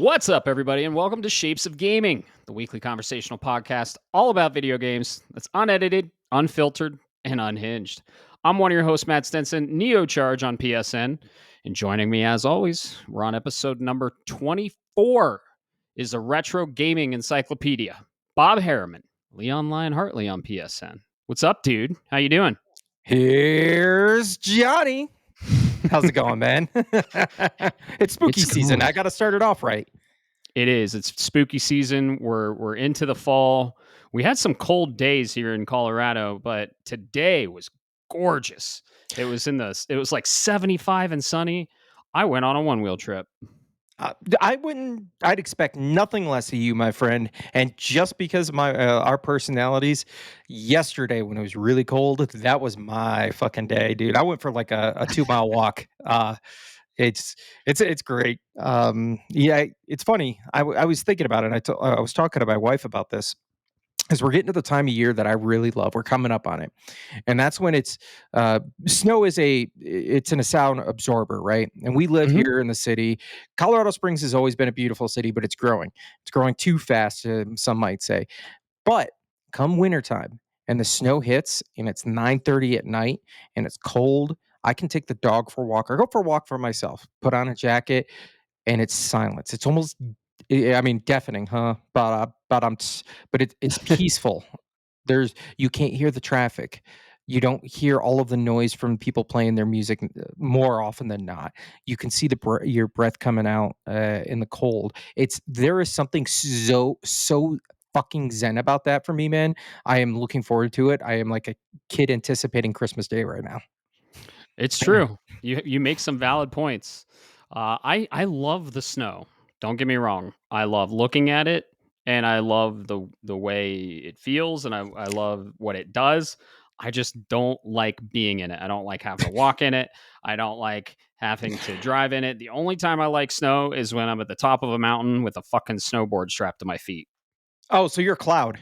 What's up, everybody, and welcome to Shapes of Gaming, the weekly conversational podcast all about video games that's unedited, unfiltered, and unhinged. I'm one of your hosts, Matt Stenson, Neo Charge on PSN, and joining me as always, we're on episode number 24, is a retro gaming encyclopedia. Bob Harriman, Leon Lionheartley on PSN. What's up, dude? How you doing? Here's Johnny. How's it going, man? It's spooky season. Good. I got to start it off right. It is. It's spooky season. We're into the fall. We had some cold days here in Colorado, but today was gorgeous. It was like 75 and sunny. I went on a one-wheel trip. I'd expect nothing less of you, my friend. And just because of our personalities, yesterday when it was really cold, that was my fucking day, dude. I went for like a 2 mile walk. It's great. Yeah, it's funny. I was thinking about it. I was talking to my wife about this. Because we're getting to the time of year that I really love. We're coming up on it. And that's when snow is it's a sound absorber, right? And we live here in the city. Colorado Springs has always been a beautiful city, but it's growing. It's growing too fast, some might say. But come wintertime and the snow hits and it's 9:30 at night and it's cold, I can take the dog for a walk or go for a walk for myself, put on a jacket, and it's silence. It's almost, I mean, deafening, huh? But it's peaceful. You can't hear the traffic. You don't hear all of the noise from people playing their music more often than not. You can see your breath coming out in the cold. There is something so fucking zen about that for me, man. I am looking forward to it. I am like a kid anticipating Christmas Day right now. It's true. You make some valid points. I love the snow. Don't get me wrong. I love looking at it, and I love the way it feels, and I love what it does. I just don't like being in it. I don't like having to walk in it. I don't like having to drive in it. The only time I like snow is when I'm at the top of a mountain with a fucking snowboard strapped to my feet. Oh, so you're a cloud.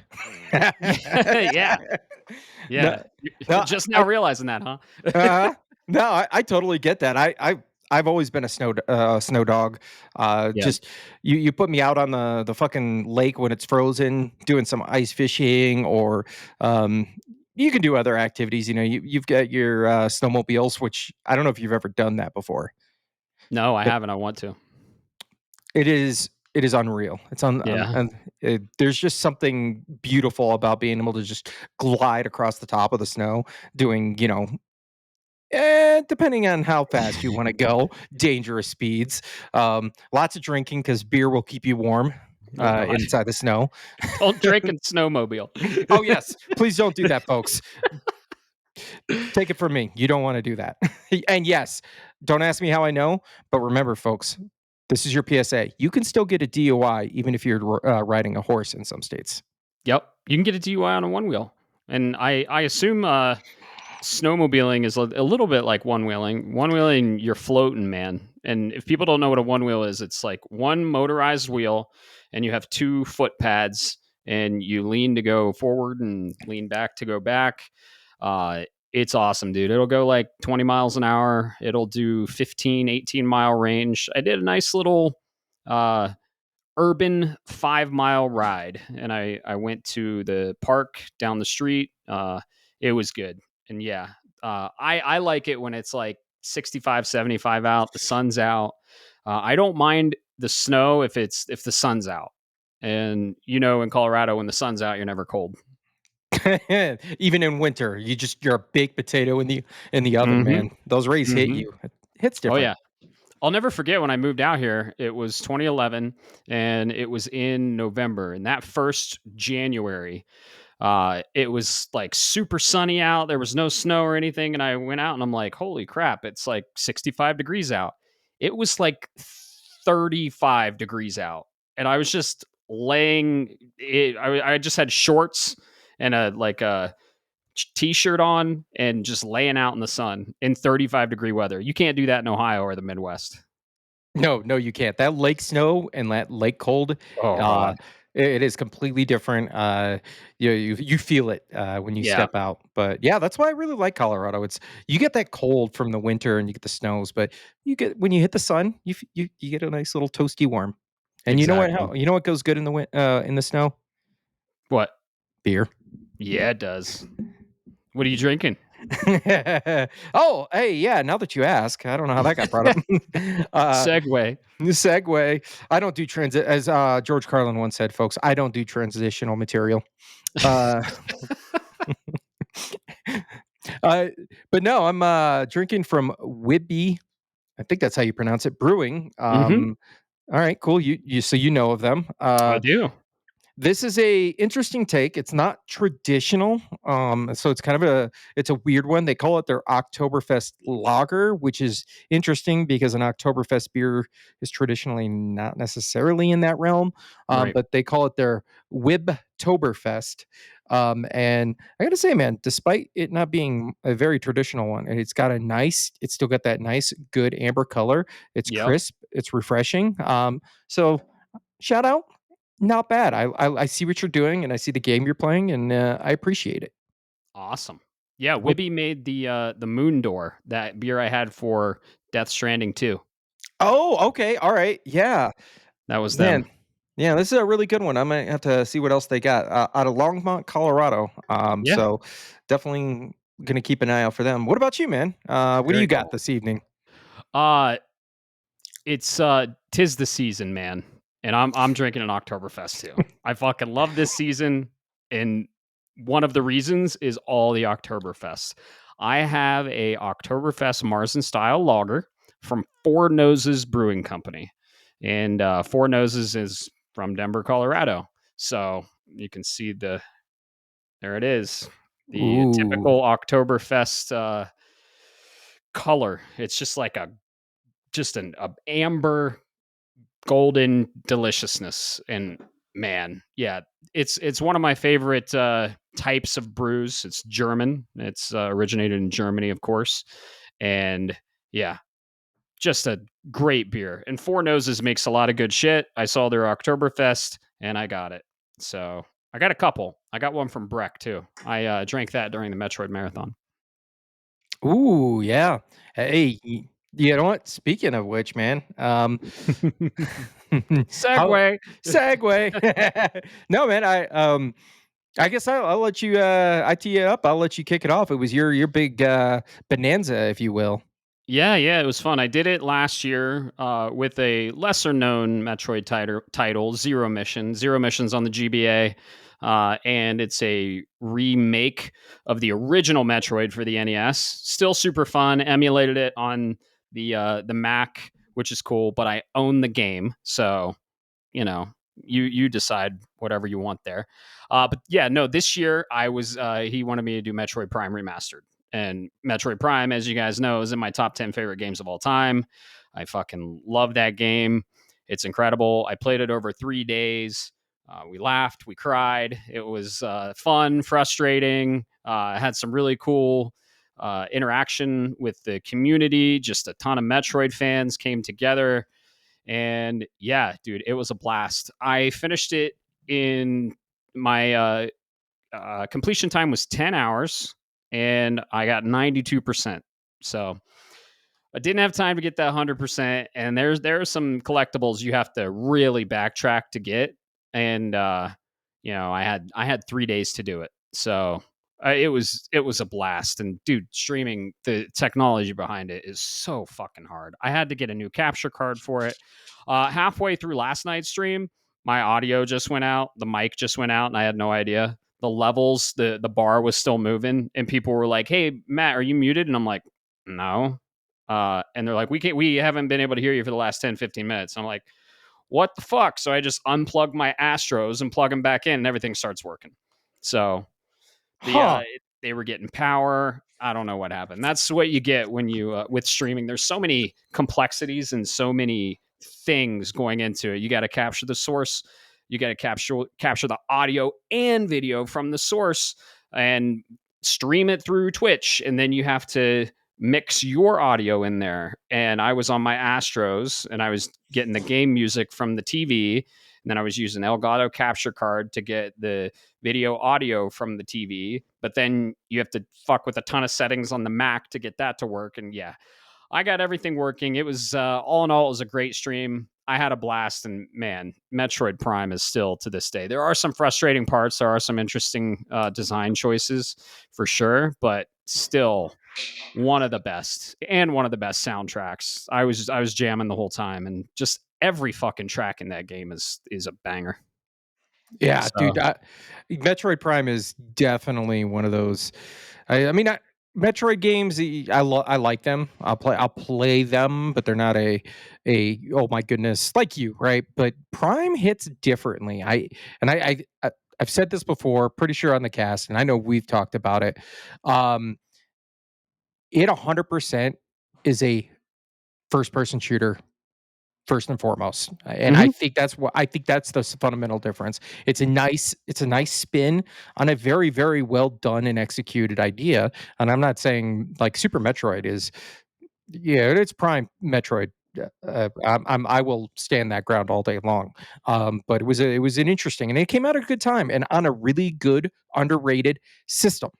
Yeah. No, You're just now realizing that, huh? no, I totally get that. I've always been a snow dog. Yeah. Just you put me out on the fucking lake when it's frozen, doing some ice fishing, or you can do other activities. You know, you've got your snowmobiles, which I don't know if you've ever done that before. No, I But haven't. I want to. it is unreal. Yeah. There's just something beautiful about being able to just glide across the top of the snow, doing depending on how fast you want to go, dangerous speeds. Lots of drinking because beer will keep you warm Oh god. inside the snow. Don't drink in snowmobile. Oh yes, please don't do that, folks. Take it from me, you don't want to do that. And yes, don't ask me how I know, but remember, folks, this is your PSA. You can still get a DUI even if you're riding a horse in some states. Yep. You can get a DUI on a one wheel. And I assume snowmobiling is a little bit like one wheeling. One wheeling, you're floating, man. And if people don't know what a one wheel is, it's like one motorized wheel and you have two foot pads and you lean to go forward and lean back to go back. It's awesome, dude. It'll go like 20 miles an hour. It'll do 15, 18-mile range. I did a nice little urban 5-mile ride, and I went to the park down the street. It was good. And yeah, I like it when it's like 65, 75 out, the sun's out. I don't mind the snow if the sun's out. And in Colorado, when the sun's out, you're never cold. Even in winter, you're a baked potato in the oven, man. Those rays hit you. It hits Oh different. yeah. I'll never forget when I moved out here. It was 2011 and it was in November. And that first January, it was like super sunny out. There was no snow or anything. And I went out and I'm like, holy crap, it's like 65 degrees out. It was like 35 degrees out. And I was just laying it. I just had shorts and a t-shirt on and just laying out in the sun in 35-degree weather. You can't do that in Ohio or the Midwest. No, you can't. That lake snow and that lake cold, Oh uh, god. it is completely different. You feel it when you Yeah. step out. But yeah, that's why I really like Colorado. You get that cold from the winter and you get the snows, but when you hit the sun, you get a nice little toasty warm. And you know what? Exactly. You know what goes good in in the snow? What? Beer. Yeah, it does. What are you drinking? Oh, hey, yeah. Now that you ask, I don't know how that got brought up. uh, Segue. segue. I don't do transit, as George Carlin once said, folks. I don't do transitional material. Uh, uh, but no, I'm drinking from Wibby. I think that's how you pronounce it. Brewing. Hmm. All right, cool. So you know of them. I do. This is a interesting take. It's not traditional. So it's kind of it's a weird one. They call it their Oktoberfest lager, which is interesting because an Oktoberfest beer is traditionally not necessarily in that realm. Right. But they call it their Wibtoberfest. And I gotta say, man, despite it not being a very traditional one, it's still got that nice, good amber color. It's Yep. crisp, it's refreshing. So shout out, not bad. I see what you're doing, and I see the game you're playing, and I appreciate it. Awesome. Yeah, What Wibby made the Moon Door, that beer I had for Death Stranding too. Oh, okay, alright, yeah. That was Man, them. yeah, this is a really good one. I might have to see what else they got, out of Longmont, Colorado, Yeah. so definitely gonna keep an eye out for them. What about you, man? What do Very you got cool. this evening? Uh it's 'tis the season, man. And I'm drinking an Oktoberfest too. I fucking love this season. And one of the reasons is all the Oktoberfest. I have a Oktoberfest Marzen style lager from Four Noses Brewing Company. And Four Noses is from Denver, Colorado. So you can see there it is. The Ooh. typical Oktoberfest color. It's just like a amber golden deliciousness. And man, yeah, it's one of my favorite types of brews. It's German. It's originated in Germany, of course. And yeah, just a great beer. And Four Noses makes a lot of good shit. I saw their Oktoberfest and I got it. So I got a couple. I got one from Breck too. I drank that during the Metroid marathon. Ooh, yeah. Hey, you know what? Speaking of which, man, how Segway. segue. No, man, I guess I'll let you, I tee you up. I'll let you kick it off. It was your big, bonanza, if you will. Yeah, yeah, it was fun. I did it last year with a lesser known Metroid title, Zero Mission. Zero Mission's on the GBA, and it's a remake of the original Metroid for the NES. Still super fun. Emulated it on the Mac, which is cool. But I own the game, so you decide whatever you want there. But yeah, no, this year I was he wanted me to do Metroid Prime Remastered. And Metroid Prime, as you guys know, is in my top 10 favorite games of all time. I fucking love that game. It's incredible. I played it over 3 days. We laughed, we cried. It was fun, frustrating. Had some really cool interaction with the community. Just a ton of Metroid fans came together. And yeah, dude, it was a blast. I finished it in my completion time was 10 hours and I got 92%. So I didn't have time to get that 100%. And there are some collectibles you have to really backtrack to get. And, I had 3 days to do it. So it was a blast. And dude, streaming, the technology behind it is so fucking hard. I had to get a new capture card for it. Halfway through last night's stream, my audio just went out. The mic just went out, and I had no idea. The levels, the bar was still moving, and people were like, "Hey, Matt, are you muted?" And I'm like, "No." And they're like, we haven't been able to hear you for the last 10, 15 minutes. I'm like, what the fuck? So I just unplug my Astros and plug them back in, and everything starts working. So Huh. they were getting power. I don't know what happened. That's what you get when you with streaming. There's so many complexities and so many things going into it. You got to capture the source. You got to capture the audio and video from the source and stream it through Twitch, and then you have to mix your audio in there. And I was on my Astros, and I was getting the game music from the TV, and then I was using Elgato capture card to get the video audio from the TV, but then you have to fuck with a ton of settings on the Mac to get that to work. And yeah, I got everything working. It was all in all, it was a great stream. I had a blast, and man, Metroid Prime is still to this day. There are some frustrating parts. There are some interesting design choices for sure, but still one of the best and one of the best soundtracks. I was jamming the whole time, and just every fucking track in that game is a banger. Yeah, So dude, Metroid Prime is definitely one of those. I mean, Metroid games, I like them. I'll play them, but they're not a oh my goodness like you, right? But Prime hits differently. And I've said this before, pretty sure on the cast, and I know we've talked about it. Um, it 100% is a first person shooter first and foremost. And mhm. I think that's the fundamental difference. It's a nice spin on a very, very well done and executed idea. And I'm not saying like Super Metroid is yeah, it's prime Metroid. I will stand that ground all day long. But it was an interesting and it came out at a good time and on a really good underrated system.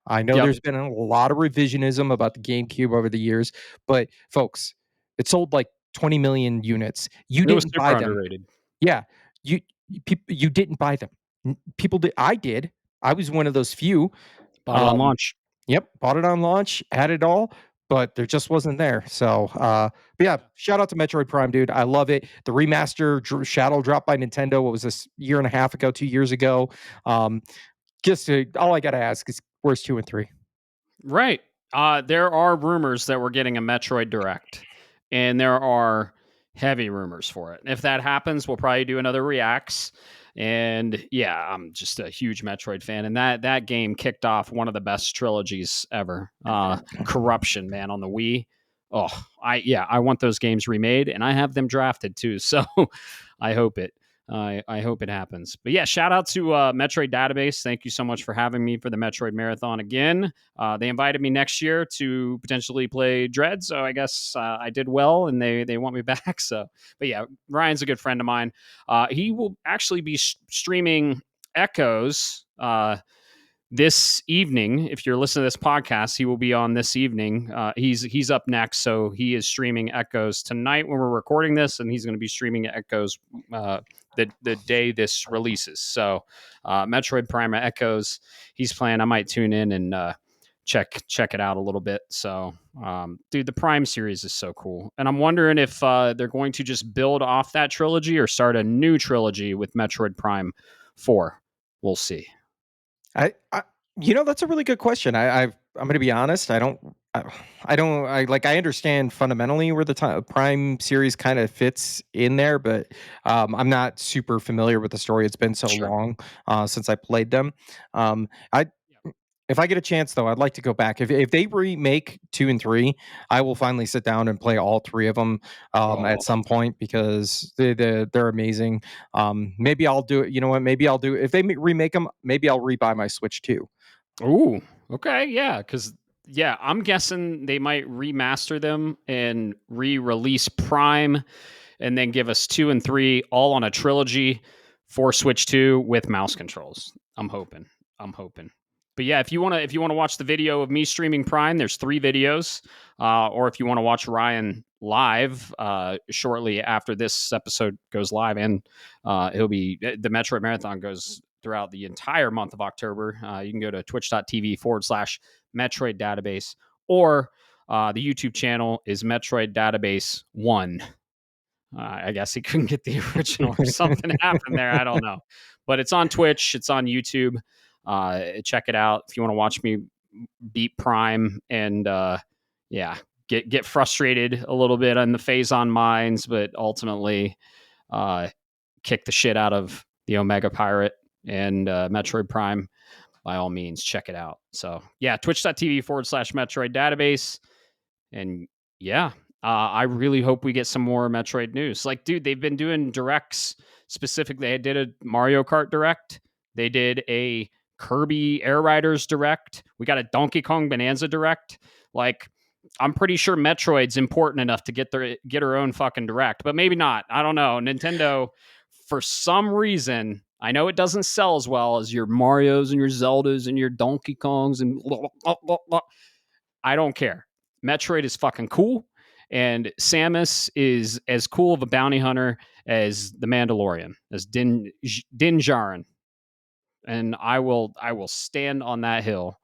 I know Yep. there's been a lot of revisionism about the GameCube over the years, but folks, it sold like 20 million units. You It was didn't buy super them. underrated. Yeah, you didn't buy them. People did. I did. I was one of those few. Bought it on Um, launch. Yep, bought it on launch, had it all, but there just wasn't there. So, but yeah, shout out to Metroid Prime, dude. I love it. The remaster Shadow dropped by Nintendo. What was this year and a half ago, 2 years ago? Um, all I gotta ask is where's 2 and 3? Right. There are rumors that we're getting a Metroid Direct, and there are heavy rumors for it. If that happens, we'll probably do another reacts. And yeah, I'm just a huge Metroid fan, and that game kicked off one of the best trilogies ever. Corruption, man, on the Wii. Oh, I want those games remade, and I have them drafted too. So I hope it. I hope it happens. But yeah, shout out to Metroid Database. Thank you so much for having me for the Metroid Marathon again. They invited me next year to potentially play Dread, so I guess I did well, and they want me back. So, but yeah, Ryan's a good friend of mine. He will actually be streaming Echoes this evening. If you're listening to this podcast, he will be on this evening. He's up next, so he is streaming Echoes tonight when we're recording this, and he's going to be streaming Echoes the day this releases. So, Metroid Prime Echoes, he's playing. I might tune in and check it out a little bit. So, dude, the Prime series is so cool, and I'm wondering if they're going to just build off that trilogy or start a new trilogy with Metroid Prime 4. We'll see. I that's a really good question. I'm gonna be honest. I understand fundamentally where the Prime series kind of fits in there, but I'm not super familiar with the story. It's been so Sure. long since I played them. I If I get a chance though, I'd like to go back. If they remake 2 and 3, I will finally sit down and play all three of them Oh, at some point because they're amazing. Maybe I'll do it. You know what? Maybe I'll do if they remake them. Maybe I'll rebuy my Switch too. ooh, okay, yeah, because yeah, I'm guessing they might remaster them and re-release Prime, and then give us 2 and 3 all on a trilogy for Switch 2 with mouse controls. I'm hoping. I'm hoping. But yeah, if you wanna watch the video of me streaming Prime, there's 3 videos. Or if you want to watch Ryan live shortly after this episode goes live, and he'll be the Metroid Marathon goes throughout the entire month of October. You can go to twitch.tv/Metroid Database, or the YouTube channel is Metroid Database 1. I guess he couldn't get the original or something happened there. I don't know. But it's on Twitch, it's on YouTube. Check it out if you want to watch me beat Prime and yeah, get frustrated a little bit on the phase on mines, but ultimately uh, kick the shit out of the Omega Pirate and Metroid Prime. By all means, check it out. So yeah, twitch.tv/Metroid Database. And yeah, I really hope we get some more Metroid news. Like, dude, they've been doing directs specifically. They did a Mario Kart direct. They did a Kirby Air Riders direct. We got a Donkey Kong Bonanza direct. Like, I'm pretty sure Metroid's important enough to get her own fucking direct, but maybe not. I don't know. Nintendo, for some reason, I know it doesn't sell as well as your Mario's and your Zeldas and your Donkey Kongs and blah, blah, blah, blah. I don't care. Metroid is fucking cool. And Samus is as cool of a bounty hunter as the Mandalorian, as Din Djarin, and I will stand on that hill.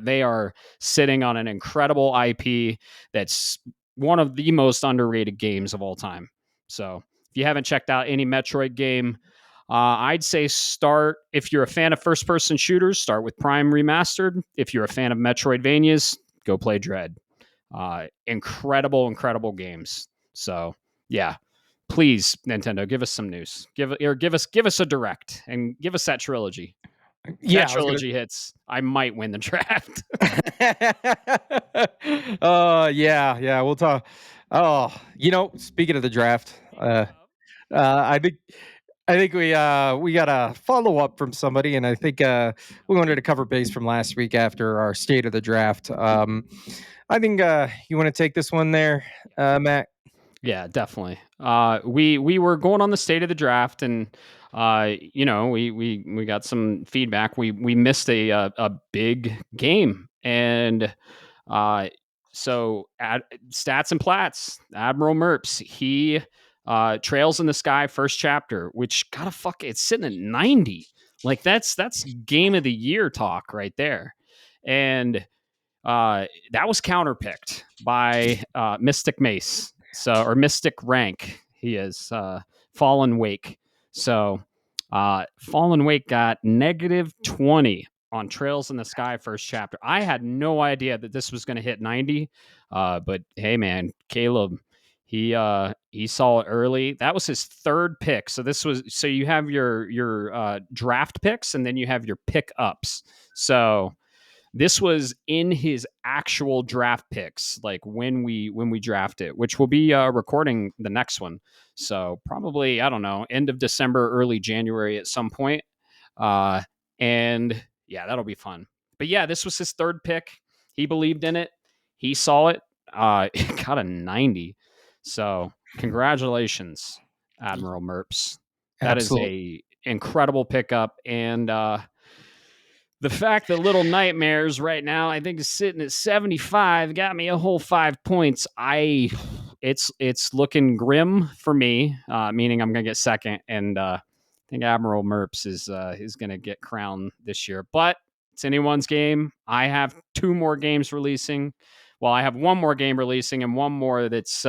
They are sitting on an incredible IP that's one of the most underrated games of all time. So if you haven't checked out any Metroid game, I'd say start if you're a fan of first-person shooters, start with Prime Remastered. If you're a fan of Metroidvanias, go play Dread. Incredible, incredible games. So yeah, please Nintendo, give us some news. Give us a direct and give us that trilogy. If that Yeah, I was gonna. trilogy hits, I might win the draft. Yeah, yeah, we'll talk. Oh, speaking of the draft, I think we got a follow up from somebody, and I think we wanted to cover base from last week after our state of the draft. I think you want to take this one there, Matt. Yeah, definitely. We were going on the state of the draft, and we got some feedback. We missed a big game, and uh, so at stats and plats, Admiral Merps, he Trails in the Sky first chapter, which gotta fuck, it's sitting at 90. Like that's game of the year talk right there, and that was counterpicked by Mystic Mace, or Mystic Rank. He is Fallen Wake. So Fallen Wake got -20 on Trails in the Sky first chapter. I had no idea that this was going to hit 90, but hey, man, Caleb. He saw it early. That was his third pick. So you have your draft picks, and then you have your pick ups. So this was in his actual draft picks, like when we draft it, which will be recording the next one. So probably, I don't know, end of December, early January at some point. Uh, and yeah, that'll be fun. But yeah, this was his third pick. He believed in it. He saw it. It got a 90. So congratulations, Admiral Merps. That is Absolutely. a incredible pickup, and the fact that Little Nightmares right now, I think, is sitting at 75, got me a whole 5 points. It's looking grim for me, meaning I'm gonna get second, and I think Admiral Merps is gonna get crowned this year. But it's anyone's game. I have two more games releasing. Well, I have one more game releasing and one more that's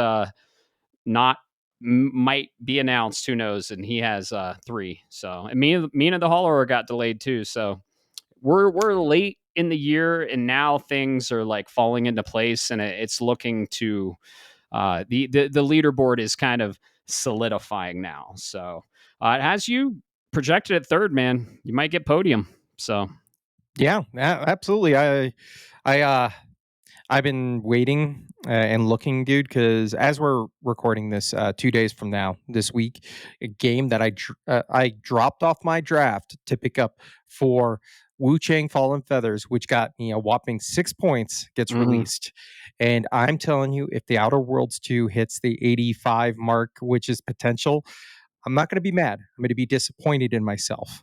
not might be announced. Who knows? And he has three. So, and me and the Hollower got delayed too. So we're late in the year, and now things are like falling into place, and it's looking to the leaderboard is kind of solidifying now. So it has you projected at third, man. You might get podium. So Yeah, absolutely. I I've been waiting and looking, dude, because as we're recording this 2 days from now, this week, a game that I dropped off my draft to pick up for Wu Chang Fallen Feathers, which got me a whopping 6 points, gets mhm. released. And I'm telling you, if the Outer Worlds 2 hits the 85 mark, which is potential, I'm not going to be mad. I'm going to be disappointed in myself.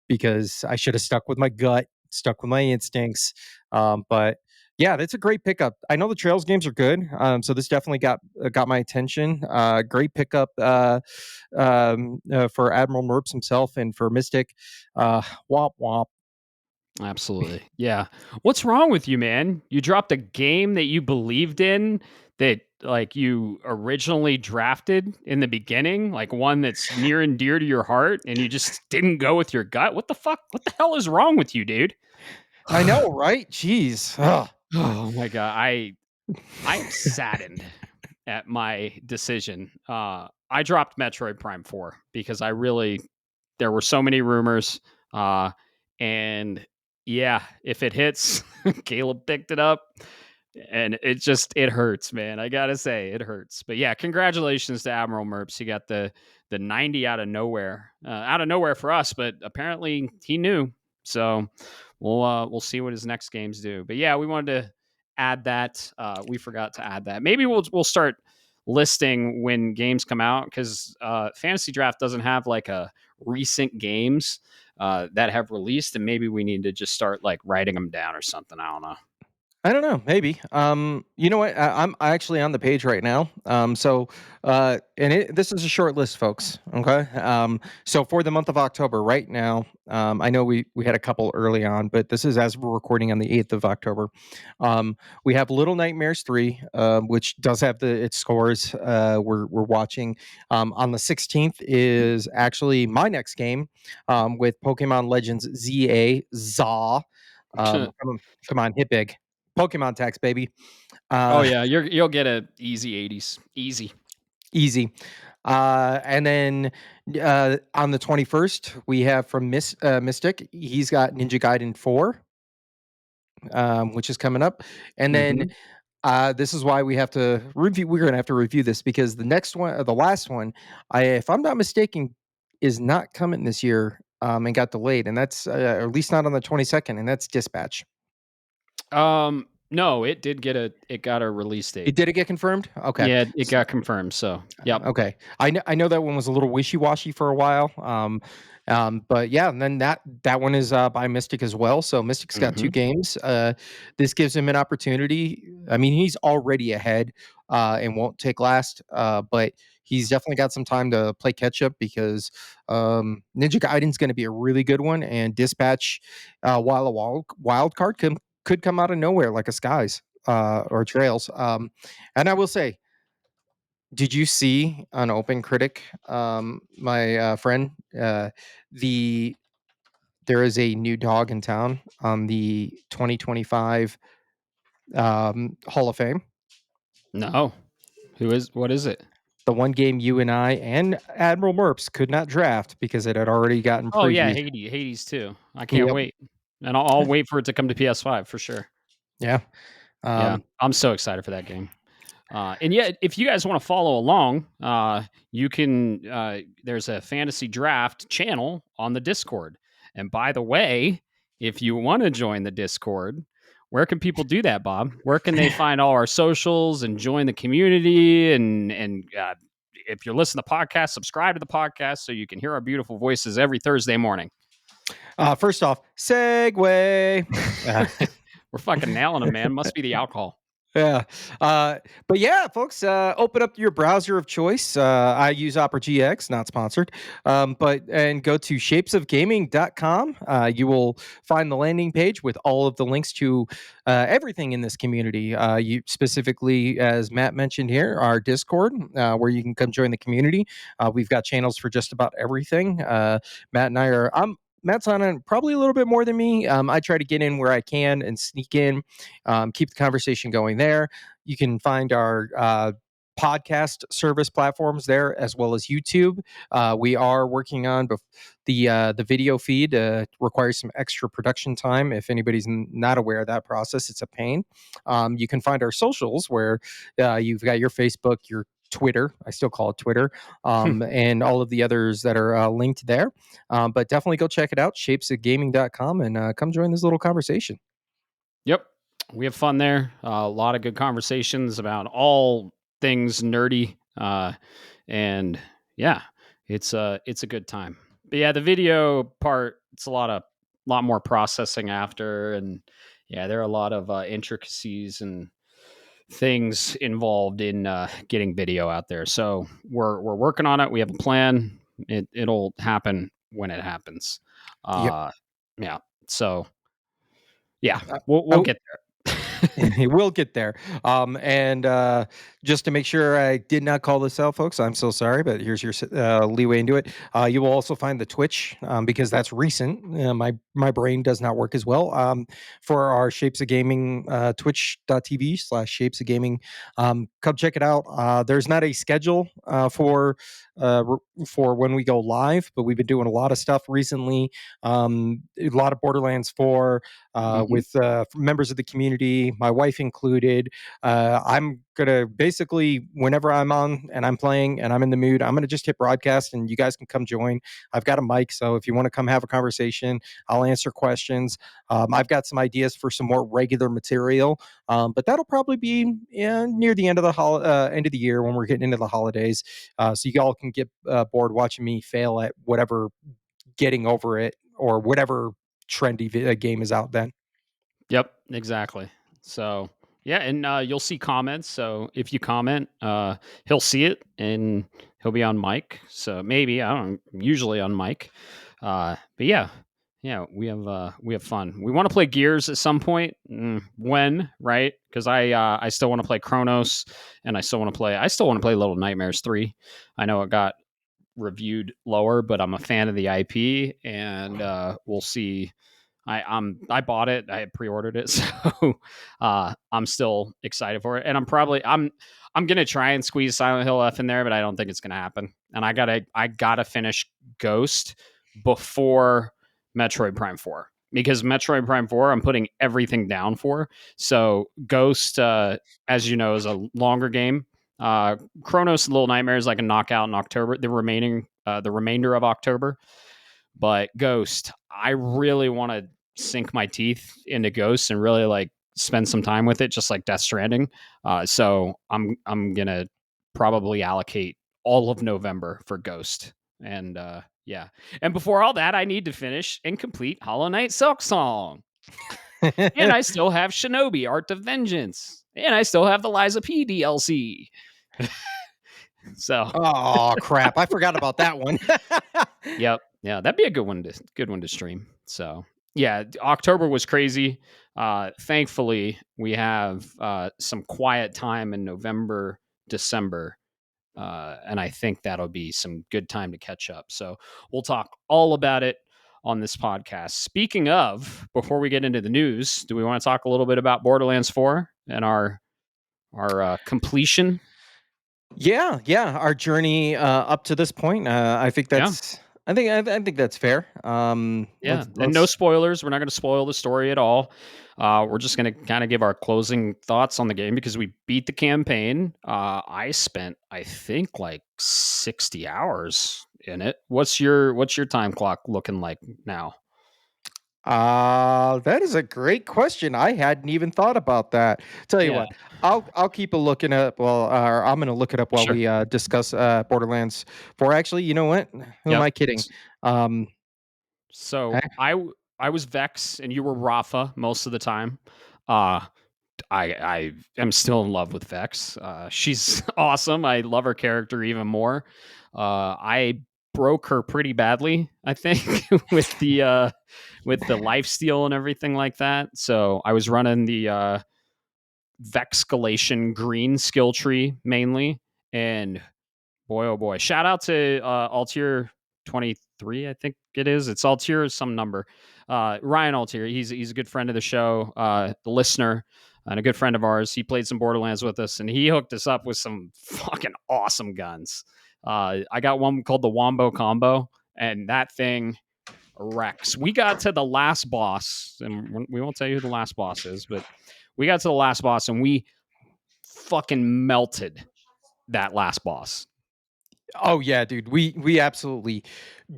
Because I should have stuck with my gut, stuck with my instincts. But yeah, that's a great pickup. I know the Trails games are good, so this definitely got my attention. Great pickup for Admiral Merps himself and for Mystic. Womp womp. Absolutely. Yeah. What's wrong with you, man? You dropped a game that you believed in, that like you originally drafted in the beginning, like one that's near and dear to your heart, and you just didn't go with your gut. What the fuck? What the hell is wrong with you, dude? I know, right? Jeez. Ugh. Oh my god. I am saddened at my decision. I dropped Metroid Prime 4 because I really there were so many rumors. Uh, and yeah, if it hits, Caleb picked it up, and it hurts, man. I gotta say, it hurts. But yeah, congratulations to Admiral Merps. He got the 90 out of nowhere for us, but apparently he knew. So we'll see what his next games do. But yeah, we wanted to add that. We forgot to add that. Maybe we'll start listing when games come out, because Fantasy Draft doesn't have like a recent games that have released, and maybe we need to just start like writing them down or something. I don't know. I don't know, maybe. You know what? I'm actually on the page right now. This is a short list, folks. Okay. So for the month of October, right now, I know we had a couple early on, but this is as we're recording on the 8th of October. We have Little Nightmares 3, which does have its scores. We're watching. On the 16th is actually my next game, with Pokemon Legends ZA. Come on, hit big. Pokemon tax, baby. Oh Uh, yeah, you'll get a easy 80s. Easy. Easy. And then on the 21st, we have from Mystic. He's got Ninja Gaiden 4, which is coming up. And then Mhm. this is why we have to review. We're going to have to review this because the next one, or the last one, if I'm not mistaken, is not coming this year, and got delayed. And that's or at least not on the 22nd. And that's Dispatch. No, it got a release date. Did it get confirmed? Okay. Yeah, it got confirmed, so, yep. Okay. I know that one was a little wishy-washy for a while. But yeah, and then that one is by Mystic as well. So Mystic's got two Mhm. games. This gives him an opportunity. I mean, he's already ahead and won't take last. But he's definitely got some time to play catch up because Ninja Gaiden's going to be a really good one, and Dispatch, while a wild card could come out of nowhere like a Skies or Trails. And I will say, did you see on Open Critic, my friend, the there is a new dog in town on the 2025 Hall of Fame? No. What is it? The one game you and I and Admiral Merps could not draft because it had already gotten Oh, yeah, previewed. Hades too. I can't Yep. wait, and I'll wait for it to come to PS5 for sure. Yeah. Yeah, Um, I'm so excited for that game. And yet, if you guys want to follow along, you can. There's a fantasy draft channel on the Discord. And by the way, if you want to join the Discord, where can people do that, Bob? Where can they find all our socials and join the community? And if you're listening to the podcast, subscribe to the podcast so you can hear our beautiful voices every Thursday morning. First off, segue. Uh, We're fucking nailing them, man. Must be the alcohol. Yeah. But yeah, folks, open up your browser of choice. I use Opera GX, not sponsored. And go to shapesofgaming.com. You will find the landing page with all of the links to everything in this community. You specifically, as Matt mentioned here, our Discord, where you can come join the community. We've got channels for just about everything. Matt and I are, Matt's on it probably a little bit more than me. I try to get in where I can and sneak in, keep the conversation going there. You can find our podcast service platforms there as well as YouTube. We are working on the video feed. Requires some extra production time. If anybody's not aware of that process, it's a pain. You can find our socials where you've got your Facebook, your Twitter. I still call it Twitter, and all of the others that are linked there. But definitely go check it out, shapesofgaming.com, and come join this little conversation. Yep. We have fun there. A lot of good conversations about all things nerdy. And yeah, it's a good time. But yeah, the video part, it's lot more processing after, and yeah, there are a lot of intricacies and things involved in getting video out there. So we're working on it. We have a plan. It'll happen when it happens. Yep. Uh yeah. So yeah, Uh, we'll oh, get there. we'll get there. And just to make sure I did not call this out, folks, I'm so sorry, but here's your leeway into it. You will also find the Twitch, because that's recent. My brain does not work as well. For our Shapes of Gaming, twitch.tv/Shapes of Gaming. Come check it out. There's not a schedule for when we go live, but we've been doing a lot of stuff recently. A lot of Borderlands 4 Mhm. with members of the community, my wife included. I'm gonna basically, whenever I'm on and I'm playing and I'm in the mood, I'm gonna just hit broadcast, and you guys can come join. I've got a mic, so if you want to come have a conversation, I'll answer questions. I've got some ideas for some more regular material, but that'll probably be near the end of end of the year when we're getting into the holidays, so you all can get bored watching me fail at whatever getting over it or whatever trendy game is out then. Yep, exactly. So yeah, and you'll see comments. So if you comment, he'll see it and he'll be on mic. So maybe I don't know, usually on mic. But yeah, yeah, we have fun. We want to play Gears at some point. When, right? Because I still want to play Chronos, and I still want to play Little Nightmares 3. I know it got reviewed lower, but I'm a fan of the IP, and we'll see. I bought it. I had pre-ordered it, so I'm still excited for it. And I'm gonna try and squeeze Silent Hill F in there, but I don't think it's gonna happen. And I gotta finish Ghost before Metroid Prime 4, because Metroid Prime 4 I'm putting everything down for. So Ghost, as you know, is a longer game. Chronos and Little Nightmares I can knock out in October. The remainder of October. But Ghost, I really want to sink my teeth into Ghost and really like spend some time with it, just like Death Stranding. So I'm gonna probably allocate all of November for Ghost. And yeah. And before all that, I need to finish and complete Hollow Knight Silk Song. And I still have Shinobi Art of Vengeance. And I still have the Liza P DLC. So Oh crap! I forgot about that one. yep. Yeah, that'd be a good one to stream. So yeah, October was crazy. Thankfully, we have some quiet time in November, December, and I think that'll be some good time to catch up. So we'll talk all about it on this podcast. Speaking of, before we get into the news, do we want to talk a little bit about Borderlands 4 and our completion? Yeah, yeah. Our journey up to this point, I think Yeah. I think that's fair. Yeah, and no spoilers. We're not going to spoil the story at all. We're just going to kind of give our closing thoughts on the game because we beat the campaign. I spent, I think, like 60 hours in it. What's your time clock looking like now? That is a great question. I hadn't even thought about that. Tell you Yeah, what, I'll keep a looking up. Well, I'm gonna look it up while sure. we discuss Borderlands 4. Actually, you know what? Who am Yep. I kidding? Um, So eh, I was Vex and you were Rafa most of the time. Uh I am still in love with Vex. She's awesome. I love her character even more. I broke her pretty badly, I think, with the life steal and everything like that. So I was running the Vexcalation green skill tree mainly, and boy, oh boy. Shout out to Altier 23, I think it is. It's Altier some number. Ryan Altier, he's a good friend of the show, the listener, and a good friend of ours. He played some Borderlands with us, and he hooked us up with some fucking awesome guns. I got one called the Wombo Combo, and that thing wrecks. We got to the last boss, and we won't tell you who the last boss is, but we got to the last boss, and we fucking melted that last boss. oh yeah, dude. We absolutely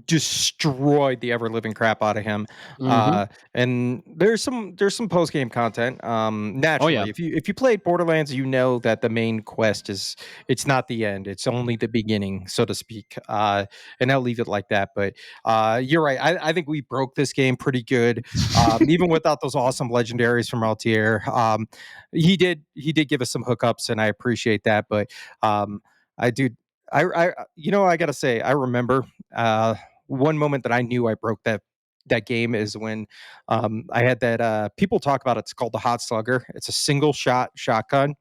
destroyed the ever living crap out of him. Mm-hmm. And there's some post game content. Oh yeah. Naturally, if you played Borderlands, you know that the main quest is it's not the end; it's only the beginning, so to speak. And I'll leave it like that. But you're right. I think we broke this game pretty good, even without those awesome legendaries from Altier. He did give us some hookups, and I appreciate that. But I do. You know, I gotta say, I remember one moment that I knew I broke that game is when I had that. People talk about it, it's called the Hot Slugger. It's a single shot shotgun,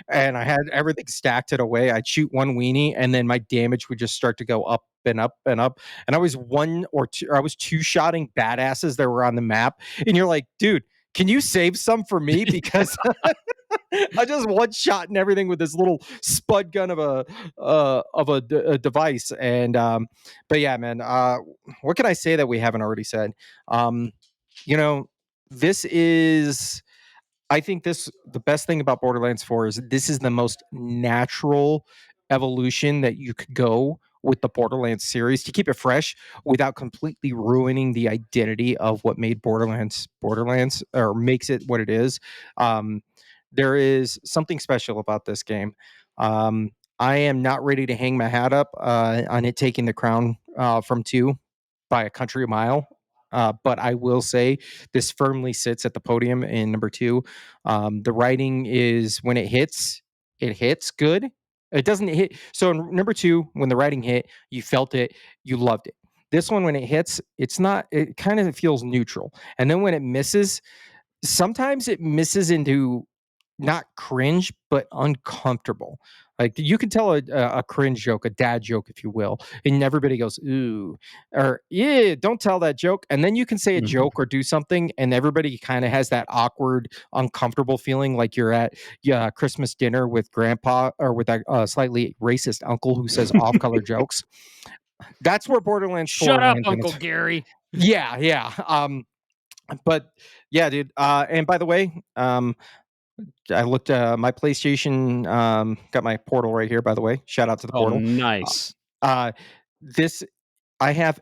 and I had everything stacked it away. I'd shoot one weenie, and then my damage would just start to go up and up and up. And I was one or two, or I was two shotting badasses that were on the map, and you're like, dude. Can you save some for me? Because I just one shot and everything with this little spud gun of a device. And but yeah, man, what can I say that we haven't already said? Um, you know, this is I think this the best thing about Borderlands 4 is this is the most natural evolution that you could go with the Borderlands series to keep it fresh without completely ruining the identity of what made Borderlands or makes it what it is. Um, there is something special about this game. I am not ready to hang my hat up on it taking the crown from two by a country mile. but I will say this firmly sits at the podium in number 2. The writing is when it hits good. It doesn't hit. So in number 2, when the writing hit, you felt it, you loved it. This one, when it hits, it's not. It kind of feels neutral, and then when it misses, sometimes it misses into not cringe, but uncomfortable. Like you can tell a cringe joke, a dad joke, if you will, and everybody goes ooh, or yeah, don't tell that joke. And then you can say a Mhm. joke or do something, and everybody kind of has that awkward, uncomfortable feeling, like you're at yeah Christmas dinner with grandpa or with a slightly racist uncle who says off-color jokes. That's where Borderlands Shut 4 up, lands in Uncle its Gary. yeah, yeah. But yeah, dude. And by the way, I looked my PlayStation got my portal right here, by the way. Shout out to the Oh, portal. Uh, nice. uh this I have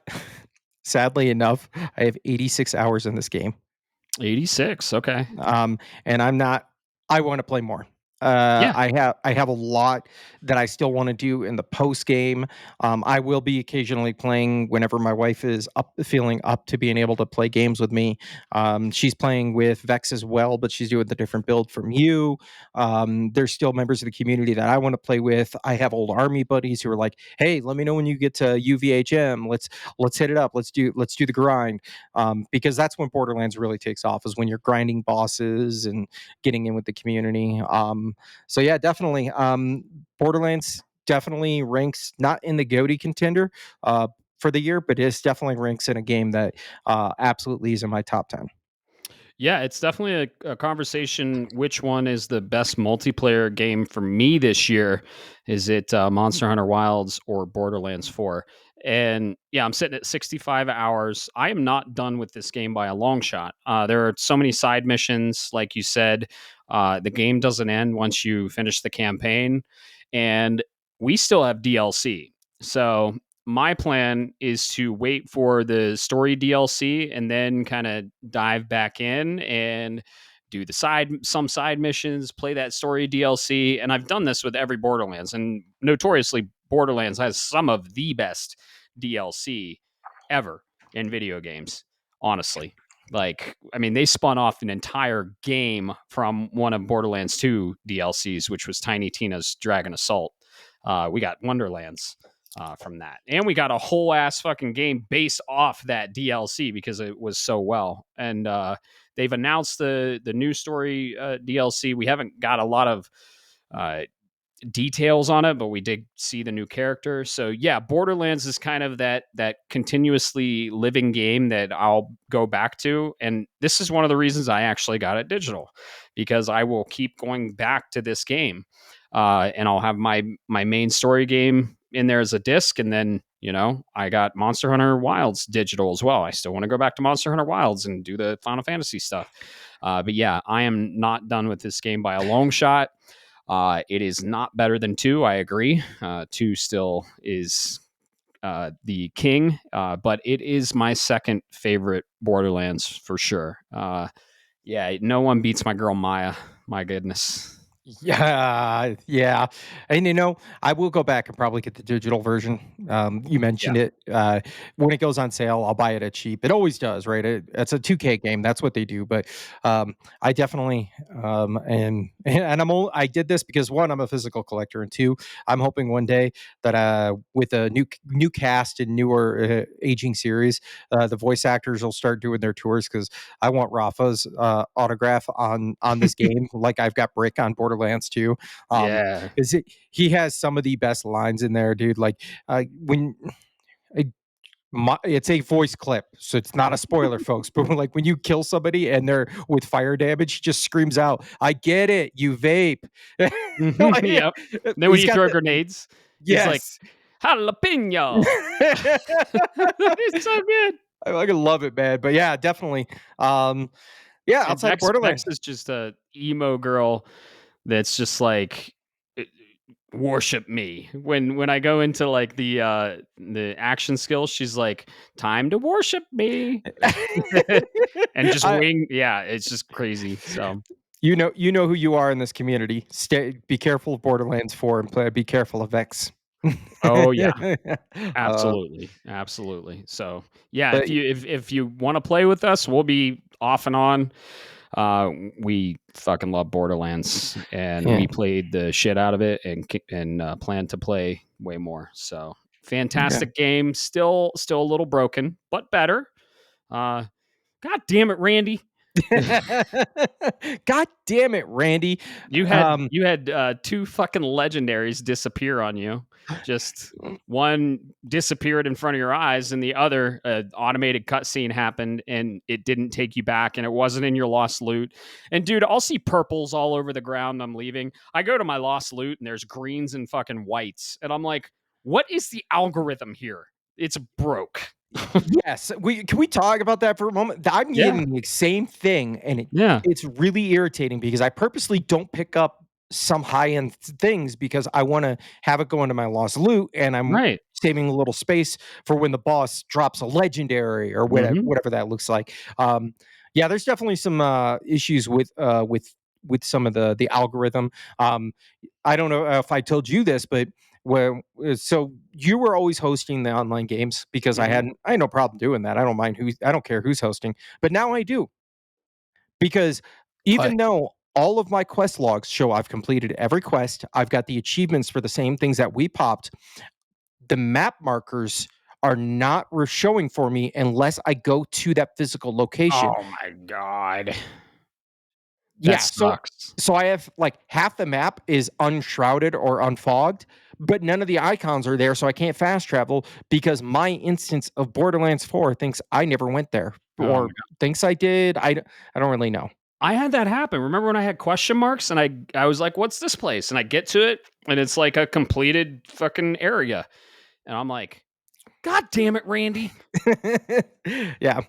sadly enough, I have 86 hours in this game. 86. Okay. Um, and I'm not I wanna play more. Yeah. I have a lot that I still wanna do in the post game. I will be occasionally playing whenever my wife is feeling up to being able to play games with me. She's playing with Vex as well, but she's doing the different build from you. There's still members of the community that I wanna play with. I have old army buddies who are like, "Hey, let me know when you get to UVHM. Let's hit it up. Let's do the grind." Because that's when Borderlands really takes off is when you're grinding bosses and getting in with the community. So yeah, definitely. Borderlands definitely ranks not in the GOTY contender for the year, but it definitely ranks in a game that absolutely is in my top 10. Yeah, it's definitely a conversation. Which one is the best multiplayer game for me this year? Is it Monster Hunter Wilds or Borderlands 4? And yeah, I'm sitting at 65 hours. I am not done with this game by a long shot. There are so many side missions, like you said. The game doesn't end once you finish the campaign, and we still have DLC. So my plan is to wait for the story DLC and then kind of dive back in and do some side missions, play that story DLC. And I've done this with every Borderlands, and notoriously Borderlands has some of the best DLC ever in video games, honestly. Like, I mean, they spun off an entire game from one of Borderlands 2 DLCs, which was Tiny Tina's Dragon Assault. We got Wonderlands from that. And we got a whole ass fucking game based off that DLC because it was so well. And they've announced the new story DLC. We haven't got a lot of uh, details on it, but we did see the new character. So yeah, Borderlands is kind of that continuously living game that I'll go back to, and this is one of the reasons I actually got it digital because I will keep going back to this game, and I'll have my main story game in there as a disc, and then I got Monster Hunter Wilds digital as well. I still want to go back to Monster Hunter Wilds and do the Final Fantasy stuff, but yeah, I am not done with this game by a long shot. It is not better than 2. I agree. 2 still is the king, but it is my second favorite Borderlands for sure. Yeah, no one beats my girl Maya. My goodness. Yeah, yeah, and I will go back and probably get the digital version. You Yeah. mentioned it. When it goes on sale, I'll buy it at cheap. It always does, right? It's a 2K game. That's what they do. But I definitely and I did this because one, I'm a physical collector, and two, I'm hoping one day that with a new cast and newer aging series, the voice actors will start doing their tours because I want Rafa's autograph on this game, like I've got Brick on Borderlands 2. Yeah. Is it? He has some of the best lines in there, dude. Like when it, it's a voice clip, so it's not a spoiler, folks. But like when you kill somebody and they're with fire damage, he just screams out, "I get it, you vape." Like, Yep. Then when he's you got throw the grenades, he's like yes. jalapeno. It's so good. I fucking love it, man. But yeah, definitely. Um, yeah, And outside of Vex Borderlands. is just a emo girl that's just like uh, worship me. When I go into like the action skills, she's like, time to worship me. And just I wing, yeah, it's just crazy. So you know who you are in this community. Be careful of Borderlands 4 and be careful of Vex. Oh yeah, uh, absolutely, absolutely. So yeah, but if you want to play with us, we'll be off and on. Uh, we fucking love Borderlands, and yeah, we played the shit out of it, and plan to play way more. So yeah. fantastic game, still a little broken, but better. Uh, God damn it, Randy. God damn it, Randy. You had Um, you had two fucking legendaries disappear on you. Just one disappeared in front of your eyes, and the other automated cutscene happened, and it didn't take you back, and it wasn't in your lost loot. And dude, I'll see purples all over the ground. I'm leaving. I go to my lost loot, and there's greens and fucking whites, and I'm like, what is the algorithm here? It's broke. yes, we can we talk about that for a moment? I'm Yeah, getting the same thing, and yeah, it's really irritating because I purposely don't pick up some high-end things because I wanna have it go into my lost loot, and I'm right. saving a little space for when the boss drops a legendary or Hmm. whatever that looks like. Yeah, there's definitely some, issues with some of the algorithm. Um, I don't know if I told you this, but so you were always hosting the online games because Hmm. I had no problem doing that. I don't care who's hosting, but now I do because But even though all of my quest logs show I've completed every quest, I've got the achievements for the same things that we popped. The map markers are not showing for me unless I go to that physical location. oh my god, that Yeah, sucks. so I have like half the map is unshrouded or unfogged, but none of the icons are there, so I can't fast travel because my instance of Borderlands 4 thinks I never went there Oh or thinks I did. I don't really know. I had that happen. Remember when I had question marks and I was like, "What's this place?" And I get to it and it's like a completed fucking area. And I'm like, "God damn it, Randy." Yeah.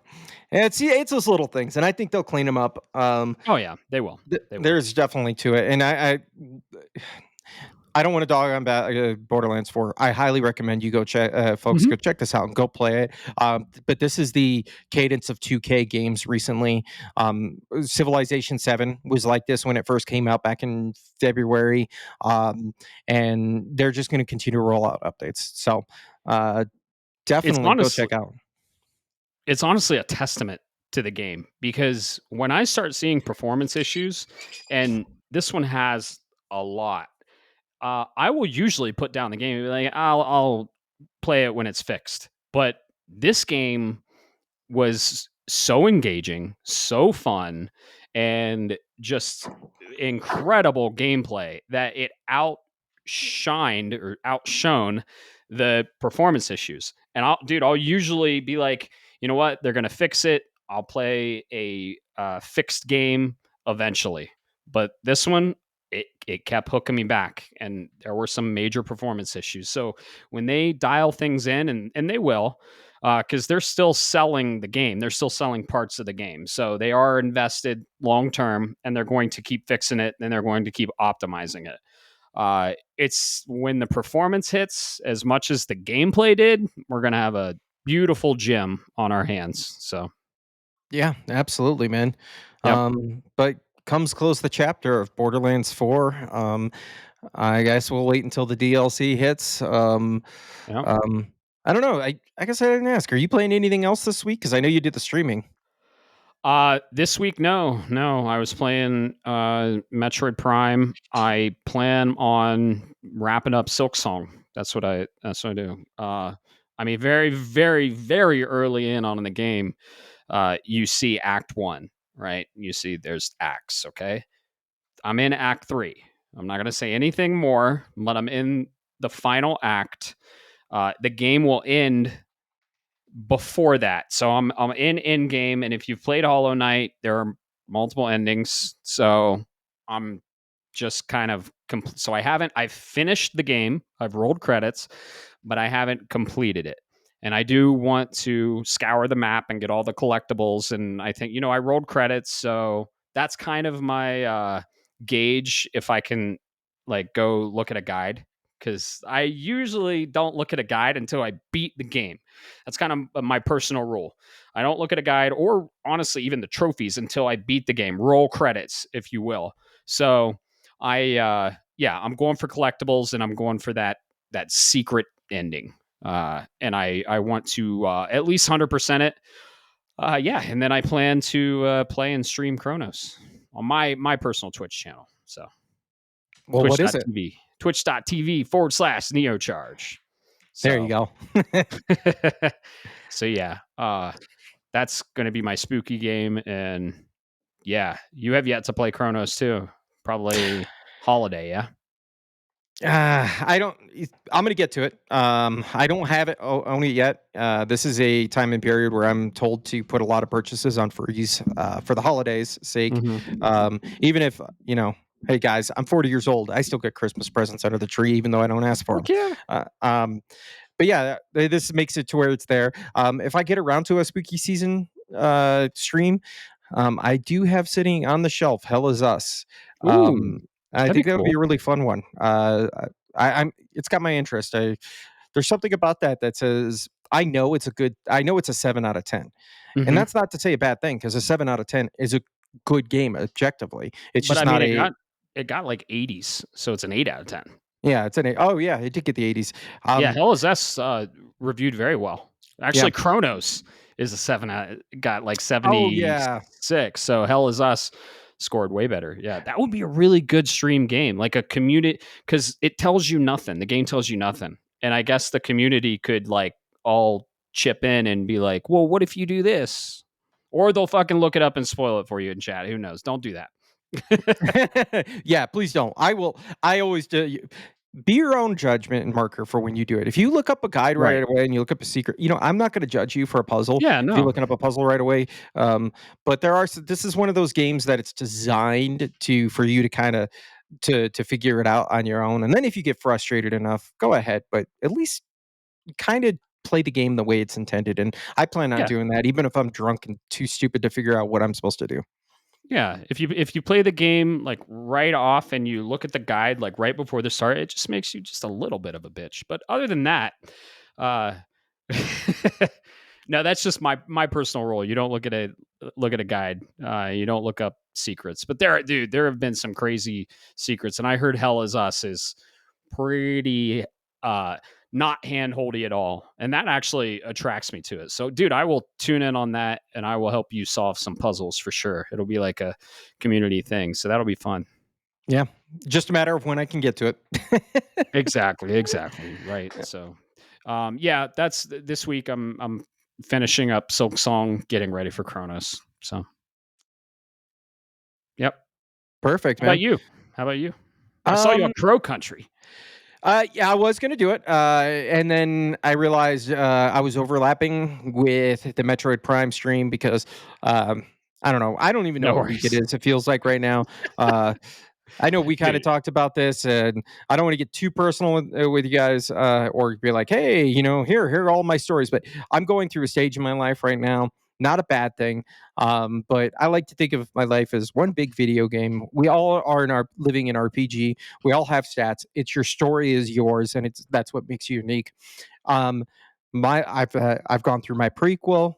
It's those little things, and I think they'll clean them up. Oh yeah, they will. They will. There's definitely to it, and I don't want to dog on Borderlands 4. I highly recommend you go check, folks, Mhm. go check this out and go play it. But this is the cadence of 2K games recently. Civilization 7 was like this when it first came out back in February, um, and they're just going to continue to roll out updates. So uh, It's definitely go honestly check out. it's honestly a testament to the game because when I start seeing performance issues, and this one has a lot, I will usually put down the game and be like, I'll play it when it's fixed. But this game was so engaging, so fun, and just incredible gameplay that it outshined or outshone the performance issues. And I'll usually be like, you know what, they're gonna fix it. I'll play a fixed game eventually. But this one, it kept hooking me back, and there were some major performance issues. So when they dial things in, and they will, because they're still selling the game. They're still selling parts of the game. So they are invested long term and they're going to keep fixing it and they're going to keep optimizing it. It's when the performance hits as much as the gameplay did, we're going to have a beautiful gem on our hands. So, Yeah, absolutely, man. yep. But comes close the chapter of Borderlands 4. I guess we'll wait until the DLC hits. Yep. Um, I don't know. I guess I didn't ask. Are you playing anything else this week? Because I know you did the streaming. This week, no. I was playing Metroid Prime. I plan on wrapping up Silk Song. That's what I do. I mean, very, very, very early in the game, you see Act One, right? You see there's acts. Okay, I'm in Act Three. I'm not gonna say anything more, but I'm in the final act. The game will end before that. So I'm in game, and if you've played Hollow Knight, there are multiple endings. So I'm just kind of so I've finished the game. I've rolled credits, but I haven't completed it. And I do want to scour the map and get all the collectibles. And I think, I rolled credits, so that's kind of my gauge if I can like go look at a guide, because I usually don't look at a guide until I beat the game. That's kind of my personal rule. I don't look at a guide or honestly even the trophies until I beat the game. Roll credits, if you will. So yeah, I'm going for collectibles and I'm going for that that secret ending. And I want to at least 100% it. Yeah, and then I plan to play and stream Chronos on my personal Twitch channel. So Well, what is it? twitch.tv, twitch.tv/neocharge. There you So, go. so yeah, that's going to be my spooky game. And yeah, you have yet to play Chronos too. Probably holiday, yeah? I don't. I'm gonna get to it. I don't have it own it yet. This is a time and period where I'm told to put a lot of purchases on freeze for the holidays' sake. Mhm. Even if hey guys, I'm 40 years old. I still get Christmas presents under the tree, even though I don't ask for them. Fuck yeah. But yeah, this makes it to where it's there. If I get around to a spooky season stream, I do have sitting on the shelf Hell Is Us. Ooh, I that'd be think that would be cool. a really fun one. I'm it's got my interest. There's something about that says I know it's a 7 out of 10. And Mhm. that's not to say a bad thing because a 7 out of 10 is a good game objectively. It's But just I mean, not a it got like 80s, so it's an 8 out of 10. yeah, it's an a oh yeah, it did get the 80s. Yeah, Um Hell is S reviewed very well. yeah. Actually, Chronos is a 7 out, got like Oh yeah. 76. So Hell is Us scored way better. Yeah, that would be a really good stream game, like a community, because it tells you nothing. The game tells you nothing. And I guess the community could like all chip in and be like, well, what if you do this? Or they'll fucking look it up and spoil it for you in chat. Who knows? Don't do that. Yeah, please don't. I always do. Be your own judgment and marker for when you do it. If you look up a guide right Right. away and you look up a secret, I'm not going to judge you for a puzzle Yeah, if you're no. looking up a puzzle right away. But this is one of those games that it's designed for you to kind of to figure it out on your own. And then if you get frustrated enough, go ahead. But at least kind of play the game the way it's intended. And I plan on Yeah. doing that, even if I'm drunk and too stupid to figure out what I'm supposed to do. Yeah, if you play the game like right off and you look at the guide like right before the start, it just makes you just a little bit of a bitch. But other than that, uh no, that's just my personal rule. You don't look at a guide. You don't look up secrets. But there have been some crazy secrets, and I heard Hell Is Us is pretty uh not handholdy at all, and that actually attracts me to it. So dude, I will tune in on that and I will help you solve some puzzles for sure. It'll be like a community thing, so that'll be fun. Yeah, just a matter of when I can get to it. Exactly, right. So yeah, that's this week. I'm finishing up Silk Song, getting ready for Kronos. So yep. Perfect, How about man. you? How about you? I saw you Um, at Crow Country. yeah, I was gonna do it, and then I realized I was overlapping with the Metroid Prime stream because I don't know. I don't even know No what week it worries. is. It feels like right now. Uh, I know we kind of Dude. talked about this, and I don't want to get too personal with you guys, or be like, "Hey, here are all my stories." But I'm going through a stage in my life right now. Not a bad thing, but I like to think of my life as one big video game. We all are living in RPG. We all have stats. It's your story is yours, and that's what makes you unique. Um, I've gone through my prequel.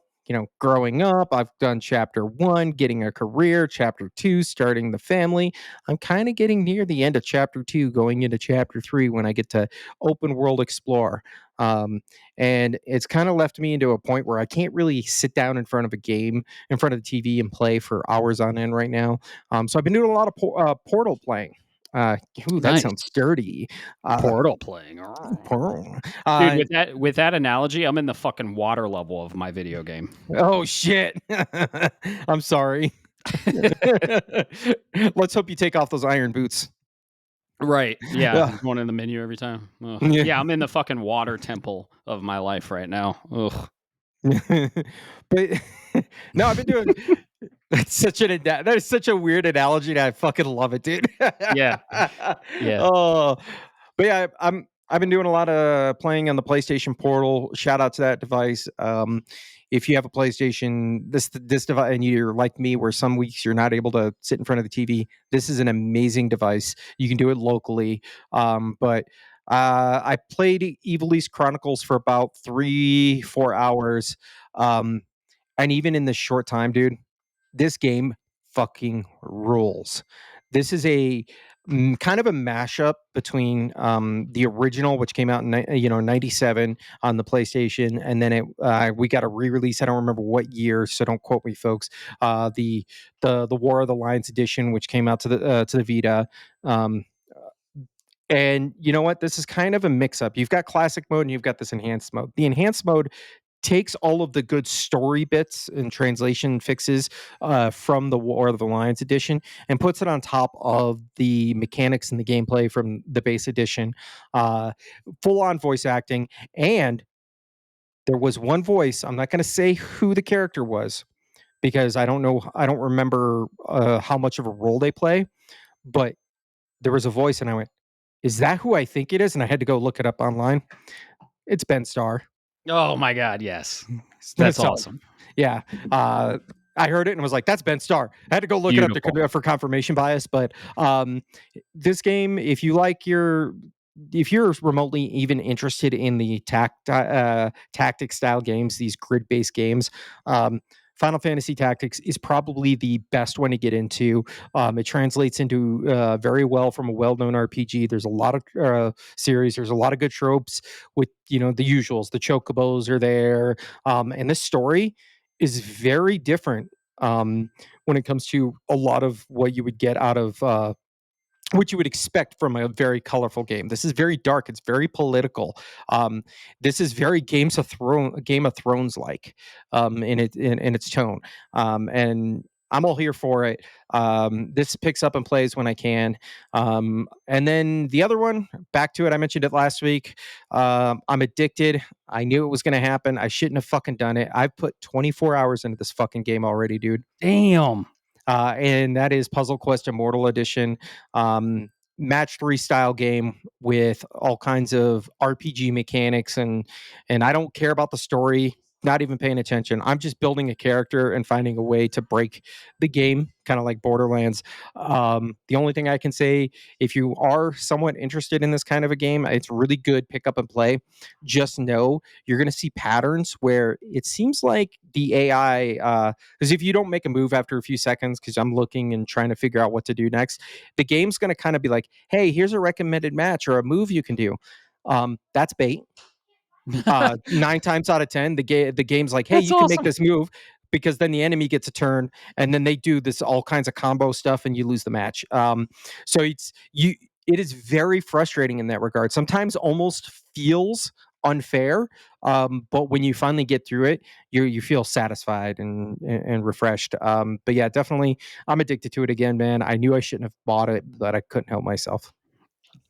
Growing up, I've done chapter one, getting a career, chapter two, starting the family. I'm kind of getting near the end of chapter two, going into chapter three when I get to open world explore. Um, and it's kind of left me into a point where I can't really sit down in front of a game, in front of the TV, and play for hours on end right now. So I've been doing a lot of Portal playing. Uh, Ooh, that sounds Nice. dirty. Uh, Portal playing. Portal. Dude, with that analogy, I'm in the fucking water level of my video game. Oh shit! I'm sorry. Let's hope you take off those iron boots. Right. Yeah. Ugh. I'm going in the menu every time. Ugh. Yeah. Yeah, I'm in the fucking water temple of my life right now. Ugh. But no, I've been doing. That is such a weird analogy, and I fucking love it, dude. Yeah. Yeah. Oh, but yeah, I've been doing a lot of playing on the PlayStation Portal. Shout out to that device. If you have a PlayStation, this device, and you're like me, where some weeks you're not able to sit in front of the TV, this is an amazing device. You can do it locally. But I played Ivalice Chronicles for about 3-4 hours. Um, and even in this short time, dude, this game fucking rules. This is kind of a mashup between the original, which came out in 97 on the PlayStation, and then we got a re-release. I don't remember what year, so don't quote me, folks. The War of the Lions edition, which came out to the Vita. Um, and you know what? This is kind of a mix-up. You've got classic mode and you've got this enhanced mode. The enhanced mode takes all of the good story bits and translation fixes from the War of the Lions edition and puts it on top of the mechanics and the gameplay from the base edition. Uh, Full on voice acting. And there was one voice. I'm not going to say who the character was because I don't know. I don't remember how much of a role they play, but there was a voice, and I went, "Is that who I think it is?" And I had to go look it up online. It's Ben Starr. Oh my god, yes. That's So awesome. yeah, I heard it and was like, "That's Ben Starr." I had to go look it up Beautiful. for confirmation bias, but this game, if you're remotely even interested in the tactic style games, these grid based games, Final Fantasy Tactics is probably the best one to get into. It translates into very well from a well known RPG. There's a lot of series. There's a lot of good tropes with the usuals. The chocobos are there, and this story is very different when it comes to a lot of what you would get out of what you would expect from a very colorful game. This is very dark. It's very political. This is very Game of Thrones like in its tone. And I'm all here for it. This picks up and plays when I can. And then the other one, back to it. I mentioned it last week. I'm addicted. I knew it was going to happen. I shouldn't have fucking done it. I've put 24 hours into this fucking game already, dude. Damn. And that is Puzzle Quest Immortal Edition. Match 3 style game with all kinds of RPG mechanics, and I don't care about the story, not even paying attention. I'm just building a character and finding a way to break the game, kind of like Borderlands. The only thing I can say, if you are somewhat interested in this kind of a game, it's really good. Pick up and play. Just know you're going to see patterns where it seems like the AI, because if you don't make a move after a few seconds, because I'm looking and trying to figure out what to do next, the game's going to kind of be like, hey, here's a recommended match or a move you can do. That's bait. 9 times out of 10, the game's like, hey, That's you can make awesome. this move, because then the enemy gets a turn and then they do this all kinds of combo stuff and you lose the match. So it is very frustrating in that regard. Sometimes almost feels unfair, but when you finally get through it, you feel satisfied and refreshed. But yeah, definitely, I'm addicted to it again, man. I knew I shouldn't have bought it, but I couldn't help myself.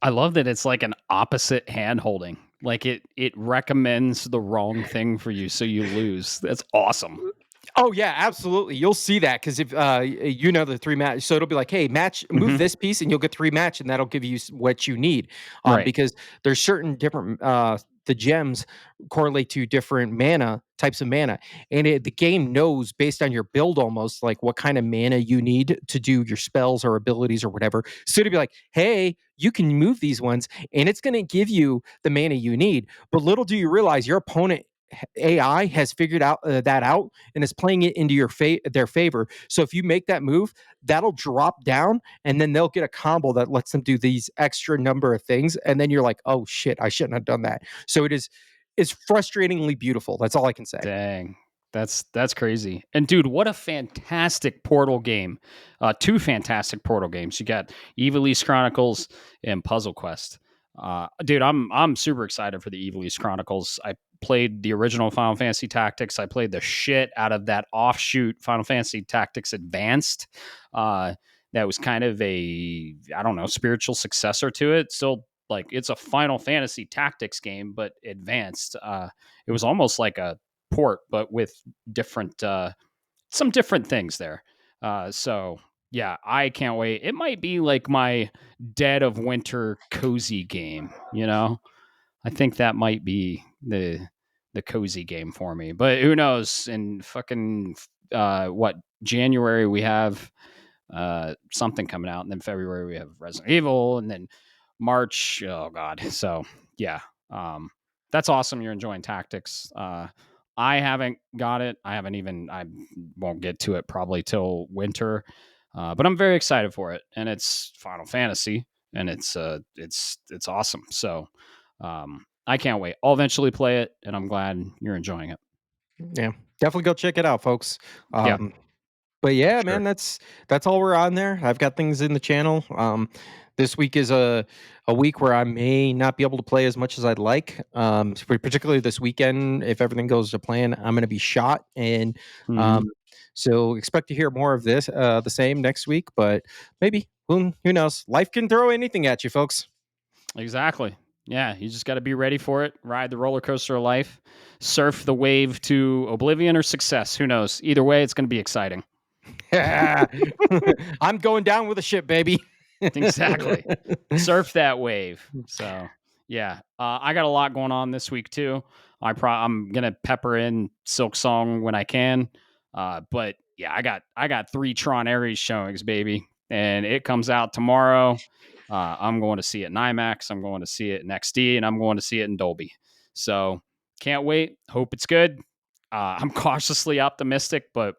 I love that it's like an opposite hand holding. Like it recommends the wrong thing for you, so you lose. That's awesome. Oh yeah, absolutely. You'll see that because if the three match, so it'll be like, hey, match, move Hmm. this piece, and you'll get three match, and that'll give you what you need. Right. Because there's certain different the gems correlate to different mana types of mana, and the game knows based on your build almost like what kind of mana you need to do your spells or abilities or whatever. So to be like, hey, you can move these ones, and it's going to give you the mana you need. But little do you realize your opponent AI has figured out that out and is playing it into their favor. So if you make that move, that'll drop down, and then they'll get a combo that lets them do these extra number of things. And then you're like, oh shit, I shouldn't have done that. So it's frustratingly beautiful. That's all I can say. Dang. That's crazy. And dude, what a fantastic Portal game. Two fantastic Portal games. You got Ivalice Chronicles and Puzzle Quest. Dude, I'm super excited for the Ivalice Chronicles. I played the original Final Fantasy Tactics. I played the shit out of that offshoot Final Fantasy Tactics Advanced. Uh, that was kind of a, I don't know, spiritual successor to it. Still, like, it's a Final Fantasy Tactics game, but advanced. It was almost like a port, but with different some different things there. So yeah, I can't wait. It might be like my dead of winter cozy game. I think that might be the cozy game for me. But who knows? In fucking what January we have something coming out, and then February we have Resident Evil, and then March. Oh god. So yeah, um, that's awesome. You're enjoying Tactics. I haven't got it. I haven't even. I won't get to it probably till winter. But I'm very excited for it, and it's Final Fantasy, and it's awesome. So I can't wait. I'll eventually play it, and I'm glad you're enjoying it. Yeah, definitely go check it out, folks. Yeah, But yeah, sure. man, that's all we're on there. I've got things in the channel. This week is a week where I may not be able to play as much as I'd like. Particularly this weekend, if everything goes to plan, I'm going to be shot, and Hmm. um, so expect to hear more of this, the same next week. But maybe who knows? Life can throw anything at you, folks. Exactly. Yeah, you just got to be ready for it. Ride the roller coaster of life, surf the wave to oblivion or success. Who knows? Either way, it's going to be exciting. I'm going down with the ship, baby. Exactly. Surf that wave. So yeah, I got a lot going on this week too. I'm gonna pepper in Silk Song when I can. But yeah, I got 3 Tron Ares showings, baby, and it comes out tomorrow. I'm going to see it in IMAX. I'm going to see it in XD, and I'm going to see it in Dolby. So can't wait. Hope it's good. I'm cautiously optimistic, but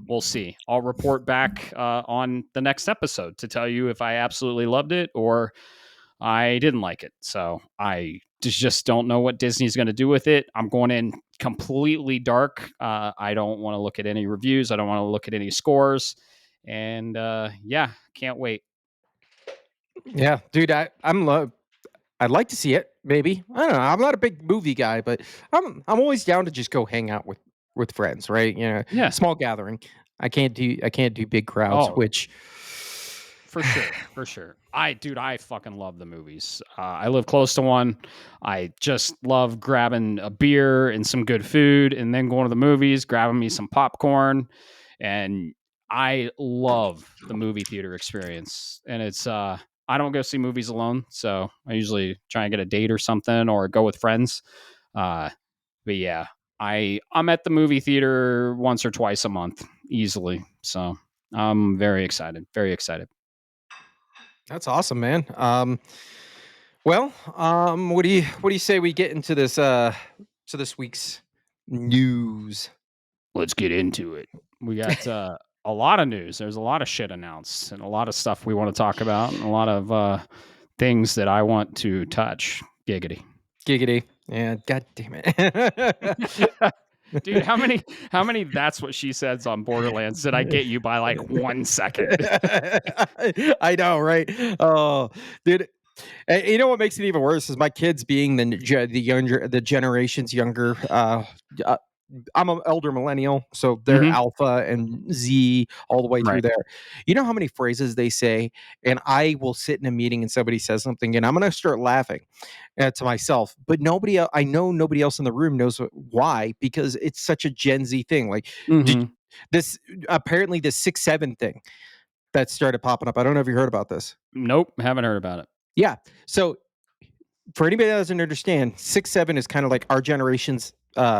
we'll see. I'll report back on the next episode to tell you if I absolutely loved it or I didn't like it. So I just don't know what Disney's going to do with it. I'm going in completely dark. I don't want to look at any reviews. I don't want to look at any scores. And yeah, can't wait. Yeah, dude, I'd like to see it. Maybe I don't know. I'm not a big movie guy, but I'm always down to just go hang out with friends, right? You know, Yeah. small gathering. I can't do big crowds, Oh, which for sure, for sure. I fucking love the movies. I live close to one. I just love grabbing a beer and some good food, and then going to the movies, grabbing me some popcorn, and I love the movie theater experience. And it's I don't go see movies alone, so I usually try and get a date or something, or go with friends. Uh, but yeah, I'm at the movie theater once or twice a month easily. So I'm very excited. Very excited. that's awesome, man. Well, what do you say we get into this to this week's news? Let's get into it. We got a lot of news. There's a lot of shit announced and a lot of stuff we want to talk about and a lot of things that I want to touch. Giggity. Giggity. Yeah, god damn it. Dude, how many that's what she says on Borderlands did I get you by like 1 second? I know, right? Oh, dude. You know what makes it even worse is my kids being the generations younger. Uh, I'm an elder millennial, so they're Hmm. alpha and Z all the way through Right. there. You know how many phrases they say, and I will sit in a meeting and somebody says something, and I'm going to start laughing to myself. But nobody, I know nobody else in the room knows why, because it's such a Gen Z thing. Like, did Hmm. this apparently the 6-7 thing that started popping up? I don't know if you heard about this. Nope. Haven't heard about it. Yeah. So for anybody that doesn't understand, 6-7 is kind of like our generation's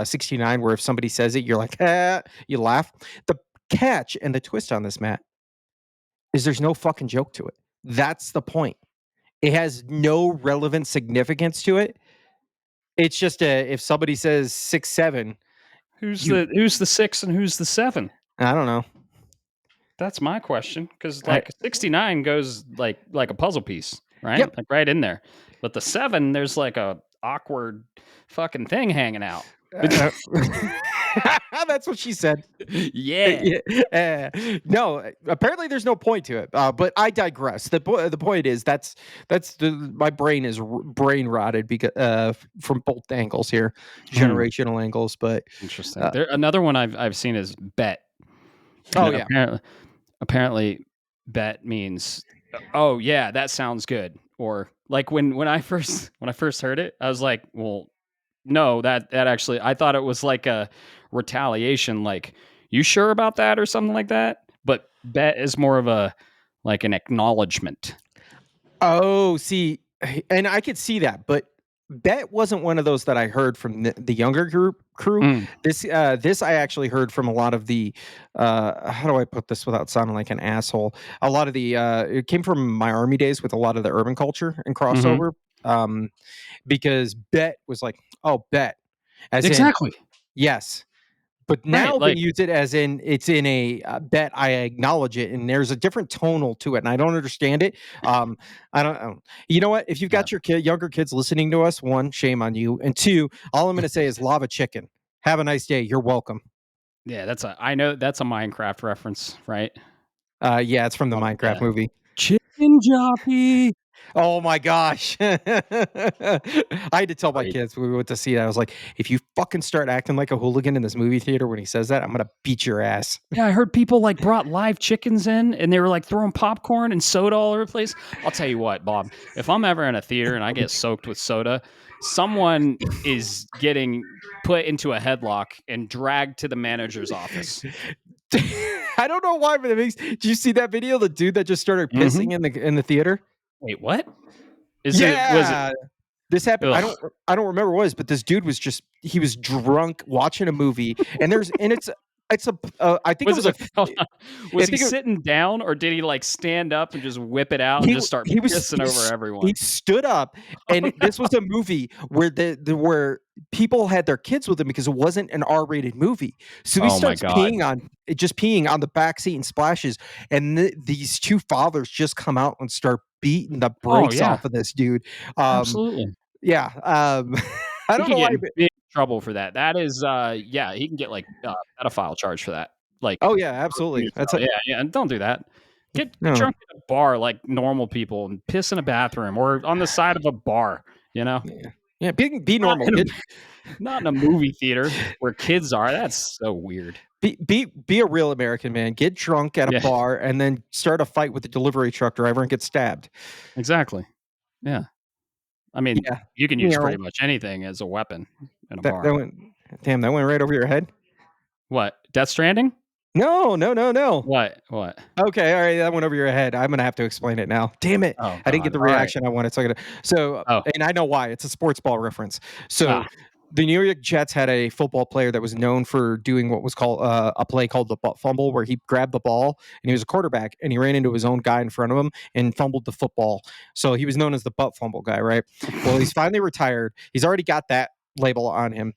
69, where if somebody says it, you're like, you laugh. The catch and the twist on this, Matt, is there's no fucking joke to it. That's the point. It has no relevant significance to it. It's just if somebody says 6-7, Who's you, the 6 and who's the 7? I don't know. That's my question, because I, like 69 goes like a puzzle piece, right? yep. Like right in there. But the 7, there's like a awkward fucking thing hanging out. Uh, that's what she said. Yeah. Yeah, no, apparently there's no point to it. But I digress. The point is my brain is brain rotted because from both angles here, Hmm. generational angles. But Interesting. uh, There another one I've seen is bet. And oh yeah, apparently bet means oh yeah, that sounds good. Or like when I first heard it, I was like, well, no, that actually I thought it was like a retaliation, like, "You sure about that?" or something like that. But bet is more of a like an acknowledgement. oh, see, and I could see that, but Bet wasn't one of those that I heard from the younger crew. Mm, This I actually heard from a lot of the how do I put this without sounding like an asshole? A lot of the it came from my army days with a lot of the urban culture and mhm. crossover. Because Bet was like, oh, Bet, as in Exactly. yes. But Right, now they like use it as in it's in a bet. I acknowledge it, and there's a different tonal to it, and I don't understand it. I don't. You know what? If you've yeah. got your younger kids listening to us, one, shame on you, and two, all I'm going to say is lava chicken. Have a nice day. You're welcome. Yeah, I know that's a Minecraft reference, right? Yeah, it's from the Minecraft Yeah. movie. Chicken jockey. Oh my gosh. I had to tell my Great. kids when we went to see that. I was like, if you fucking start acting like a hooligan in this movie theater when he says that, I'm gonna beat your ass. Yeah, I heard people, like, brought live chickens in, and they were, like, throwing popcorn and soda all over the place. I'll tell you what, Bob, if I'm ever in a theater and I get soaked with soda, someone is getting put into a headlock and dragged to the manager's office. I don't know why, but it makes. Do you see that video? The dude that just started Mhm. pissing in the theater. Wait, what? Was it Yeah, this happened. ugh. I don't remember what it was, but this dude was just he was drunk watching a movie, and it's a I think it Was was it a hold on. I Was he think it, sitting down, or did he, like, stand up and just whip it out and just start pissing over he everyone? stood up, and this was a movie where where people had their kids with him because it wasn't an R-rated movie. So he Oh my starts god. peeing on the back seat and splashes, and these two fathers just come out and start beating the Oh, brakes yeah. off of this dude. Um, Absolutely. yeah, I He don't could know why. get in big trouble for that. That is, yeah, he can get, like, pedophile charge for that. Like, Oh yeah, hurting absolutely. a child. Yeah, yeah, and don't do that. Get No, drunk at a bar like normal people and piss in a bathroom or on the side of a bar, you know? yeah, yeah. Be Not normal. in a Get not in a movie theater where kids are. That's so weird. be a real American man. Get drunk at a Yeah, bar and then start a fight with the delivery truck driver and get stabbed. exactly. Yeah. I mean, Yeah, you can you use know pretty much anything as a weapon in a that bar. went. Damn, that went right over your head. What? Death Stranding? No, no, no, no. What? What? Okay, all right, that went over your head. I'm gonna have to explain it now. Damn it, Oh I didn't get god. the Alright. reaction I wanted. Oh. And I know why. It's a sports ball reference. So Ah. the New York Jets had a football player that was known for doing what was called a play called the butt fumble, where he grabbed the ball and he was a quarterback and he ran into his own guy in front of him and fumbled the football. So he was known as the butt fumble guy, right? Well, he's finally retired. He's already got that label on him.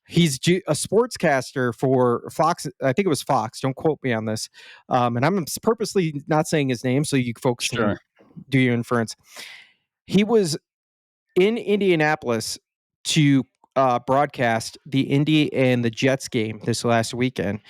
He's a sportscaster for Fox. I think it was Fox. Don't quote me on this. And I'm purposely not saying his name so you folks Sure. can do your inference. He was in Indianapolis to broadcast the Indy and the Jets game this last weekend.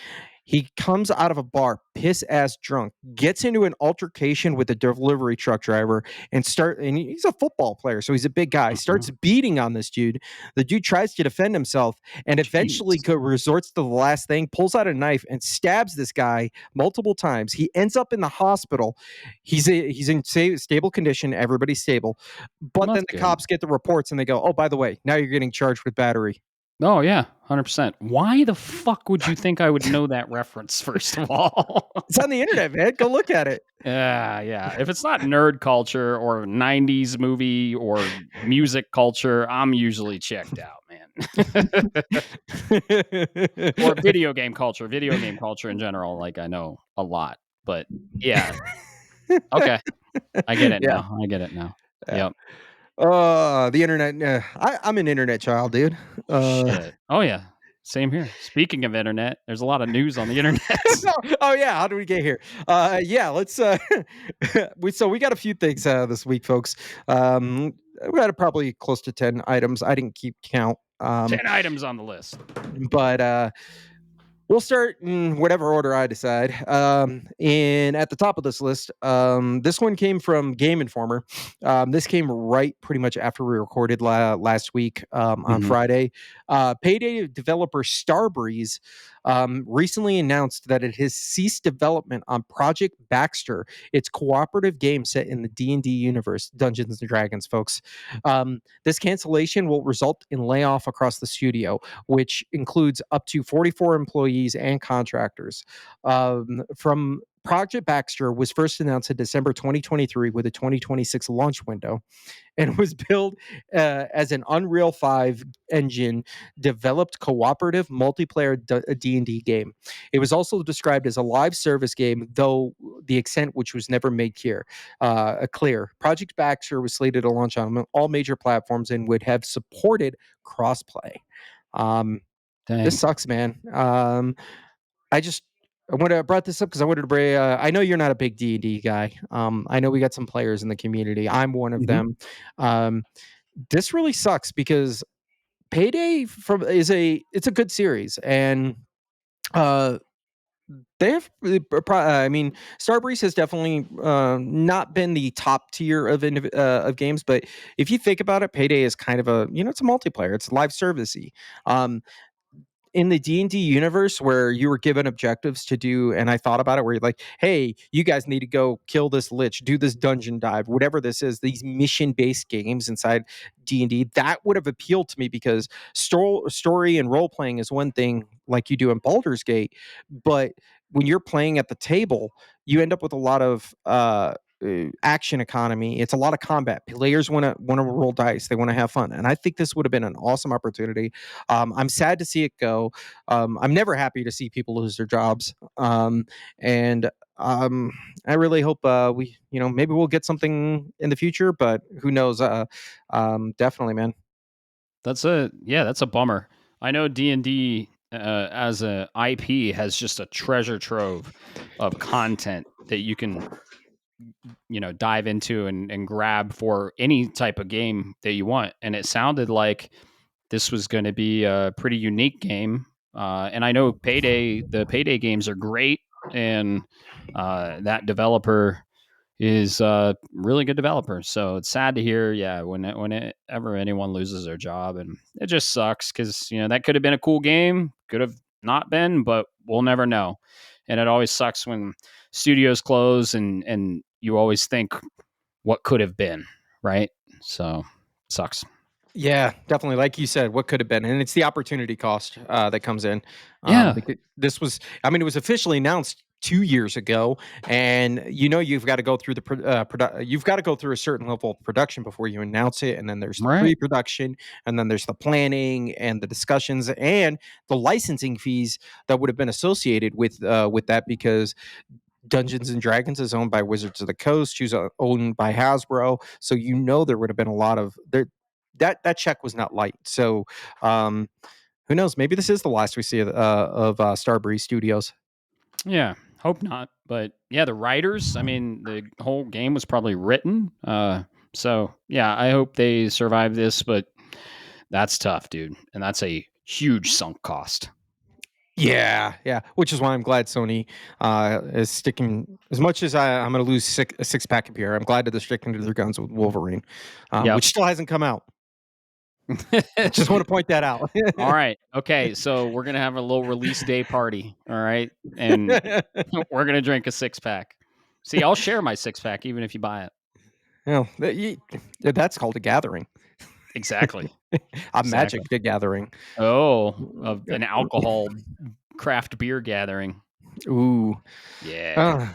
He comes out of a bar, piss ass drunk, gets into an altercation with a delivery truck driver, and he's a football player, so he's a big guy. Mhm. Starts beating on this dude. The dude tries to defend himself, and eventually Jeez. resorts to the last thing, pulls out a knife and stabs this guy multiple times. He ends up in the hospital. He's in stable condition. Everybody's stable, Well, but that's then the good. cops get the reports and they go, "Oh, by the way, now you're getting charged with battery." Oh, yeah, 100%. Why the fuck would you think I would know that reference, first of all? It's on the internet, man. Go look at it. Yeah, yeah. If it's not nerd culture or 90s movie or music culture, I'm usually checked out, man. Or video game culture in general, like, I know a lot, but yeah, okay. I get it Yeah, now, I get it now. yeah. Yep. The internet. I'm an internet child, dude. Uh, Shit. Oh, yeah. Same here. Speaking of internet, there's a lot of news on the internet. oh yeah, how do we get here? Yeah, let's. We got a few things this week, folks. We had probably close to 10 items. I didn't keep count. 10 items on the list. But we'll start in whatever order I decide. And at the top of this list, this one came from Game Informer. This came right pretty much after we recorded last week on Mhm. Friday. Payday developer Starbreeze recently announced that it has ceased development on Project Baxter, its cooperative game set in the D&D universe, Dungeons and Dragons, folks. This cancellation will result in layoff across the studio, which includes up to 44 employees and contractors. From Project Baxter was first announced in December 2023 with a 2026 launch window and was built as an Unreal 5 engine developed cooperative multiplayer D&D game. It was also described as a live service game, though the extent which was never made clear. Project Baxter was slated to launch on all major platforms and would have supported crossplay. Um, This Dang. sucks, man. I just I brought this up because I wanted to bring. I know you're not a big D&D guy. I know we got some players in the community. I'm one of Mhm. them. Um, this really sucks because Payday from is a it's a good series, and uh, they have. I mean, Starbreeze has definitely not been the top tier of games, but if you think about it, Payday is kind of a it's a multiplayer. It's live servicey. Um, in the D&D universe where you were given objectives to do, and I thought about it, where you're like, hey, you guys need to go kill this lich, do this dungeon dive, whatever this is, these mission-based games inside D&D, that would have appealed to me because story and role-playing is one thing like you do in Baldur's Gate, but when you're playing at the table, you end up with a lot of action economy. It's a lot of combat. Players want to roll dice. They want to have fun, and I think this would have been an awesome opportunity. I'm sad to see it go. I'm never happy to see people lose their jobs. And I really hope maybe we'll get something in the future, but who knows? Definitely, man. That's a bummer. I know D&D as a IP has just a treasure trove of content that you can dive into and grab for any type of game that you want. And it sounded like this was going to be a pretty unique game. And I know the Payday games are great, and that developer is a really good developer. So it's sad to hear, yeah, whenever anyone loses their job, and it just sucks because that could have been a cool game, could have not been, but we'll never know. And it always sucks when studios close, and you always think what could have been, right? So sucks. Yeah, definitely. Like you said, what could have been, and it's the opportunity cost that comes in. Yeah, This was, I mean, it was officially announced 2 years ago, and you've got to go through you've got to go through a certain level of production before you announce it, and then there's the right. pre-production, and then there's the planning and the discussions and the licensing fees that would have been associated with that because Dungeons and Dragons is owned by Wizards of the Coast, who's owned by Hasbro. So there would have been a lot of there. That check was not light. So um, who knows? Maybe this is the last we see of Starbreeze Studios. Yeah, hope not. But yeah, the writers, I mean, the whole game was probably written. So yeah, I hope they survive this, but that's tough, dude. And that's a huge sunk cost. Yeah, yeah. Which is why I'm glad Sony is sticking. As much as I'm going to lose a six pack of beer, I'm glad that they're sticking to their guns with Wolverine, Yep. which still hasn't come out. Just want to point that out. All right. Okay. So we're going to have a little release day party. All right. And we're going to drink a six pack. See, I'll share my six pack even if you buy it. Well, that's called a gathering. Exactly. A Exactly. magic gathering. Oh, of an alcohol craft beer gathering. Ooh. Yeah. Uh,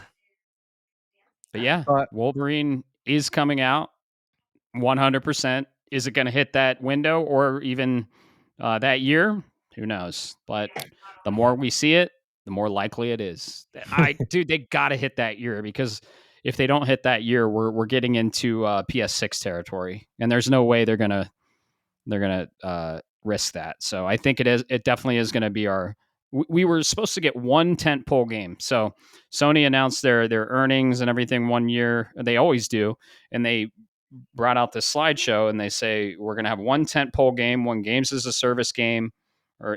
But yeah, but Wolverine is coming out 100%. Is it going to hit that window or even that year? Who knows? But the more we see it, the more likely it is. Dude, they got to hit that year because if they don't hit that year, we're getting into PS6 territory, and there's no way they're gonna risk that. So I think it definitely is gonna be our. We were supposed to get one tent pole game. So Sony announced their earnings and everything one year. They always do, and they brought out this slideshow and they say we're gonna have one tent pole game, one games as a service game, or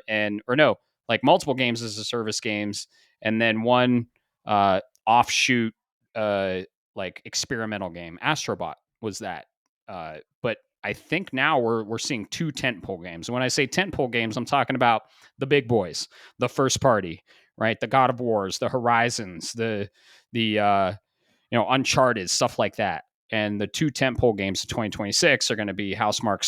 no, like multiple games as a service games, and then one offshoot like experimental game. Astrobot was that, but I think now we're seeing two tentpole games. When I say tentpole games, I'm talking about the big boys, the first party, right? The God of Wars, the Horizons, the Uncharted, stuff like that. And the two tentpole games of 2026 are going to be Housemarque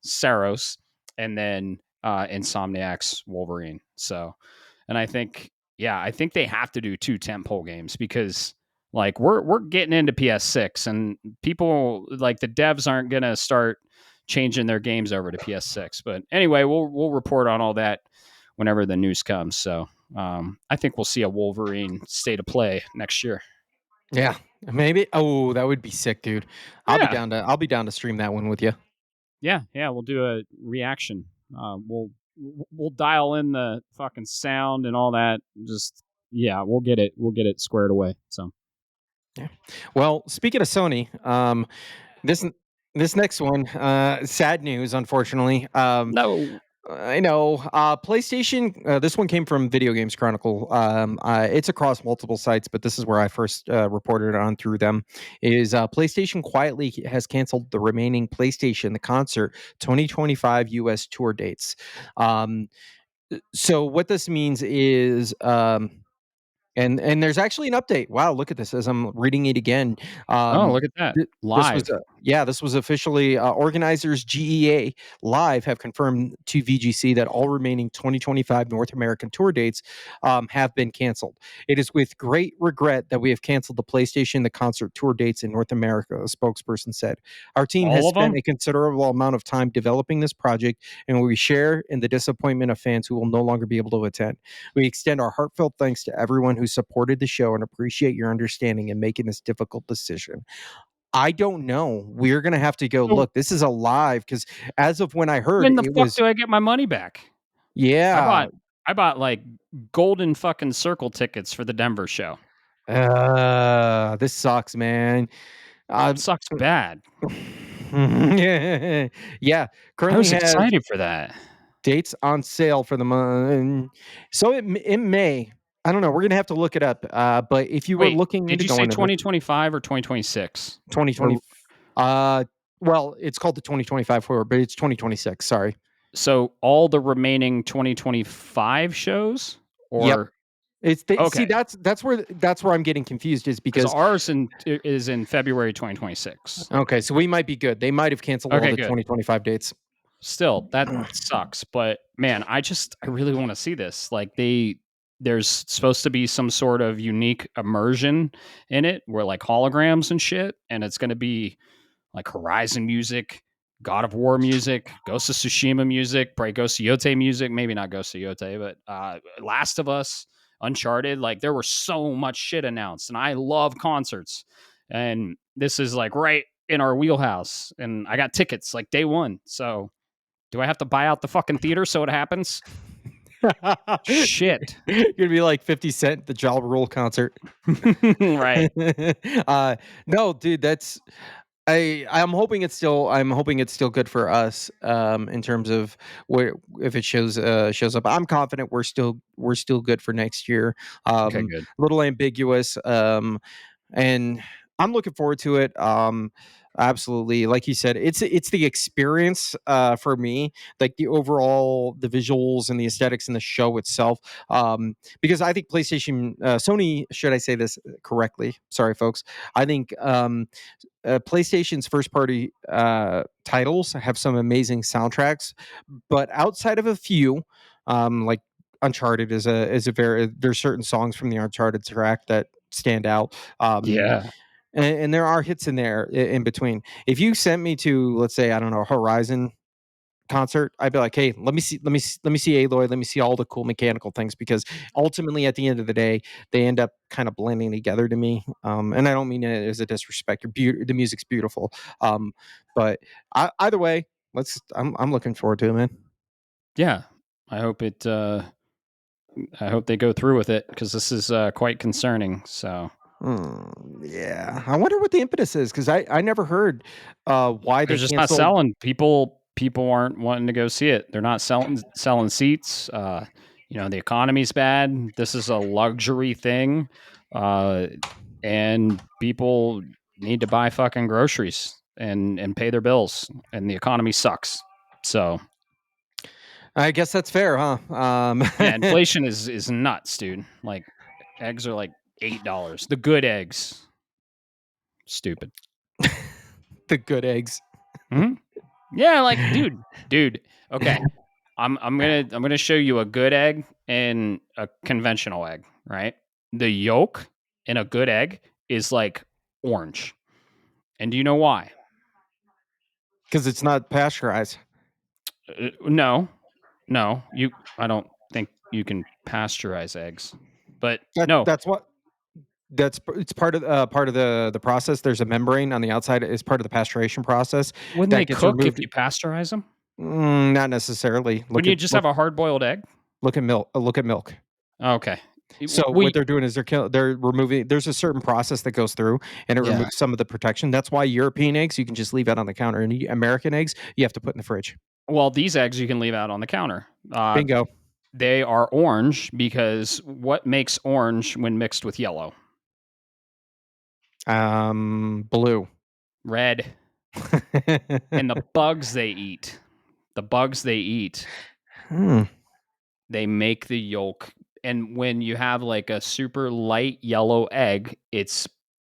Saros, and then Insomniac's Wolverine. So, and I think they have to do two tentpole games because like we're getting into PS6, and people like the devs aren't gonna start changing their games over to PS6. But anyway, we'll report on all that whenever the news comes. So I think we'll see a Wolverine state of play next year. yeah, maybe. Oh, that would be sick, dude. Yeah, I'll be down to stream that one with you. yeah. We'll do a reaction. We'll dial in the fucking sound and all that. Just yeah, we'll get it. We'll get it squared away. So Yeah. Well, speaking of Sony, this this next one, sad news, unfortunately. no. I know. PlayStation. This one came from Video Games Chronicle. It's across multiple sites, but this is where I first reported it on through them. Is PlayStation quietly has canceled the remaining PlayStation the Concert 2025 U.S. tour dates. Um, so what this means is and there's actually an update. Wow, look at this as I'm reading it again. Oh, Um, look at that this was live. yeah, this was officially organizers GEA Live have confirmed to VGC that all remaining 2025 North American tour dates have been canceled. It is with great regret that we have canceled the PlayStation the concert tour dates in North America, a spokesperson said. Our team All has of spent them. a considerable amount of time developing this project, and we share in the disappointment of fans who will no longer be able to attend. We extend our heartfelt thanks to everyone who supported the show and appreciate your understanding in making this difficult decision. I don't know. We're gonna have to go So look. This is a live because as of when I heard when the it fuck was do I get my money back? I yeah. bought I bought like golden fucking circle tickets for the Denver show. This sucks, man. Uh, Sucks bad. yeah, I currently was has excited for that. dates on sale for the month. So it may. I don't know. We're gonna have to look it up. But if you were Wait, looking did into you say going to this 2025 or 2026? 2020, Or uh, well, it's called the 2025 forward, but it's 2026. Sorry. so all the remaining 2025 shows Yep. or It's they, see okay, that's where I'm getting confused is because because ours is in February 2026. okay, so we might be good. They might have canceled all Okay, the good. 2025 dates. Still, that sucks, but man, I really want to see this. Like there's supposed to be some sort of unique immersion in it where like holograms and shit, and it's going to be like Horizon music, God of War music, Ghost of Tsushima music, probably Ghost of Yote music, maybe not Ghost of Yote, but Last of Us, Uncharted. Like there was so much shit announced, and I love concerts, and this is like right in our wheelhouse, and I got tickets like day one. So do I have to buy out the fucking theater so it happens? Shit. You'd be like 50 Cent, the Ja Rule concert. Right. uh, no, dude, that's I'm hoping it's still good for us in terms of where if it shows up. I'm confident we're still good for next year. Okay, good. A little ambiguous and I'm looking forward to it. Absolutely, like you said, it's the experience for me, like the overall the visuals and the aesthetics and the show itself. Because I think PlayStation, Sony, should I say this correctly? Sorry, folks. I think PlayStation's first party titles have some amazing soundtracks, but outside of a few, like Uncharted is a very there's certain songs from the Uncharted track that stand out. Yeah. And there are hits in there in between. If you sent me to, let's say, I don't know, Horizon concert, I'd be like, hey, let me see Aloy, let me see all the cool mechanical things because ultimately, at the end of the day, they end up kind of blending together to me. And I don't mean it as a disrespect. The music's beautiful, but either way, I'm looking forward to it, man. Yeah. I hope it I hope they go through with it because this is quite concerning. So Yeah, I wonder what the impetus is because I never heard why they're they just not canceled. selling. People aren't wanting to go see it. They're not selling seats. The economy's bad. This is a luxury thing, uh, and people need to buy fucking groceries and pay their bills, and the economy sucks. So I guess that's fair, huh? yeah, inflation is nuts, dude. Like eggs are like $8. The good eggs, stupid. The good eggs. Hmm. Yeah, like dude. Okay, I'm gonna show you a good egg and a conventional egg. Right, the yolk in a good egg is like orange, and do you know why? Because it's not pasteurized. No, no, you. I don't think you can pasteurize eggs, but That no. that's what it's part of the process. There's a membrane on the outside is part of the pasteurization process Wouldn't they that gets cook if removed. you pasteurize them? Not necessarily. Wouldn't you just have a hard-boiled egg? Look at milk. Look at milk. Okay. So what they're doing is they're removing. There's a certain process that goes through, and it Yeah. removes some of the protection. That's why European eggs you can just leave out on the counter, and American eggs you have to put in the fridge. Well, these eggs you can leave out on the counter. Bingo. They are orange because what makes orange when mixed with yellow? Blue. Red. And the bugs they eat. The bugs they eat. Hmm. They make the yolk. And when you have like a super light yellow egg,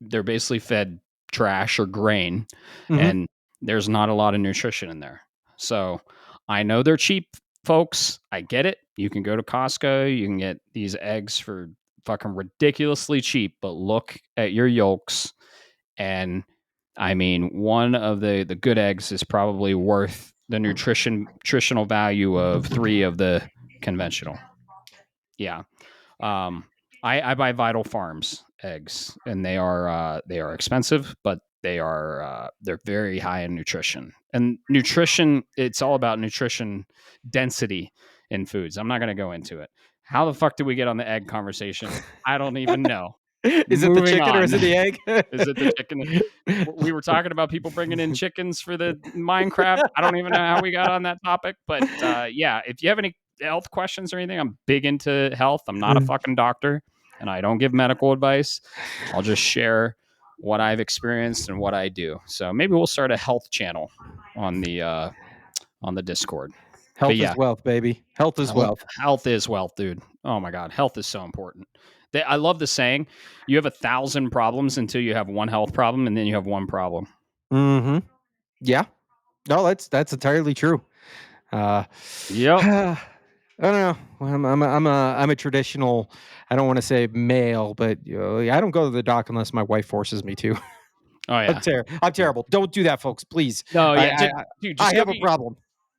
they're basically fed trash or grain, Mhm. and there's not a lot of nutrition in there. So I know they're cheap, folks. I get it. You can go to Costco, you can get these eggs for fucking ridiculously cheap, but look at your yolks. And I mean, one of the good eggs is probably worth the nutritional value of 3 of the conventional. Yeah. Um, I buy Vital Farms eggs, and they are expensive, but they're very high in nutrition. And nutrition, it's all about nutrition density in foods. I'm not going to go into it. How the fuck did we get on the egg conversation? I don't even know. Is it the Moving chicken or on. is it the egg? Is it the chicken? We were talking about people bringing in chickens for the Minecraft. I don't even know how we got on that topic, but yeah, if you have any health questions or anything, I'm big into health. I'm not a fucking doctor, and I don't give medical advice. I'll just share what I've experienced and what I do. So maybe we'll start a health channel on the Discord. But Health yeah, is wealth, baby. Health is health, wealth. health is wealth, dude. Oh my god, health is so important. I love the saying, you have 1,000 problems until you have one health problem, and then you have one problem. Mhm. Yeah. No, that's entirely true. Yep. I don't know. I'm a traditional. I don't want to say male, but I don't go to the doc unless my wife forces me to. Oh yeah. I'm terrible. Don't do that, folks. Please. No, I yeah, I, I dude, I just go have a problem.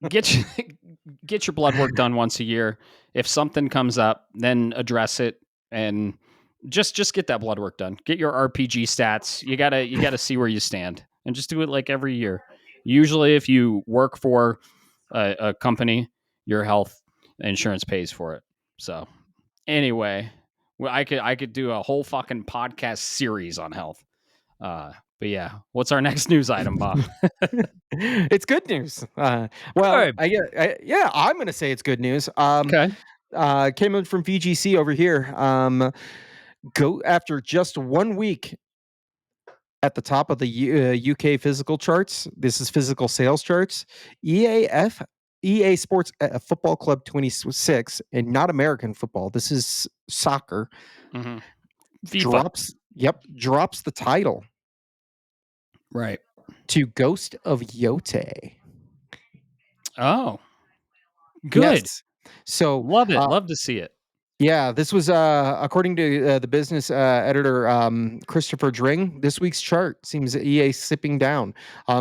get your, get your blood work done once a year. If something comes up, then address it, and just get that blood work done. Get your RPG stats. You gotta see where you stand, and just do it like every year. Usually, if you work for a company, your health insurance pays for it. So anyway, well, I could do a whole fucking podcast series on health. But yeah, what's our next news item, Bob? It's good news. Well, Good. yeah, I'm gonna say it's good news. Okay. Came in from VGC over here. Go after just 1 week at the top of the UK physical charts. This is physical sales charts. EAF EA Sports Football Club 26, and not American football. This is soccer. Mm-hmm. FIFA. Drops the title Right. to Ghost of Yote. Oh, good. Yes. So, Love it. Love to see it. yeah, this was according to the business editor Christopher Dring. This week's chart seems EA slipping down.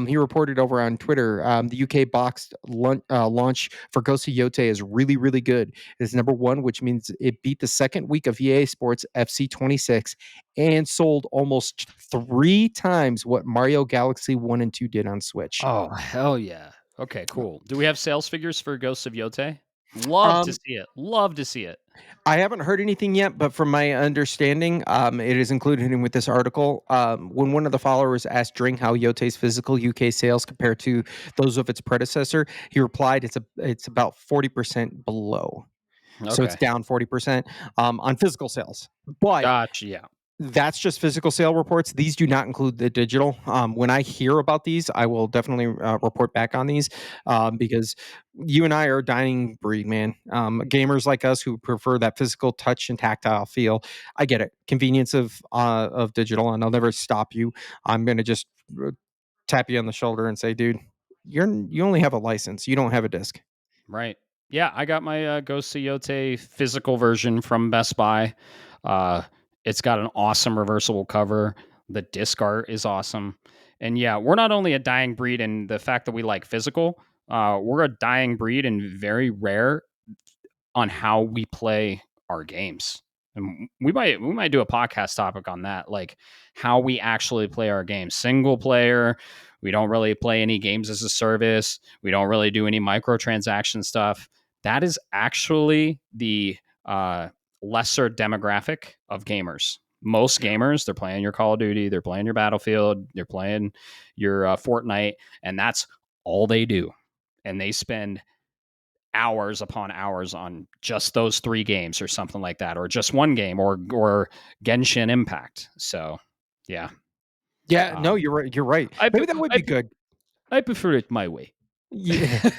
He reported over on Twitter the UK boxed launch for Ghost of Yote is really, really good. It's number one, which means it beat the second week of EA Sports FC 26 and sold almost 3 times what Mario Galaxy 1 and 2 did on Switch. Oh, hell yeah. Okay, cool. Do we have sales figures for Ghosts of Yote? Love to Um, see it. Love to see it. I haven't heard anything yet, but from my understanding, it is included in with this article. When one of the followers asked Dring how Yote's physical UK sales compare to those of its predecessor, he replied, "It's about 40% below, so it's Okay. down 40% on physical sales." But Gotcha. Yeah. that's just physical sale reports. These do not include the digital. When I hear about these, I will definitely report back on these because you and I are a dying breed, man. Gamers like us who prefer that physical touch and tactile feel. I get it. Convenience of digital, and I'll never stop you. I'm gonna just tap you on the shoulder and say, dude, you only have a license. You don't have a disc. Right. Yeah, I got my Ghost of Yote physical version from Best Buy. Uh, it's got an awesome reversible cover. The disc art is awesome. And yeah, we're not only a dying breed in the fact that we like physical, we're a dying breed and very rare on how we play our games. And we might do a podcast topic on that, like how we actually play our games. Single player We don't really play any games as a service. We don't really do any microtransaction stuff. That is actually the lesser demographic of gamers. Most gamers, they're playing your Call of Duty, they're playing your Battlefield, they're playing your Fortnite, and that's all they do. And they spend hours upon hours on just those 3 games or something like that, or just one game, or Genshin Impact. So, yeah, Yeah, no, um, you're right. You're right. I Maybe that would I be good. I prefer it my way. Yeah.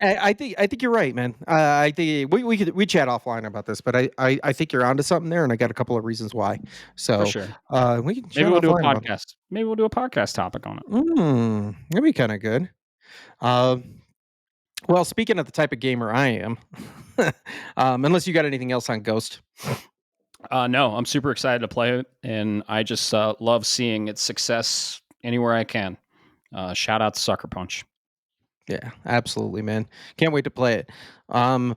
I think you're right, man. I think we chat offline about this, but I think you're onto something there, and I got a couple of reasons why. For So sure. we can Maybe chat we'll do a offline about it. podcast. Maybe we'll do a podcast topic on it. That'd be kind of good. Um, well, speaking of the type of gamer I am, unless you got anything else on Ghost. No, I'm super excited to play it, and I just love seeing its success anywhere I can. Shout out to Sucker Punch. Yeah, absolutely, man. Can't wait to play it. Um,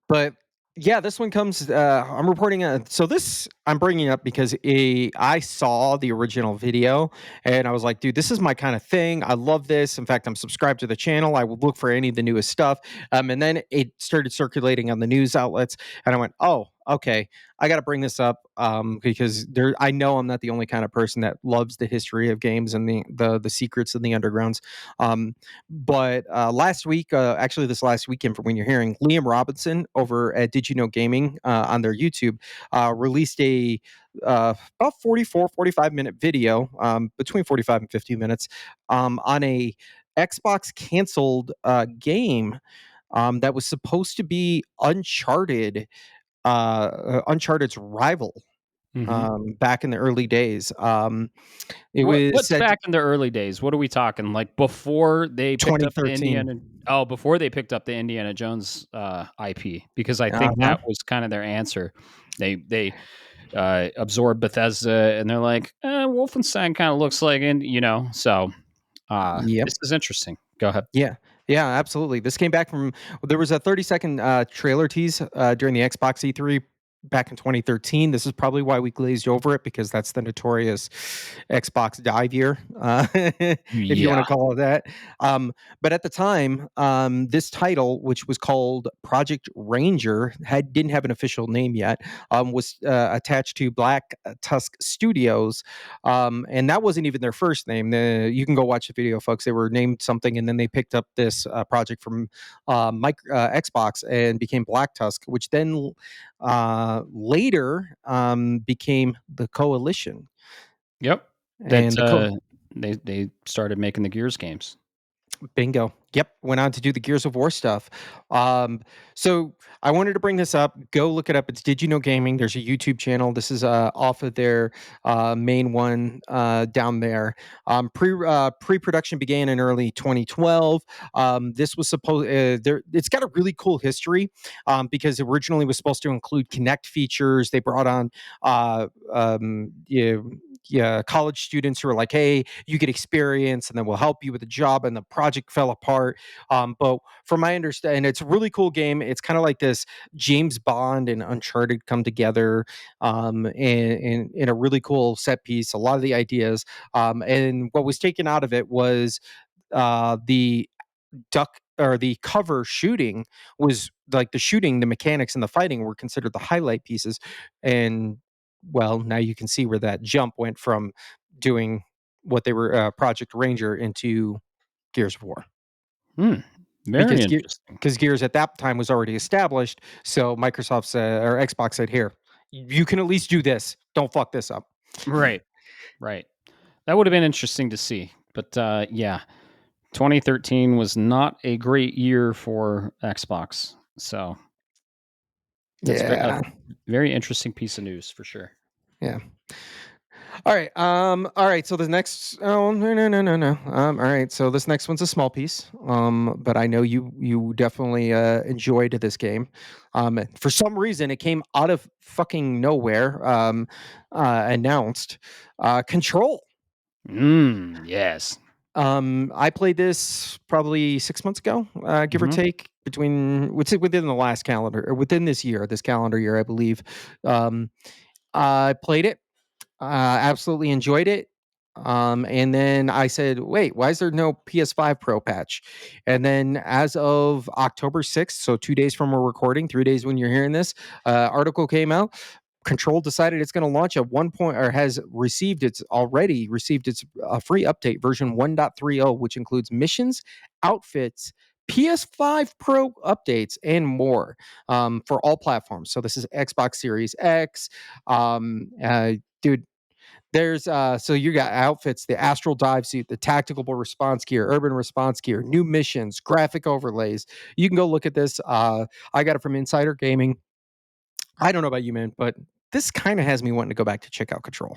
but yeah, this one comes. I'm reporting. So this I'm bringing up because I saw the original video and I was like, dude, this is my kind of thing. I love this. In fact, I'm subscribed to the channel. I would look for any of the newest stuff. And then it started circulating on the news outlets, and I went, oh, okay, I got to bring this up because there. I know I'm not the only kind of person that loves the history of games and the secrets and the undergrounds. But last week, actually, this last weekend, from when you're hearing, Liam Robinson over at Did You Know Gaming on their YouTube released a about 45 minute video, between 45 and 50 minutes, on a Xbox canceled game that was supposed to be Uncharted's rival Mm-hmm. back in the early days. It was What's said back in the early days? What are we talking? Like before they picked up the 2013. Indiana? Oh, before they picked up the Indiana Jones IP, because I think Uh-huh. that was kind of their answer. They absorbed Bethesda, and they're like, Wolfenstein kind of looks like, and so Yep. this is interesting. Go ahead. Yeah. Yeah, absolutely. This came back from there was a 30-second trailer tease during the Xbox E3 back in 2013. This is probably why we glazed over it because that's the notorious Xbox dive year, if you want Yeah. to call it that. Um, but at the time, this title, which was called Project Ranger, didn't have an official name yet, was attached to Black Tusk Studios, and that wasn't even their first name. You can go watch the video, folks. They were named something, and then they picked up this project from Xbox and became Black Tusk, which then later became the Coalition. Yep. That And the co they started making the Gears games. Bingo. Yep. Went on to do the Gears of War stuff. Um, so I wanted to bring this up. Go look it up. It's Did You Know Gaming. There's a YouTube channel. This is off of their main one down there. Pre production began in early 2012. This was supposed. It's got a really cool history because originally was supposed to include Connect features. They brought on yeah, college students who are like, hey, you get experience and then we'll help you with the job. And the project fell apart. But from my understanding, it's a really cool game. It's kind of like this James Bond and Uncharted come together in a really cool set piece. A lot of the ideas. And what was taken out of it was the duck or the cover shooting was like the shooting, the mechanics and the fighting were considered the highlight pieces. And well, now you can see where that jump went from doing what they were Project Ranger into Gears of War Hmm. Very because interesting. Gears at that time was already established. So Microsoft said, or Xbox said, here, you can at least do this. Don't fuck this up. Right. Right. That would have been interesting to see. But yeah, 2013 was not a great year for Xbox. So that's a Yeah. very interesting piece of news for sure. Yeah. All right. All right. So the next. Oh no no no no no. All right. So this next one's a small piece. But I know you definitely enjoyed this game. For some reason, it came out of fucking nowhere. Announced. Control. Yes. I played this probably 6 months ago, give or Hmm. take, within the last calendar or within this calendar year, I believe. I played it. Absolutely enjoyed it. And then I said, wait, why is there no PS5 Pro patch? And then as of October 6th, so 2 days from we're recording, 3 days when you're hearing this, article came out. Control decided it's going to launch a 1. Or has already received its free update version 1.30, which includes missions, outfits, PS5 Pro updates, and more for all platforms. So this is Xbox Series X. Dude, there's so you got outfits, the astral dive suit, the tactical response gear, urban response gear, new missions, graphic overlays. You can go look at this. I got it from Insider Gaming. I don't know about you, man, but this kind of has me wanting to go back to check out Control.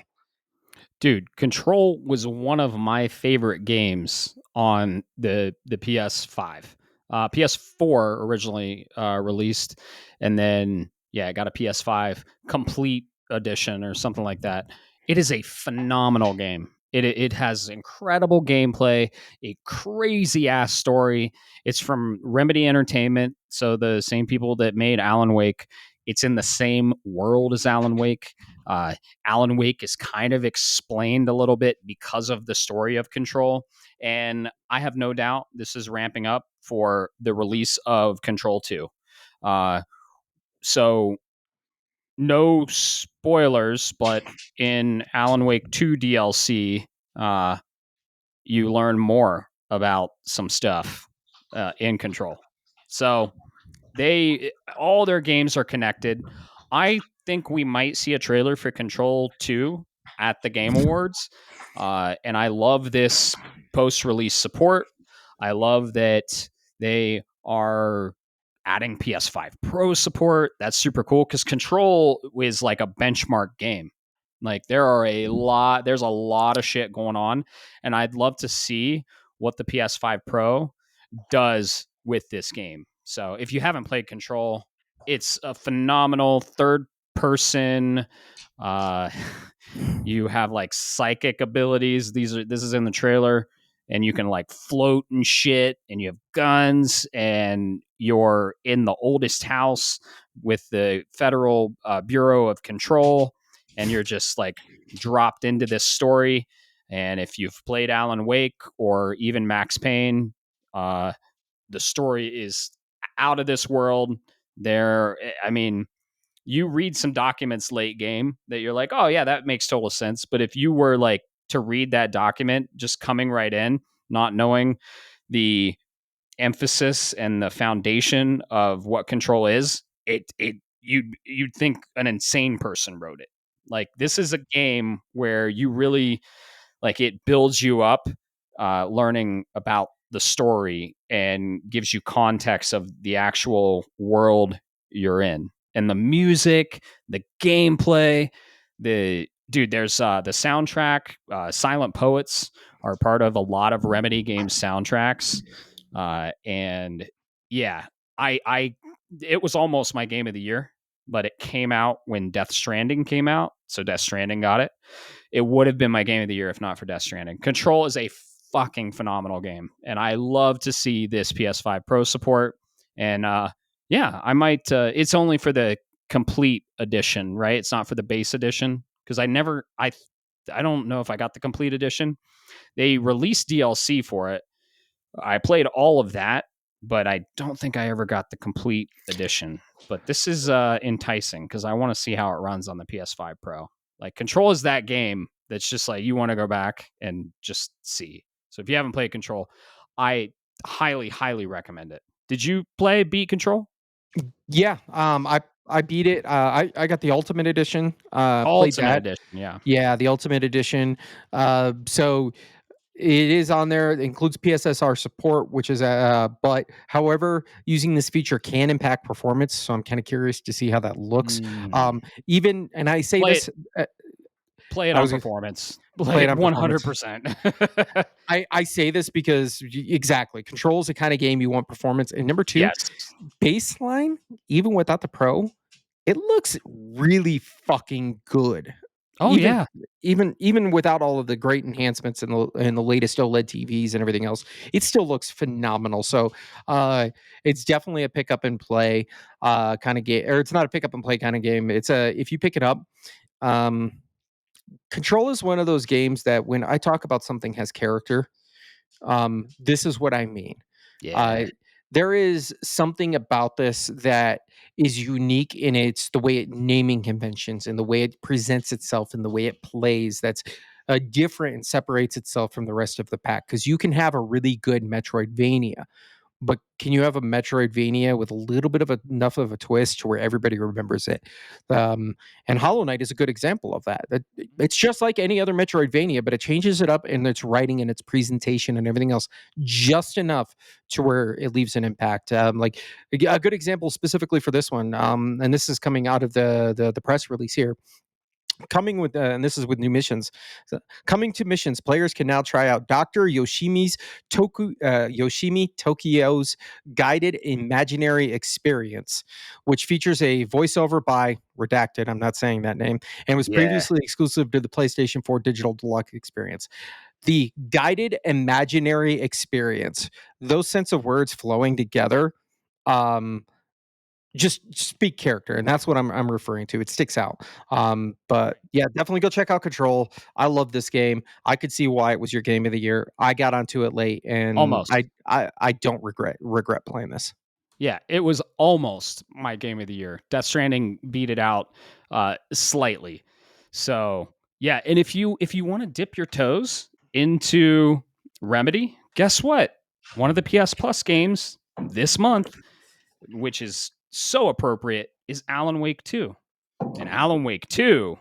Dude, Control was one of my favorite games on the PS5. PS4 originally released, and then yeah, I got a PS5 complete edition or something like that. It is a phenomenal game. It has incredible gameplay, a crazy ass story. It's from Remedy Entertainment, so the same people that made Alan Wake. It's in the same world as Alan Wake. Uh, Alan Wake is kind of explained a little bit because of the story of Control. And I have no doubt this is ramping up for the release of Control 2. So, no spoilers, but in Alan Wake 2 DLC, uh, you learn more about some stuff in Control. So, they all their games are connected. I think we might see a trailer for Control 2 at the Game Awards. And I love this post-release support. I love that they are adding PS5 Pro support. That's super cool because Control is like a benchmark game. Like there's a lot of shit going on, and I'd love to see what the PS5 Pro does with this game. So if you haven't played Control, it's a phenomenal third person. Uh, you have like psychic abilities. This is in the trailer, and you can like float and shit, and you have guns, and you're in the oldest house with the Federal Bureau of Control, and you're just like dropped into this story. And if you've played Alan Wake or even Max Payne, the story is out of this world. I mean, you read some documents late game that you're like, oh yeah, that makes total sense. But if you were like to read that document just coming right in, not knowing the emphasis and the foundation of what Control is, you'd think an insane person wrote it. Like this is a game where you really like it builds you up, learning about the story and gives you context of the actual world you're in, and the music, the gameplay, there's the soundtrack. Silent Poets are part of a lot of Remedy games soundtracks, and yeah, I it was almost my game of the year, but it came out when Death Stranding came out, so Death Stranding got it. It would have been my game of the year if not for Death Stranding. Control is a fucking phenomenal game, and I love to see this PS5 Pro support. And yeah, I might. It's only for the complete edition, right? It's not for the base edition because I don't know if I got the complete edition. They released DLC for it. I played all of that, but I don't think I ever got the complete edition. But this is enticing because I want to see how it runs on the PS5 Pro. Like Control is that game that's just like you want to go back and just see. So if you haven't played Control, I highly, highly recommend it. Did you beat Control? Yeah, I beat it. I got the Ultimate Edition. Played Ultimate that. Edition, yeah. Yeah, the Ultimate Edition. So it is on there. It includes PSSR support, which is but however, using this feature can impact performance. So I'm kind of curious to see how that looks. Mm. Even and I say Play it, this, play it I on was performance. play it Like on performance. 100%. I say this because exactly, Control is the kind of game you want performance. And number two, Yes. baseline, even without the Pro, it looks really fucking good. Oh Even yeah. even without all of the great enhancements and the latest OLED TVs and everything else, it still looks phenomenal. So it's definitely a pick up and play kind of game, or it's not a pick up and play kind of game. It's a if you pick it up, um, Control is one of those games that when I talk about something has character, this is what I mean. Uh, Yeah. there is something about this that is unique in its the way it naming conventions and the way it presents itself and the way it plays. That's different and separates itself from the rest of the pack. Because you can have a really good Metroidvania, but can you have a Metroidvania with a little bit of enough of a twist to where everybody remembers it? Um, and Hollow Knight is a good example of that. It's just like any other Metroidvania, but it changes it up in its writing and its presentation and everything else just enough to where it leaves an impact. Like a good example specifically for this one, and this is coming out of the press release here. Coming with, and this is with new missions. So, coming to missions, players can now try out Dr. Yoshimi Tokyo's guided imaginary experience, which features a voiceover by redacted. I'm not saying that name, and was Yeah. previously exclusive to the PlayStation 4 Digital Deluxe experience. The guided imaginary experience; those sense of words flowing together. Um, just speak character, and that's what I'm referring to. It sticks out. But yeah, definitely go check out Control. I love this game. I could see why it was your game of the year. I got onto it late, and Almost. I don't regret playing this. Yeah, it was almost my game of the year. Death Stranding beat it out slightly. So yeah, and if you want to dip your toes into Remedy, guess what? One of the PS Plus games this month, which is so appropriate, is Alan Wake 2. And Alan Wake 2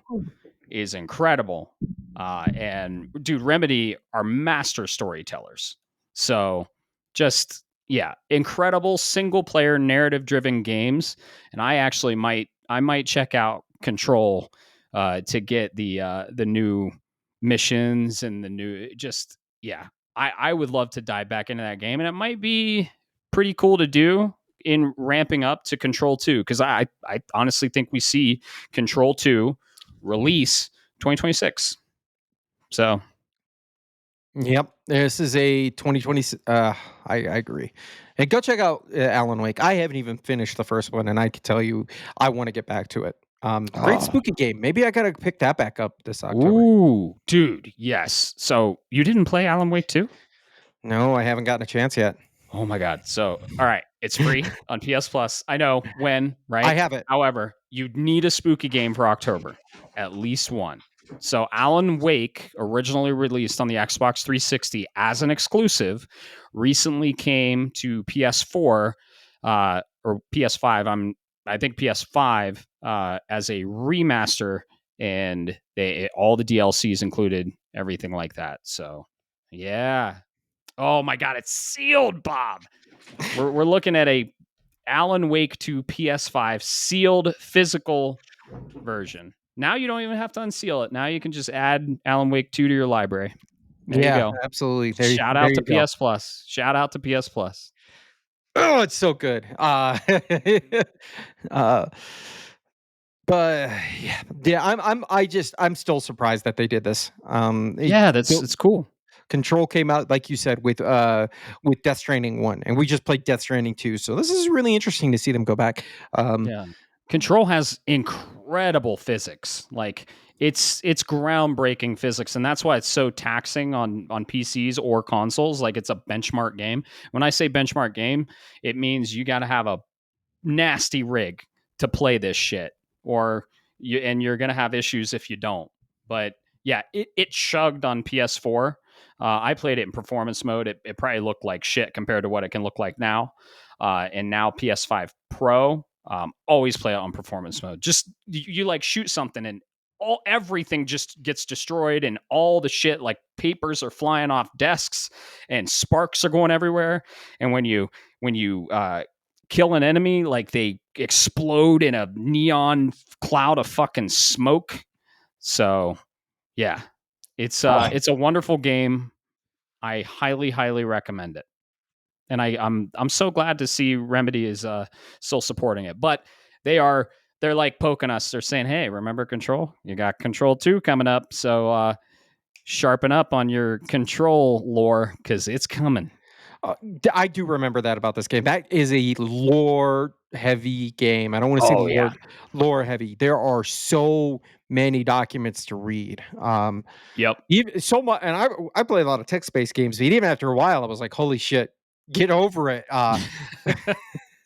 is incredible. And dude, Remedy are master storytellers. So just yeah, incredible single player narrative driven games. And I might check out Control to get the new missions and the new just yeah. I would love to dive back into that game, and it might be pretty cool to do in ramping up to Control 2 because I honestly think we see Control 2 release 2026. So Yep, this is a 2020. I agree. And go check out Alan Wake. I haven't even finished the first one, and I can tell you, I want to get back to it. Great oh, spooky game. Maybe I gotta pick that back up this October. ooh, dude, yes. So you didn't play Alan Wake 2? No, I haven't gotten a chance yet. Oh my god. So all right, it's free on PS Plus. I know when, I right? have it. However, you need a spooky game for October. At least one. So Alan Wake, originally released on the Xbox 360 as an exclusive, recently came to PS4 or PS5. I think PS5 as a remaster, and all the DLCs included, everything like that. So yeah. Oh my god, it's sealed, Bob. We're looking at a Alan Wake 2 PS5 sealed physical version. Now you don't even have to unseal it. Now you can just add Alan Wake 2 to your library. There you Yeah, go. absolutely. Shout There out to you go. PS Plus. Shout out to PS Plus. Oh, it's so good. Uh, but yeah, I'm still surprised that they did this. Yeah, that's it's cool. Control came out like you said with Death Stranding 1, and we just played Death Stranding 2. So this is really interesting to see them go back. Um, Yeah. Control has incredible physics. Like it's groundbreaking physics, and that's why it's so taxing on PCs or consoles. Like it's a benchmark game. When I say benchmark game, it means you got to have a nasty rig to play this shit, or you're gonna have issues if you don't. But yeah, it chugged on PS4. I played it in performance mode. It probably looked like shit compared to what it can look like now. And now PS5 Pro, always play it on performance mode. Just you like shoot something and everything just gets destroyed, and all the shit like papers are flying off desks and sparks are going everywhere. And when you kill an enemy, like they explode in a neon cloud of fucking smoke. So yeah, it's a wonderful game. I highly, highly recommend it. And I'm so glad to see Remedy is still supporting it. But they're like poking us. They're saying, hey, remember Control? You got Control 2 coming up. So sharpen up on your Control lore because it's coming. I do remember that about this game. That is a lore heavy game. I don't want to say Oh yeah. lore heavy. There are so many documents to read. Yep. Even so much, and I play a lot of text-based games, but even after a while, I was like, "Holy shit, get over it."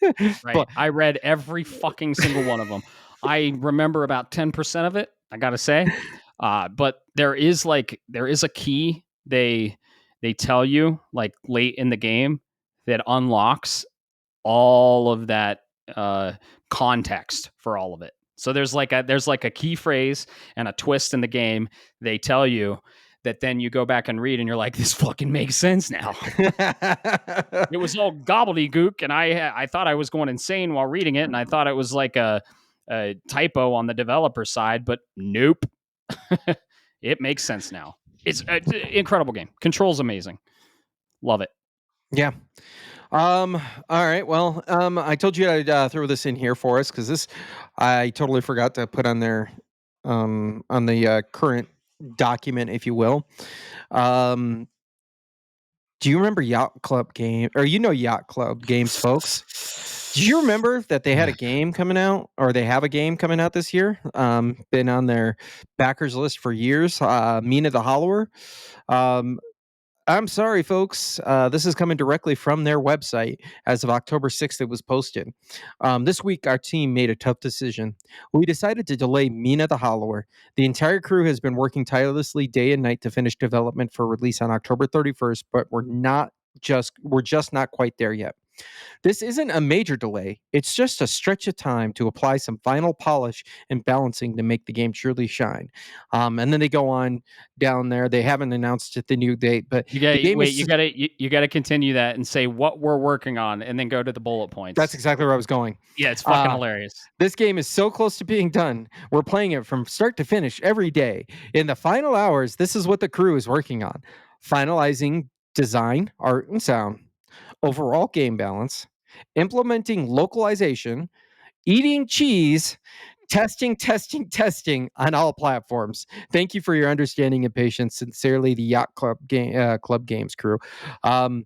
Right. But I read every fucking single one of them. I remember about 10% of it, I gotta say. But there is a key they tell you like late in the game that unlocks all of that uh, context for all of it. So there's like a key phrase and a twist in the game. They tell you that then you go back and read and you're like, this fucking makes sense now. It was all gobbledygook, and I thought I was going insane while reading it, and I thought it was like a typo on the developer side, but nope, it makes sense now. It's an incredible game. Control's amazing. Love it. yeah. All right. Well, I told you I'd throw this in here for us because this I totally forgot to put on there, on the current document, if you will. Um, do you remember Yacht Club game, or Yacht Club games, folks? Do you remember that they had a game coming out, or they have a game coming out this year? Been on their backers list for years. Mina the Hollower. Um, I'm sorry, folks. This is coming directly from their website. As of October 6th, it was posted. This week, our team made a tough decision. We decided to delay Mina the Hollower. The entire crew has been working tirelessly day and night to finish development for release on October 31st, but we're just not quite there yet. This isn't a major delay. It's just a stretch of time to apply some final polish and balancing to make the game truly shine. And then they go on down there. They haven't announced the new date, but You the gotta game wait. is. You gotta continue that and say what we're working on, and then go to the bullet That's points. exactly where I was going. Yeah, it's fucking Uh, hilarious. this game is so close to being done. We're playing it from start to finish every day. In the final hours, this is what the crew is working on: finalizing design, art, and sound, overall game balance, implementing localization, eating cheese, testing on all platforms. Thank you for your understanding and patience. Sincerely, the Yacht Club Games crew. Um,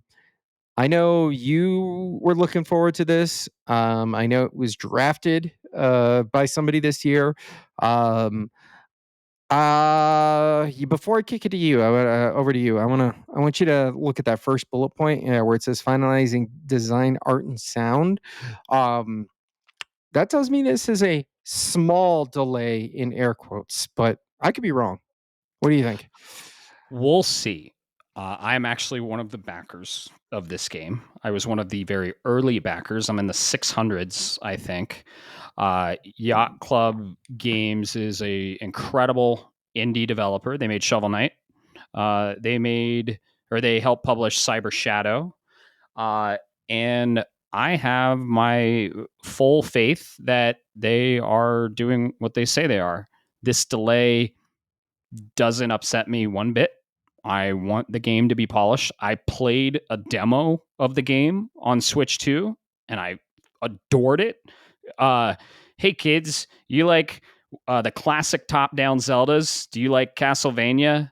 I know you were looking forward to this. I know it was drafted by somebody this year. Um, Before I kick it to you, over to you. I want you to look at that first bullet point where it says finalizing design, art, and sound. Um, that tells me this is a small delay in air quotes, but I could be wrong. What do you think? We'll see. I am actually one of the backers of this game. I was one of the very early backers. I'm in the 600s, I think. Yacht Club Games is a incredible indie developer. They made Shovel Knight. They helped publish Cyber Shadow. And I have my full faith that they are doing what they say they are. This delay doesn't upset me one bit. I want the game to be polished. I played a demo of the game on Switch 2 and I adored it. Uh, hey kids, you like the classic top-down Zeldas? Do you like Castlevania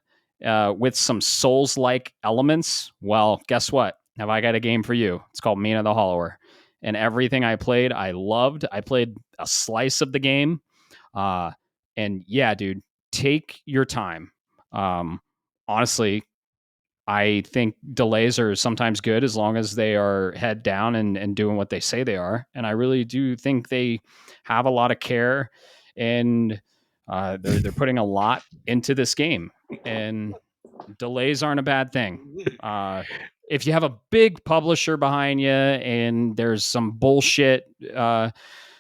with some Souls-like elements? Well, guess what? Have I got a game for you? It's called Mina the Hollower. And everything I played, I loved. I played a slice of the game. And yeah, dude, take your time. Um, Honestly, I think delays are sometimes good as long as they are head down and doing what they say they are. And I really do think they have a lot of care and they're putting a lot into this game. And delays aren't a bad thing. Uh, if you have a big publisher behind you and there's some bullshit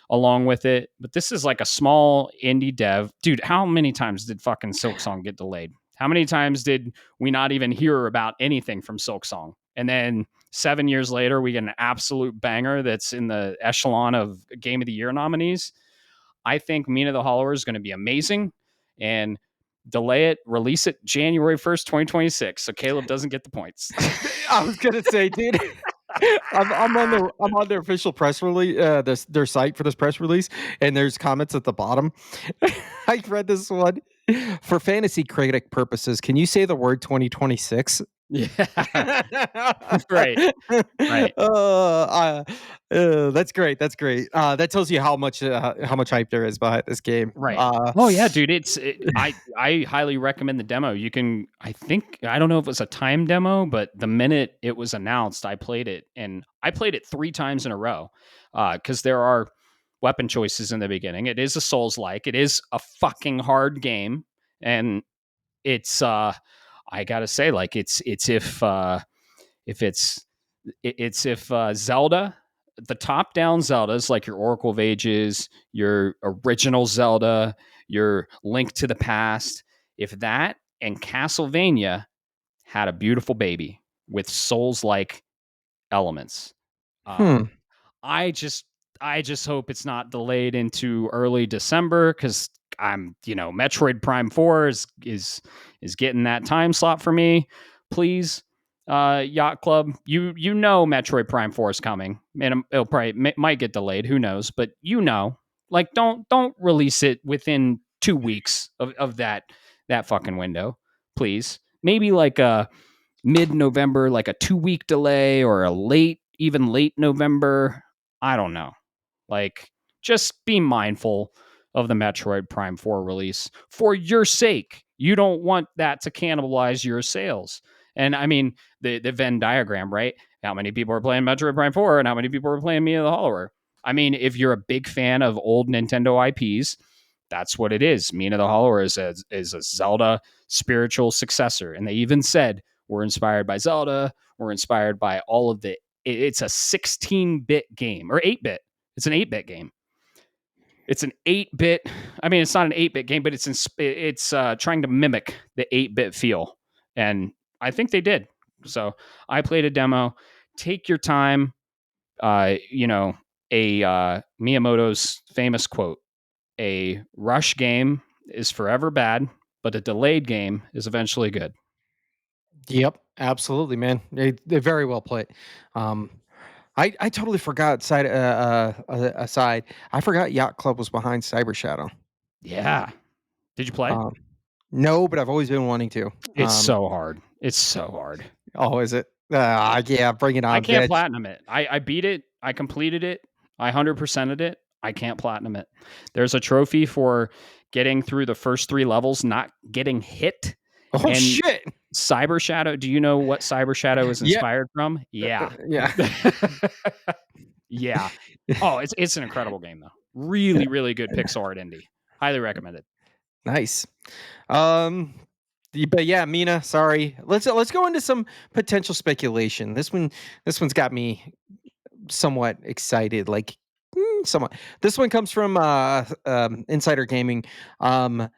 along with it. But this is like a small indie dev. Dude, how many times did fucking Silksong get delayed? How many times did we not even hear about anything from Silksong? And then 7 years later, we get an absolute banger that's in the echelon of Game of the Year nominees. I think Mina the Hollower is going to be amazing. And delay it, release it January 1st, 2026. So Caleb doesn't get the points. I was gonna say, dude. I'm on their official press release, their site for this press release, and there's comments at the bottom. I read this one for fantasy critic purposes. Can you say the word 2026? Yeah. Right. Right. uh, that's great. That's great. That tells you how much hype there is behind this game. Right. Oh yeah, dude. I highly recommend the demo. You can. I don't know if it was a time demo, but the minute it was announced, I played it, and I played it 3 times in a row. Because there are weapon choices in the beginning. It is a Souls like. It is a fucking hard game, and it's. I gotta say, like it's if it's if Zelda, the top down Zeldas like your Oracle of Ages, your original Zelda, your Link to the Past, if that and Castlevania had a beautiful baby with Souls like elements, Hmm. um, I just I just hope it's not delayed into early December because Metroid Prime 4 is getting that time slot for me. Please, Yacht Club, you know Metroid Prime 4 is coming, and it'll probably might get delayed. Who knows? But like don't release it within 2 weeks of that fucking window, please. Maybe like a mid-November, like a 2 week delay, or a even late November. I don't know. Like, just be mindful of the Metroid Prime 4 release for your sake. You don't want that to cannibalize your sales. And I mean, the Venn diagram, right? How many people are playing Metroid Prime 4 and how many people are playing Mina the Hollower? I mean, if you're a big fan of old Nintendo IPs, that's what it is. Mina the Hollower is a Zelda spiritual successor. And they even said, we're inspired by Zelda. We're inspired by all of it's a 16-bit game, or 8-bit. It's an 8-bit game. It's an 8-bit. I mean, it's not an 8-bit game, but it's trying to mimic the 8-bit feel, and I think they did. So I played a demo. Take your time. You know, a Miyamoto's famous quote: "A rush game is forever bad, but a delayed game is eventually good." Yep, absolutely, man. They very well played. Um, I totally forgot. Aside, I forgot Yacht Club was behind Cyber Shadow. Yeah. Did you play? Um, no, but I've always been wanting to. It's so hard. It's so hard. Oh, is it? Yeah, bring it I on, can't bitch. platinum it. I beat it. I completed it. I 100%ed it. I can't platinum it. There's a trophy for getting through the first 3 levels, not getting hit. Oh And shit. Cyber Shadow, do you know what Cyber Shadow is Yeah, inspired from? Yeah. yeah. Yeah. Oh, it's an incredible game though. Really, really good pixel art indie. Highly recommended. Nice. Um, but yeah, Mina, sorry. Let's go into some potential speculation. This one's got me somewhat excited, like somewhat. This one comes from Insider Gaming. Um,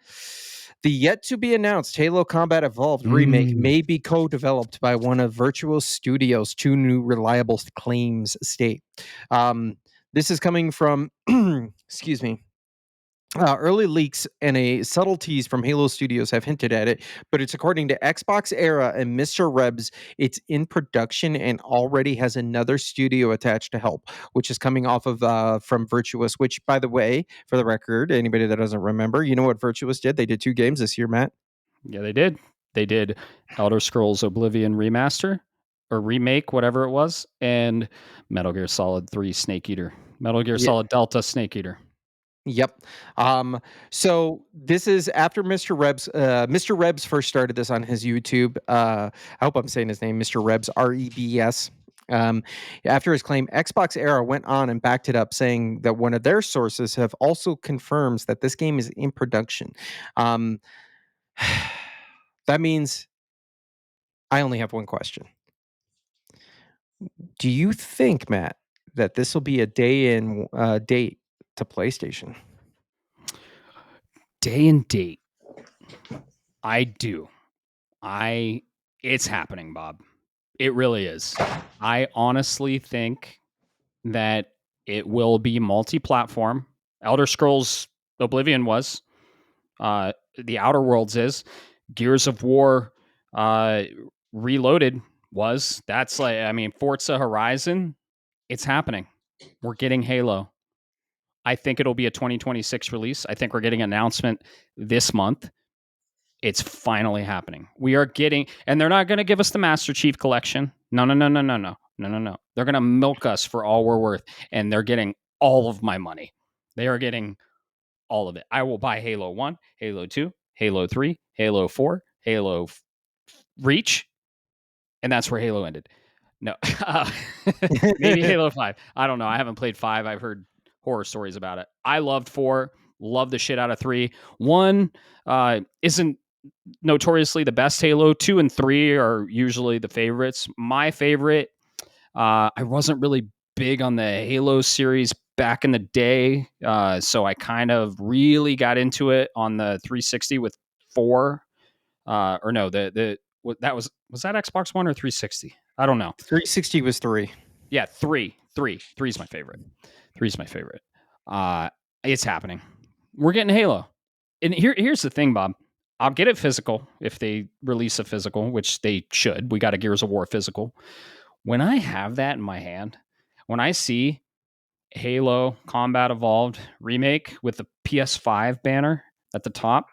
the yet to be announced Halo Combat Evolved remake Mm. may be co-developed by one of Virtual Studios' two new reliable claims state. This is coming from excuse me. Early leaks and a subtle tease from Halo Studios have hinted at it, but it's according to Xbox Era and Mr. Rebs. It's in production and already has another studio attached to help, which is coming off of from Virtuous. Which, by the way, for the record, anybody that doesn't remember, you know what Virtuous did? They did 2 games this year, Matt. Yeah, they did. They did Elder Scrolls Oblivion Remaster or remake, whatever it was, and Metal Gear Solid 3 Snake Eater. Metal Gear Yeah. Solid Delta Snake Eater. Yep. So this is after Mr. Rebs. Mr. Rebs first started this on his YouTube. I hope I'm saying his name, Mr. Rebs, Rebs. After his claim, Xbox Era went on and backed it up, saying that one of their sources have also confirms that this game is in production. Um, that means I only have one question. Do you think, Matt, that this will be a day in date to PlayStation? Day and date. I do. I It's happening, Bob. It really is. I honestly think that it will be multi-platform. Elder Scrolls Oblivion was. The Outer Worlds is. Gears of War uh, Reloaded was. That's like, I mean, Forza Horizon. It's happening. We're getting Halo. I think it'll be a 2026 release. I think we're getting an announcement this month. It's finally happening. We are getting, and they're not going to give us the Master Chief Collection. No, no, no, no, no, no, no, no, no. They're going to milk us for all we're worth, and they're getting all of my money. They are getting all of it. I will buy Halo 1, Halo 2, Halo 3, Halo 4, Halo Reach, and that's where Halo ended. No, maybe Halo 5. I don't know. I haven't played 5. I've heard horror stories about it. I loved 4, loved the shit out of 3. 1 isn't notoriously the best Halo. 2 and 3 are usually the favorites. My favorite, I wasn't really big on the Halo series back in the day, so I kind of really got into it on the 360 with 4. Or no, that was that Xbox One or 360? I don't know. 360 was 3. Yeah, 3. 3 is my favorite. 3 is my favorite. It's happening. We're getting Halo. And here's the thing, Bob. I'll get it physical if they release a physical, which they should. We got a Gears of War physical. When I have that in my hand, when I see Halo Combat Evolved remake with the PS5 banner at the top,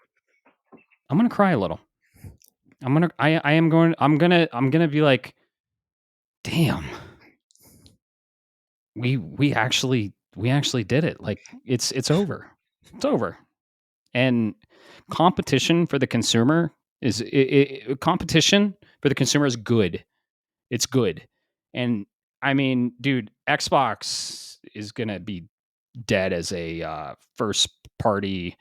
I'm gonna cry a little. I'm gonna be like, damn, we actually did it. Like it's over. It's over. And competition for the consumer competition for the consumer is good. It's good. And I mean, dude, Xbox is gonna be dead as a first party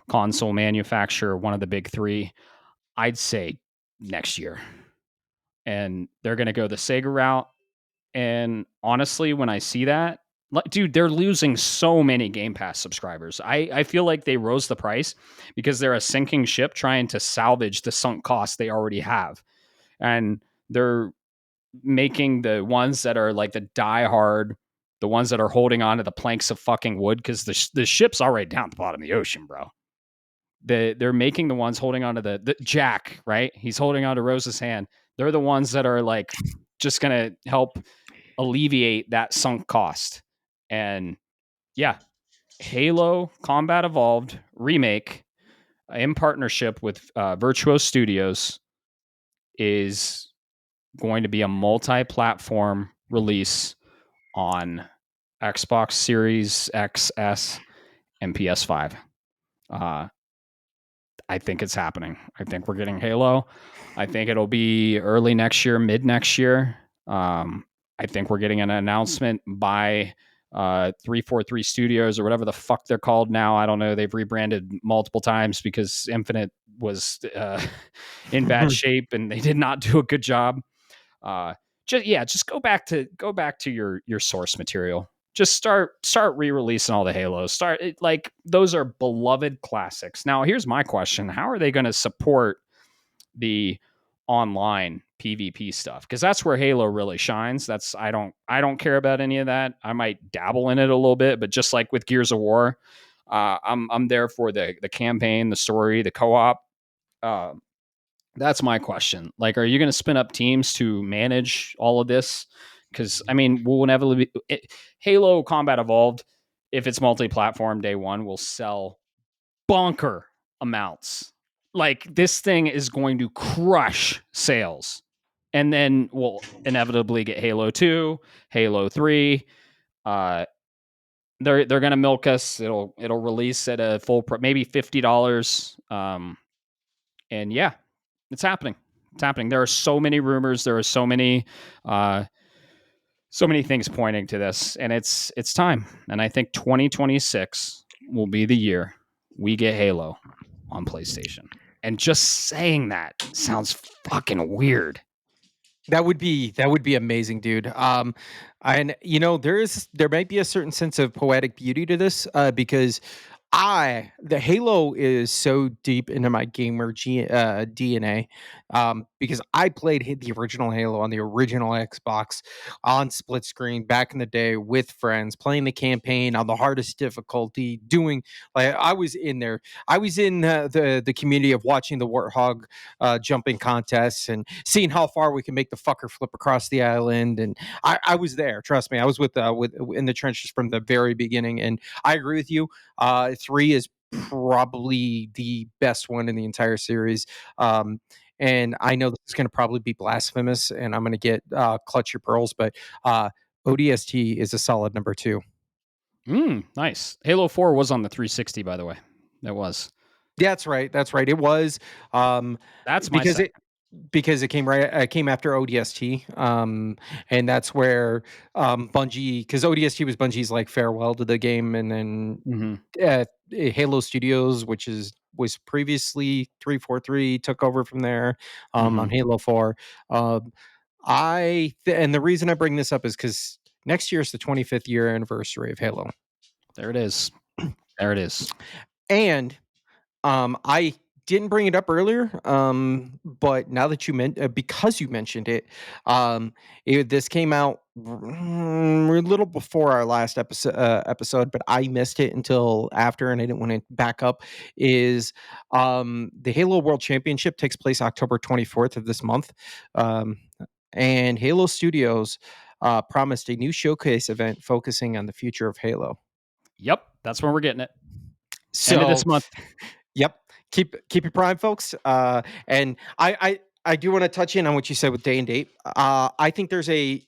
console manufacturer, one of the big 3. I'd say next year. And they're gonna go the Sega route. And honestly, when I see that, like, dude, they're losing so many Game Pass subscribers. I feel like they rose the price because they're a sinking ship trying to salvage the sunk costs they already have. And they're making the ones that are like the diehard, the ones that are holding on to the planks of fucking wood, because the ship's already down at the bottom of the ocean, bro. They're making the ones holding on to the Jack, right? He's holding on to Rose's hand. They're the ones that are like just gonna help alleviate that sunk cost. And yeah, Halo Combat Evolved remake in partnership with Virtuos Studios is going to be a multi-platform release on Xbox Series X, S, and PS5. I think it's happening. I think we're getting Halo. I think it'll be early next year, mid next year. I think we're getting an announcement by 343 Studios or whatever the fuck they're called now. I don't know. They've rebranded multiple times because Infinite was in bad shape and they did not do a good job. Just go back to your source material. Just start re-releasing all the Halos. Like those are beloved classics. Now, here's my question: how are they going to support the online PvP stuff? Because that's where Halo really shines. I don't care about any of that. I might dabble in it a little bit, but just like with Gears of War, I'm there for the campaign, the story, the co-op. Uh, that's my question. Like, are you going to spin up teams to manage all of this? Because I mean, we'll inevitably Halo Combat Evolved, if it's multi-platform day one, will sell bonker amounts. Like this thing is going to crush sales, and then we'll inevitably get Halo 2, Halo 3. They're going to milk us. It'll release at a full maybe $50. And yeah, it's happening. It's happening. There are so many rumors. There are so many things pointing to this, and it's time. And I think 2026 will be the year we get Halo on PlayStation. And just saying that sounds fucking weird. That would be amazing, dude. And there might be a certain sense of poetic beauty to this, because the Halo is so deep into my gamer DNA, because I played the original Halo on the original Xbox on split screen back in the day with friends, playing the campaign on the hardest difficulty, doing like I was in there. I was in the community of watching the Warthog jumping contests and seeing how far we can make the fucker flip across the island. And I was there. Trust me, I was with in the trenches from the very beginning. And I agree with you. 3 is probably the best one in the entire series. Um, and I know this is going to probably be blasphemous, and I'm going to get clutch your pearls, but ODST is a solid number two. Nice. Halo 4 was on the 360, by the way. It was. That's right. That's right. It was um, That's my because it second. because it came after ODST, and that's where Bungie, because ODST was Bungie's like farewell to the game, and then Mhm. Halo Studios, which was previously 343, took over from there on Mhm. Halo 4. Um, and the reason I bring this up is because next year is the 25th year anniversary of Halo, There it is. There it is. and I didn't bring it up earlier, but now that because you mentioned it, this came out a little before our last episode, but I missed it until after, and I didn't want to back up. Is the Halo World Championship takes place October 24th of this month, um, and Halo Studios promised a new showcase event focusing on the future of Halo. Yep, that's when we're getting it. End of this So month. yep. Keep your prime, folks. And I do want to touch in on what you said with day and date. I think there's a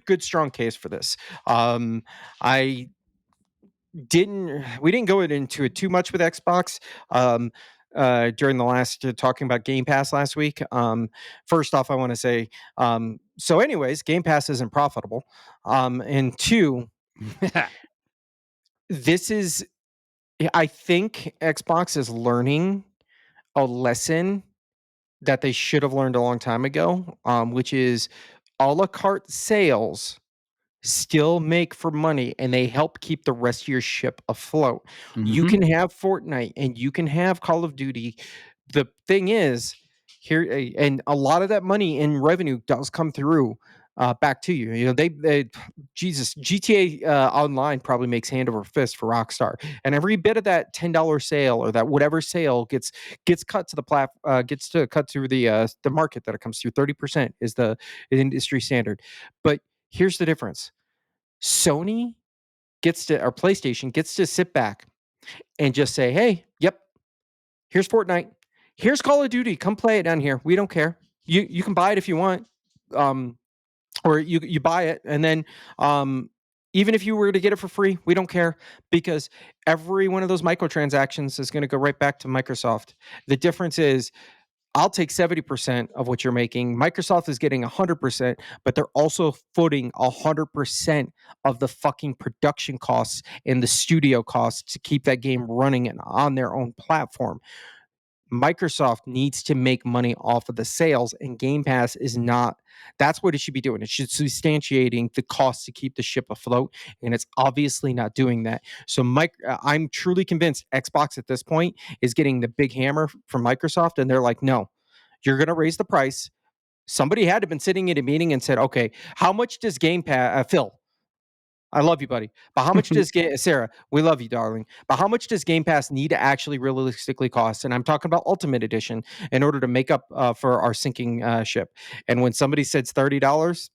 good strong case for this. I didn't we didn't go into it too much with Xbox. During the last talking about Game Pass last week. First off, I want to say, so anyways, Game Pass isn't profitable. And two, this is I think Xbox is learning a lesson that they should have learned a long time ago, which is a la carte sales still make for money and they help keep the rest of your ship afloat. You Mhm. can have Fortnite and you can have Call of Duty. The thing is, and a lot of that money in revenue does come through back to you. You know, Jesus, GTA Online probably makes hand over fist for Rockstar, and every bit of that $10 sale or that whatever sale gets cut to the gets to cut through the market that it comes through. 30% is the industry standard, but here's the difference. Sony or PlayStation gets to sit back and just say, "Hey, yep, here's Fortnite. Here's Call of Duty. Come play it down here. We don't care. You can buy it if you want, um, or you buy it, and then even if you were to get it for free, we don't care because every one of those microtransactions is going to go right back to Microsoft. The difference is I'll take 70% of what you're making. Microsoft is getting 100%, but they're also footing 100% of the fucking production costs and the studio costs to keep that game running and on their own platform. Microsoft needs to make money off of the sales, and Game Pass is not. That's what it should be doing. It should substantiating the cost to keep the ship afloat, and it's obviously not doing that. So, I'm truly convinced Xbox at this point is getting the big hammer from Microsoft, and they're like, "No, you're going to raise the price." Somebody had to have been sitting in a meeting and said, "Okay, how much does Game Pass, Phil? I love you, buddy. But how much does Sarah? We love you, darling. But how much does Game Pass need to actually realistically cost?" And I'm talking about Ultimate Edition in order to make up for our sinking ship. And when somebody says $30,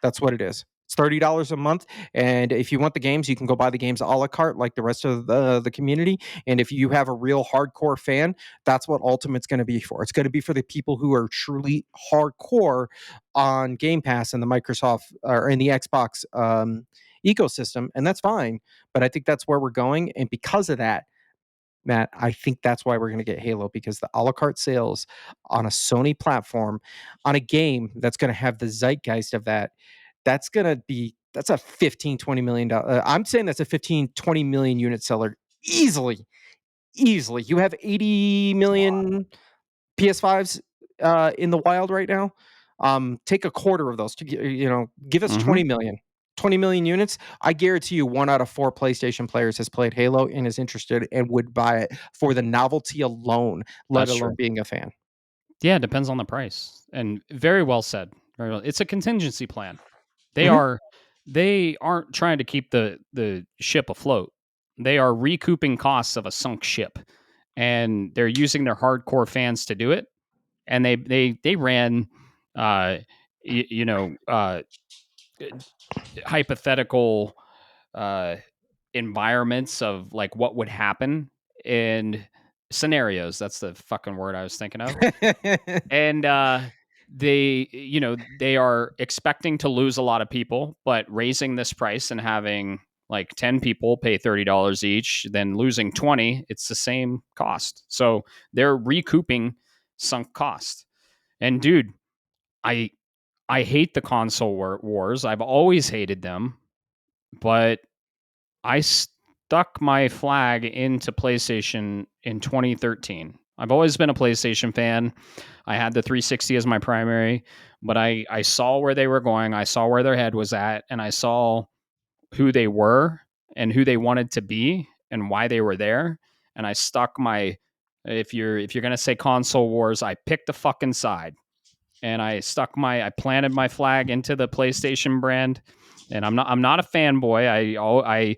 that's what it is. It's $30 a month, and if you want the games, you can go buy the games a la carte like the rest of the community. And if you have a real hardcore fan, that's what Ultimate's going to be for. It's going to be for the people who are truly hardcore on Game Pass and the Microsoft or in the Xbox ecosystem, and that's fine. But I think that's where we're going, and because of that, Matt, I think that's why we're going to get Halo because the a la carte sales on a Sony platform, on a game that's going to have the zeitgeist of that, that's a 15, $20 million. I'm saying that's a 15, 20 million unit seller easily. Easily. You have 80 million PS5s in the wild right now. Take a quarter of those to give us Mhm. 20 million. 20 million units. I guarantee you one out of four PlayStation players has played Halo and is interested and would buy it for the novelty alone, let That's true. alone being a fan. Yeah, it depends on the price. And very well said. Very well. It's a contingency plan. They Mhm. are they aren't trying to keep the ship afloat. They are recouping costs of a sunk ship. And they're using their hardcore fans to do it. And they ran uh y- you know uh hypothetical uh environments of like what would happen and scenarios. That's the fucking word I was thinking of. And they are expecting to lose a lot of people, but raising this price and having like 10 people pay $30 each, then losing 20, it's the same cost. So they're recouping sunk cost. And dude, I I hate the console wars. I've always hated them, but I stuck my flag into PlayStation in 2013. I've always been a PlayStation fan. I had the 360 as my primary, but I saw where they were going. I saw where their head was at, and I saw who they were and who they wanted to be and why they were there. And I stuck my if you're gonna say console wars, I picked a fucking side, and I planted my flag into the PlayStation brand. And I'm not a fanboy.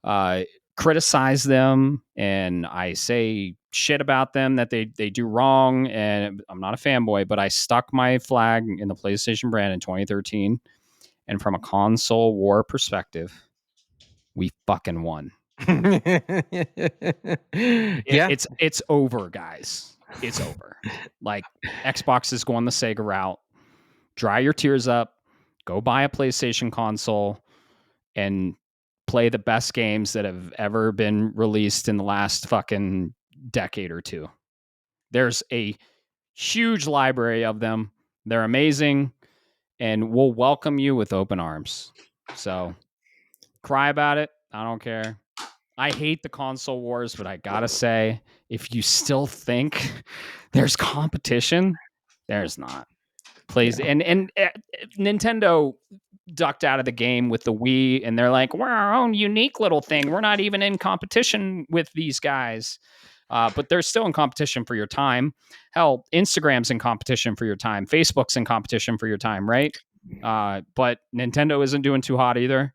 I criticize them and I say shit about them that they do wrong. And I'm not a fanboy, but I stuck my flag in the PlayStation brand in 2013. And from a console war perspective, we fucking won. Yeah. It's over, guys. It's over. Like, Xbox is going the Sega route. Dry your tears up. Go buy a PlayStation console and play the best games that have ever been released in the last fucking decade or two. There's a huge library of them. They're amazing, and we'll welcome you with open arms. So cry about it. I don't care. I hate the console wars, but I gotta say, if you still think there's competition, there's not. Plays Yeah. and Nintendo ducked out of the game with the Wii, and they're like, we're our own unique little thing. We're not even in competition with these guys. But they're still in competition for your time. Hell, Instagram's in competition for your time. Facebook's in competition for your time, right? But Nintendo isn't doing too hot either.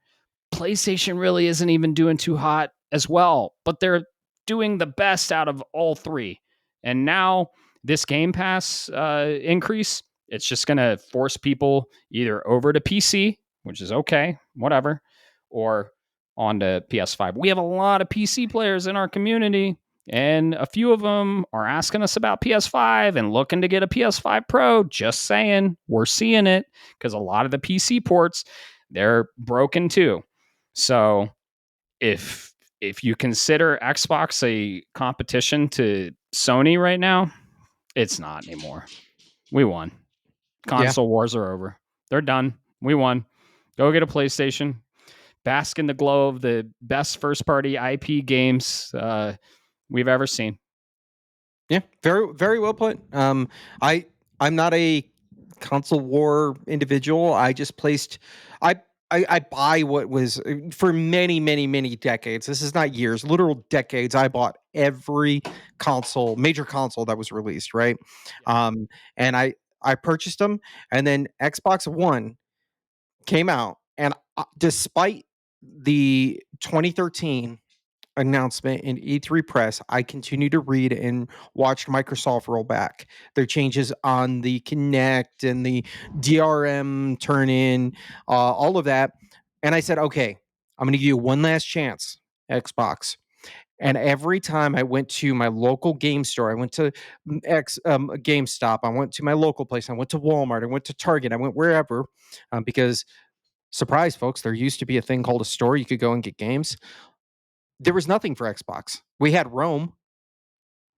PlayStation really isn't even doing too hot as well, but they're doing the best out of all three. And now this Game Pass increase, it's just going to force people either over to PC, which is okay, whatever, or onto PS5. We have a lot of PC players in our community, and a few of them are asking us about PS5 and looking to get a PS5 Pro. Just saying, we're seeing it because a lot of the PC ports, they're broken too. So if you consider Xbox a competition to Sony right now, it's not anymore. We won. Yeah. Console wars are over. They're done. We won. Go get a PlayStation. Bask in the glow of the best first party IP games we've ever seen. Yeah, very very well put. I I'm not a console war individual. I just placed I I buy what was for many decades. This is not years, literal decades. I bought every console, major console that was released, right? Um, and I purchased them, and then Xbox One came out, and despite the 2013 announcement in E3 press, I continue to read and watched Microsoft roll back their changes on the Connect and the DRM turn in, all of that. And I said, okay, I'm going to give you one last chance, Xbox. And every time I went to my local game store, I went to GameStop, I went to my local place, I went to Walmart, I went to Target, I went wherever, because surprise, folks, there used to be a thing called a store you could go and get games. There was nothing for Xbox. We had Rome.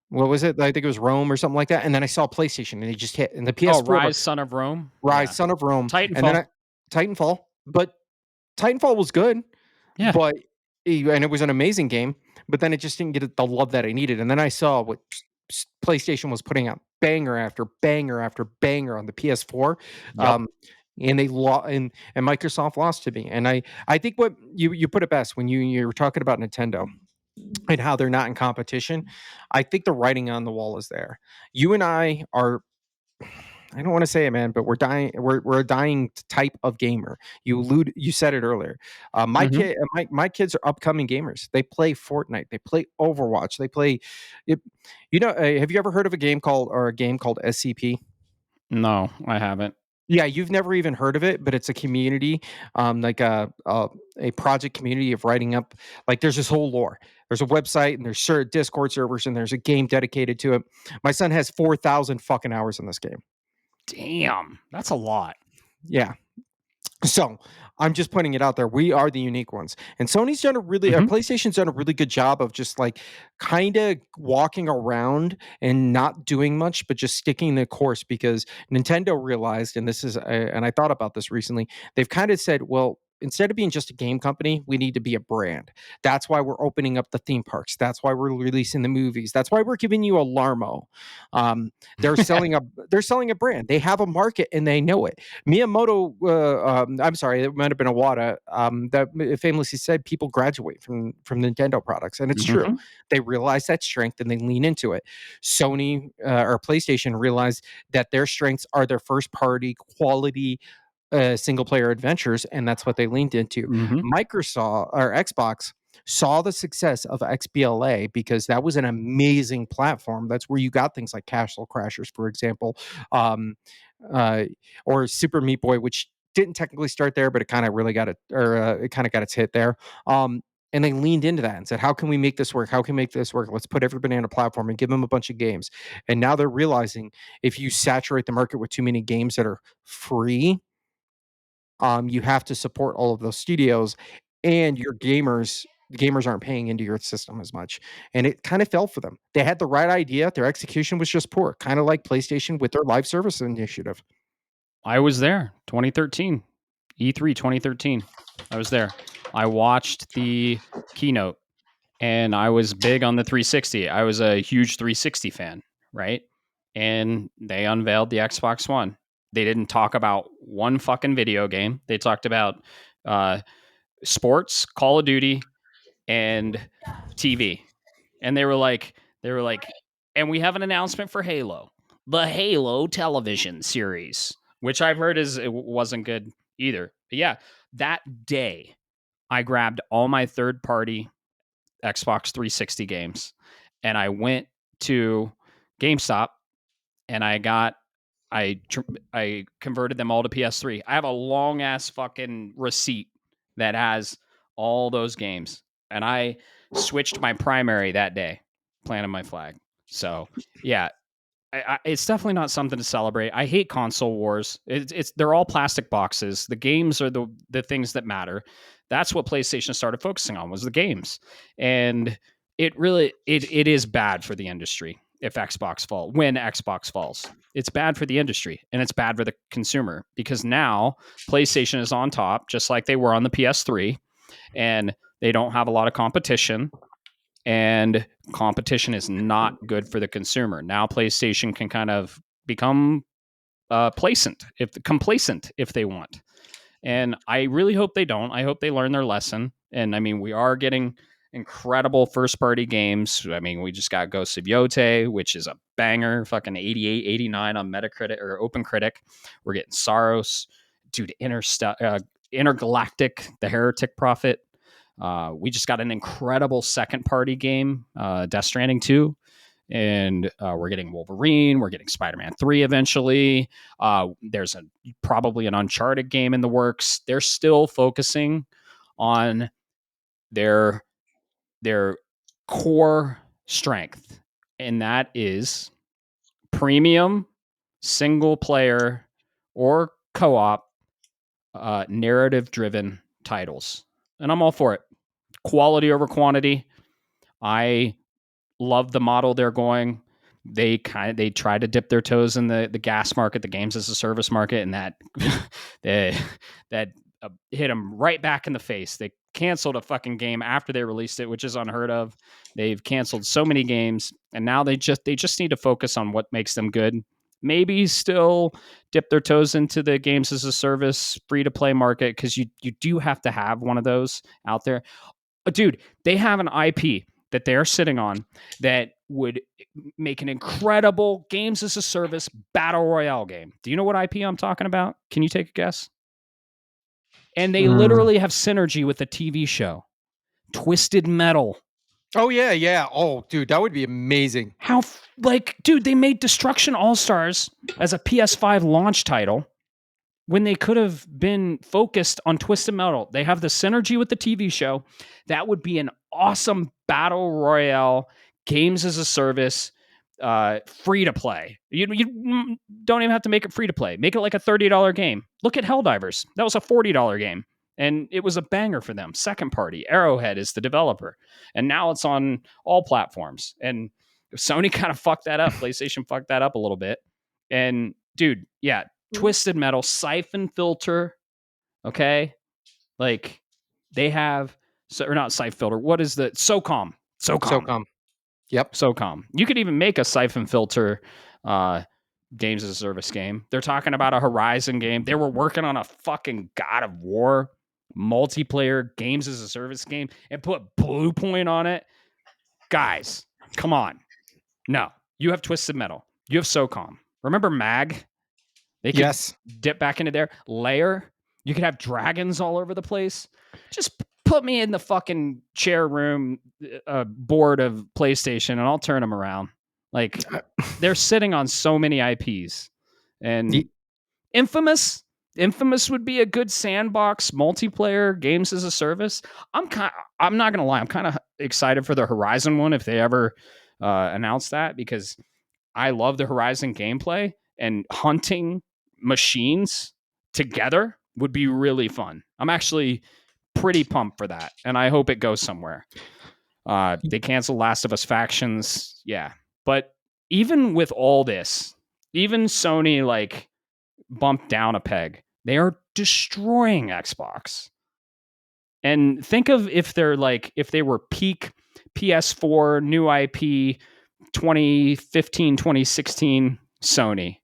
What was it? I think it was Rome or something like that. And then I saw PlayStation, and it just hit, and the Oh, PS4, Rise, Son of Rome. Rise, Yeah. Son of Rome, and then Titanfall. Titanfall. But Titanfall was good, Yeah. but and it was an amazing game. But then it just didn't get the love that I needed. And then I saw what PlayStation was putting out, banger after banger after banger on the PS4. Yep. And they and Microsoft lost to me. And I think what you put it best when you were talking about Nintendo and how they're not in competition. I think the writing on the wall is there. You and I are, I don't want to say it, man, but we're dying. We're a dying type of gamer. You said it earlier. Mm-hmm. My kids are upcoming gamers. They play Fortnite. They play Overwatch. They play. It, have you ever heard of a game called SCP? No, I haven't. Yeah, you've never even heard of it, but it's a community, like a project community of writing up. Like, there's this whole lore. There's a website and there's Discord servers and there's a game dedicated to it. My son has 4,000 fucking hours in this game. Damn, that's a lot. Yeah. So I'm just putting it out there. We are the unique ones. And Sony's done a really, PlayStation's done a really good job of just like kind of walking around and not doing much, but just sticking the course because Nintendo realized, and this is, and I thought about this recently, they've kind of said, well, instead of being just a game company, we need to be a brand. That's why we're opening up the theme parks. That's why we're releasing the movies. That's why we're giving you a Larmo. They're selling a brand. They have a market and they know it. Miyamoto, I'm sorry, it might have been Iwata, that famously said people graduate from Nintendo products, and it's true. They realize that strength and they lean into it. Sony or PlayStation realized that their strengths are their first party quality single player adventures, and that's what they leaned into. Microsoft or Xbox saw the success of XBLA because that was an amazing platform. That's where you got things like Castle Crashers, for example, um, or Super Meat Boy, which didn't technically start there, but it kind of really got it, or it kind of got its hit there. And they leaned into that and said, "How can we make this work? How can we make this work? Let's put everybody on a platform and give them a bunch of games." And now they're realizing if you saturate the market with too many games that are free, you have to support all of those studios, and the gamers aren't paying into your system as much. And it kind of fell for them. They had the right idea, their execution was just poor, kind of like PlayStation with their live service initiative. I was there, 2013, E3 2013. I was there. I watched the keynote, and I was big on the 360. I was a huge 360 fan, right? And they unveiled the Xbox One. They didn't talk about one fucking video game. They talked about sports, Call of Duty, and TV. And they were like, and we have an announcement for Halo, the Halo television series, which I've heard it wasn't good either. But yeah, that day I grabbed all my third party Xbox 360 games and I went to GameStop and I converted them all to PS3. I have a long ass fucking receipt that has all those games, and I switched my primary that day, planting my flag. So yeah, it's definitely not something to celebrate. I hate console wars. They're all plastic boxes. The games are the things that matter. That's what PlayStation started focusing on, was the games, and it is bad for the industry if when Xbox falls. It's bad for the industry and it's bad for the consumer because now PlayStation is on top, just like they were on the PS3, and they don't have a lot of competition. And competition is not good for the consumer. Now PlayStation can kind of become complacent if they want. And I really hope they don't. I hope they learn their lesson. And I mean, we are getting incredible first party games. I mean, we just got Ghost of Yote, which is a banger, fucking 88, 89 on Metacritic or OpenCritic. We're getting Saros, dude, Intergalactic, the Heretic Prophet. We just got an incredible second party game, Death Stranding 2. And we're getting Wolverine. We're getting Spider-Man 3 eventually. There's probably an Uncharted game in the works. They're still focusing on their core strength, and that is premium single player or co-op narrative driven titles. And I'm all for it. Quality over quantity. I love the model they're going. They try to dip their toes in the gas market, the games as a service market, and that that hit them right back in the face. They canceled a fucking game after they released it, which is unheard of. They've canceled so many games, and now they just need to focus on what makes them good. Maybe still dip their toes into the games as a service free to play market, because you do have to have one of those out there. Dude, they have an IP that they're sitting on that would make an incredible games as a service battle royale game. Do you know what IP I'm talking about? Can you take a guess? And they literally have synergy with the TV show, Twisted Metal. Oh yeah. Oh, dude, that would be amazing. Dude, they made Destruction All Stars as a PS5 launch title, when they could have been focused on Twisted Metal. They have the synergy with the TV show. That would be an awesome battle royale, games as a service, free to play. You don't even have to make it free to play. Make it like a $30 game. Look at Helldivers. That was a $40 game. And it was a banger for them. Second party. Arrowhead is the developer. And now it's on all platforms. And Sony kind of fucked that up. PlayStation fucked that up a little bit. And dude, yeah, Twisted Metal, Siphon Filter, okay? Like they have, or not Siphon Filter, what is the SOCOM? SOCOM. SOCOM. Yep. SOCOM. You could even make a Siphon Filter games as a service game. They're talking about a Horizon game. They were working on a fucking God of War multiplayer games as a service game and put Blue Point on it. Guys, come on. No, you have Twisted Metal. You have SOCOM. Remember MAG? They could dip back into there. Layer. You could have dragons all over the place. Just put me in the fucking chair room board of PlayStation and I'll turn them around. Like they're sitting on so many IPs. And Infamous would be a good sandbox multiplayer games as a service. I'm not gonna lie, I'm kind of excited for the Horizon one if they ever announce that, because I love the Horizon gameplay, and hunting machines together would be really fun. I'm actually pretty pumped for that, and I hope it goes somewhere. They canceled Last of Us Factions, yeah. But even with all this, even Sony like bumped down a peg. They are destroying Xbox. And think of if they were peak PS4, new IP, 2015, 2016 Sony.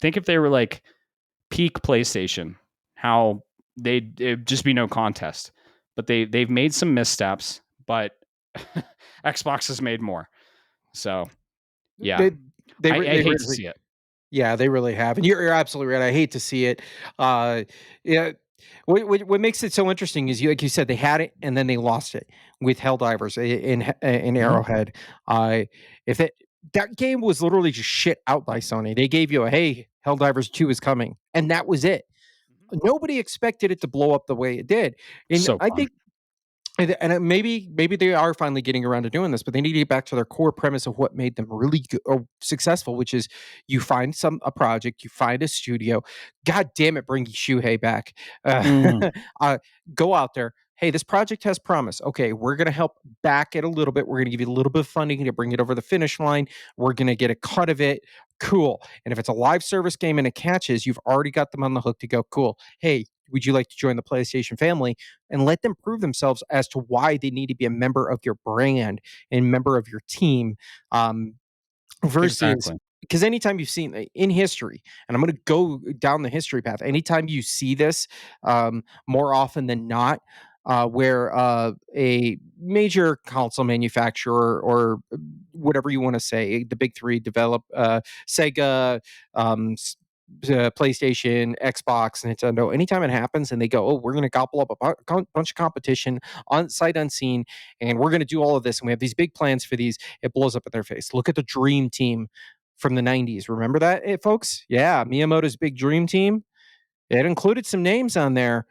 Think if they were like peak PlayStation, how it'd just be no contest. But they've made some missteps, but Xbox has made more. So yeah, I hate to see it. Yeah, they really have, and you're absolutely right. I hate to see it. Yeah, what makes it so interesting is like you said, they had it and then they lost it with Helldivers in Arrowhead. If that game was literally just shit out by Sony, they gave you a hey, Helldivers 2 is coming, and that was it. Nobody expected it to blow up the way it did, and So I fun. think maybe they are finally getting around to doing this, but they need to get back to their core premise of what made them really good, or successful, which is you find a project, you find a studio. God damn it, bring Shuhei back. Go out there. Hey, this project has promise. Okay, we're going to help back it a little bit. We're going to give you a little bit of funding to bring it over the finish line. We're going to get a cut of it. Cool. And if it's a live service game and it catches, you've already got them on the hook to go. Cool. Hey, would you like to join the PlayStation family? And let them prove themselves as to why they need to be a member of your brand and member of your team. Versus, because anytime you've seen in history, and I'm going to go down the history path, anytime you see this, more often than not, where a major console manufacturer or whatever you want to say, the big three develop Sega, PlayStation, Xbox, Nintendo. Anytime it happens and they go, oh, we're going to gobble up a bunch of competition on sight unseen, and we're going to do all of this, and we have these big plans for these, it blows up in their face. Look at the Dream Team from the 90s. Remember that, folks? Yeah, Miyamoto's big Dream Team. It included some names on there,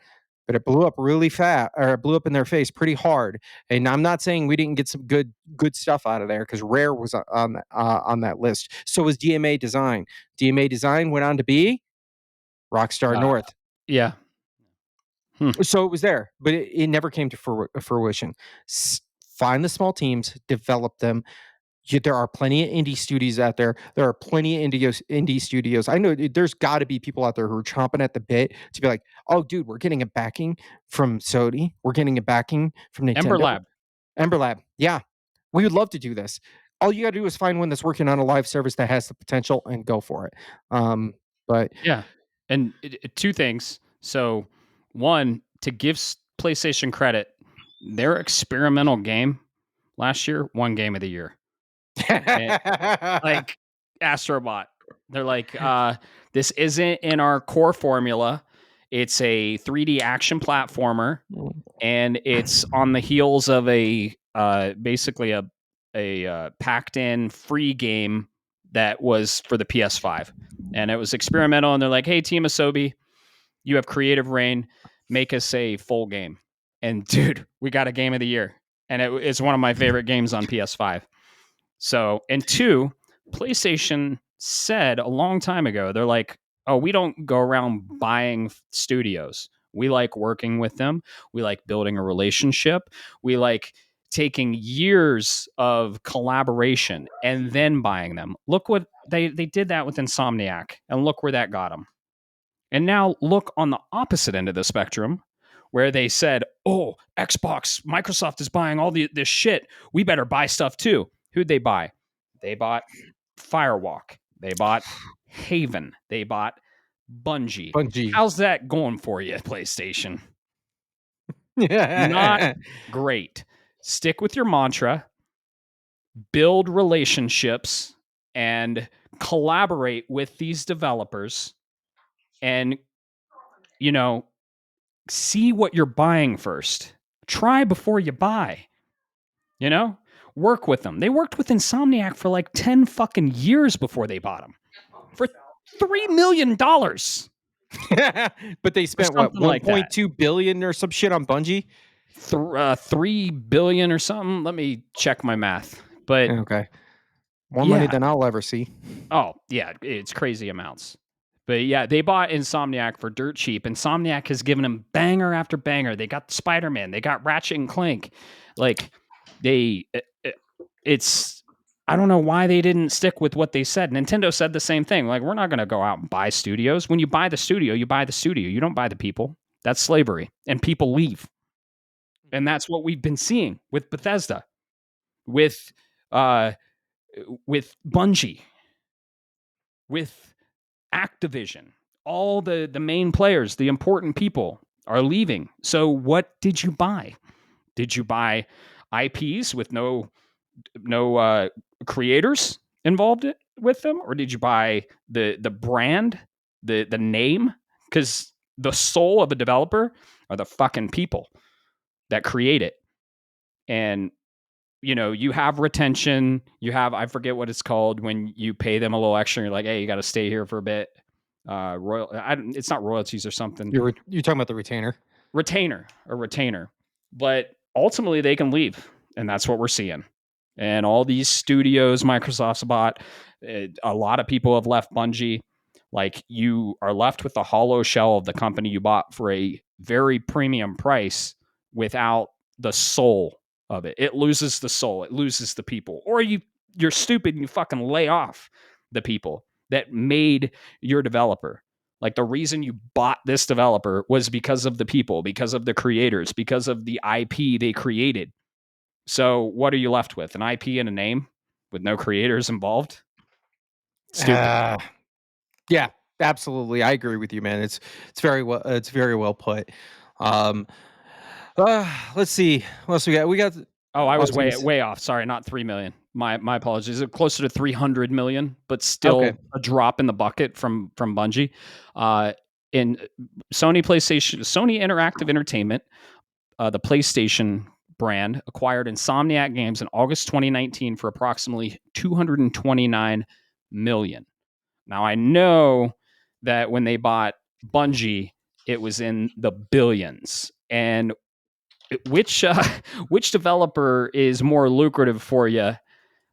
but it blew up really fast, or it blew up in their face pretty hard. And I'm not saying we didn't get some good stuff out of there, because Rare was on that list. So was DMA Design. DMA Design went on to be Rockstar North. Yeah. So it was there, but it never came to fruition. Find the small teams, develop them. There are plenty of indie studios out there. There are plenty of indie studios. I know there's got to be people out there who are chomping at the bit to be like, "Oh, dude, we're getting a backing from Sony. We're getting a backing from Nintendo." Ember Lab. Yeah, we would love to do this. All you got to do is find one that's working on a live service that has the potential and go for it. But yeah, and two things. So, one, to give PlayStation credit, their experimental game last year won Game of the Year. Like Astrobot. They're like, this isn't in our core formula. It's a 3D action platformer, and it's on the heels of a basically a packed in free game that was for the PS5. And it was experimental. And they're like, hey, Team Asobi, you have creative reign. Make us a full game. And dude, we got a game of the year. And it's one of my favorite games on PS5. So, and two, PlayStation said a long time ago, they're like, oh, we don't go around buying studios. We like working with them. We like building a relationship. We like taking years of collaboration and then buying them. Look what they did that with Insomniac, and look where that got them. And now look on the opposite end of the spectrum where they said, oh, Xbox, Microsoft is buying all this shit. We better buy stuff too. Who'd they buy? They bought Firewalk. They bought Haven. They bought Bungie. Bungie. How's that going for you, PlayStation? Not Yeah. great. Stick with your mantra, build relationships, and collaborate with these developers and, you know, see what you're buying first. Try before you buy. You know, work with them. They worked with Insomniac for like 10 fucking years before they bought them for $3 million But they or spent what, something like that. 1.2 billion or some shit on Bungie? 3 billion or something. Let me check my math. But Okay. More money yeah, than I'll ever see. oh yeah, it's crazy amounts. But yeah, they bought Insomniac for dirt cheap. Insomniac has given them banger after banger. They got Spider-Man. They got Ratchet and Clank. Like it's I don't know why they didn't stick with what they said. Nintendo said the same thing. Like, we're not going to go out and buy studios. When you buy the studio, you buy the studio. You don't buy the people. That's slavery. And people leave. And that's what we've been seeing with Bethesda, with uh with Bungie, with Activision. All the main players, the important people are leaving. So what did you buy? Did you buy IPs with no creators involved with them, or did you buy the brand, the name? Because the soul of a developer are the fucking people that create it. And you have retention. You have, I forget what it's called, when you pay them a little extra. And you're like, hey, you got to stay here for a bit. It's not royalties or something. You're talking about the retainer. Retainer. But ultimately, they can leave, and that's what we're seeing. And all these studios Microsoft's bought, a lot of people have left Bungie. Like, you are left with the hollow shell of the company you bought for a very premium price without the soul of it. It loses the soul. It loses the people. Or you're stupid and you fucking lay off the people that made your developer. Like, the reason you bought this developer was because of the people, because of the creators, because of the IP they created. So what are you left with? An IP and a name with no creators involved? Stupid. Yeah, absolutely. I agree with you, man. It's very well put. Um, let's see. What else we got? We got. Oh, I I was was gonna way off. Sorry, not 3 million. My apologies. It's closer to 300 million, but Okay. still a drop in the bucket from Bungie. In Sony Interactive Entertainment, the PlayStation brand acquired Insomniac Games in August 2019 for approximately 229 million. Now, I know that when they bought Bungie, it was in the billions. And which which developer is more lucrative for you?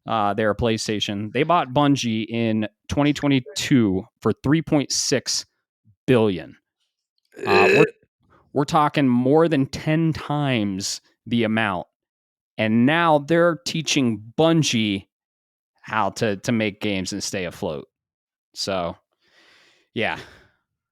Their PlayStation. They bought Bungie in 2022 for 3.6 billion. We're talking more than 10 times the amount. And now they're teaching Bungie how to make games and stay afloat. So, yeah,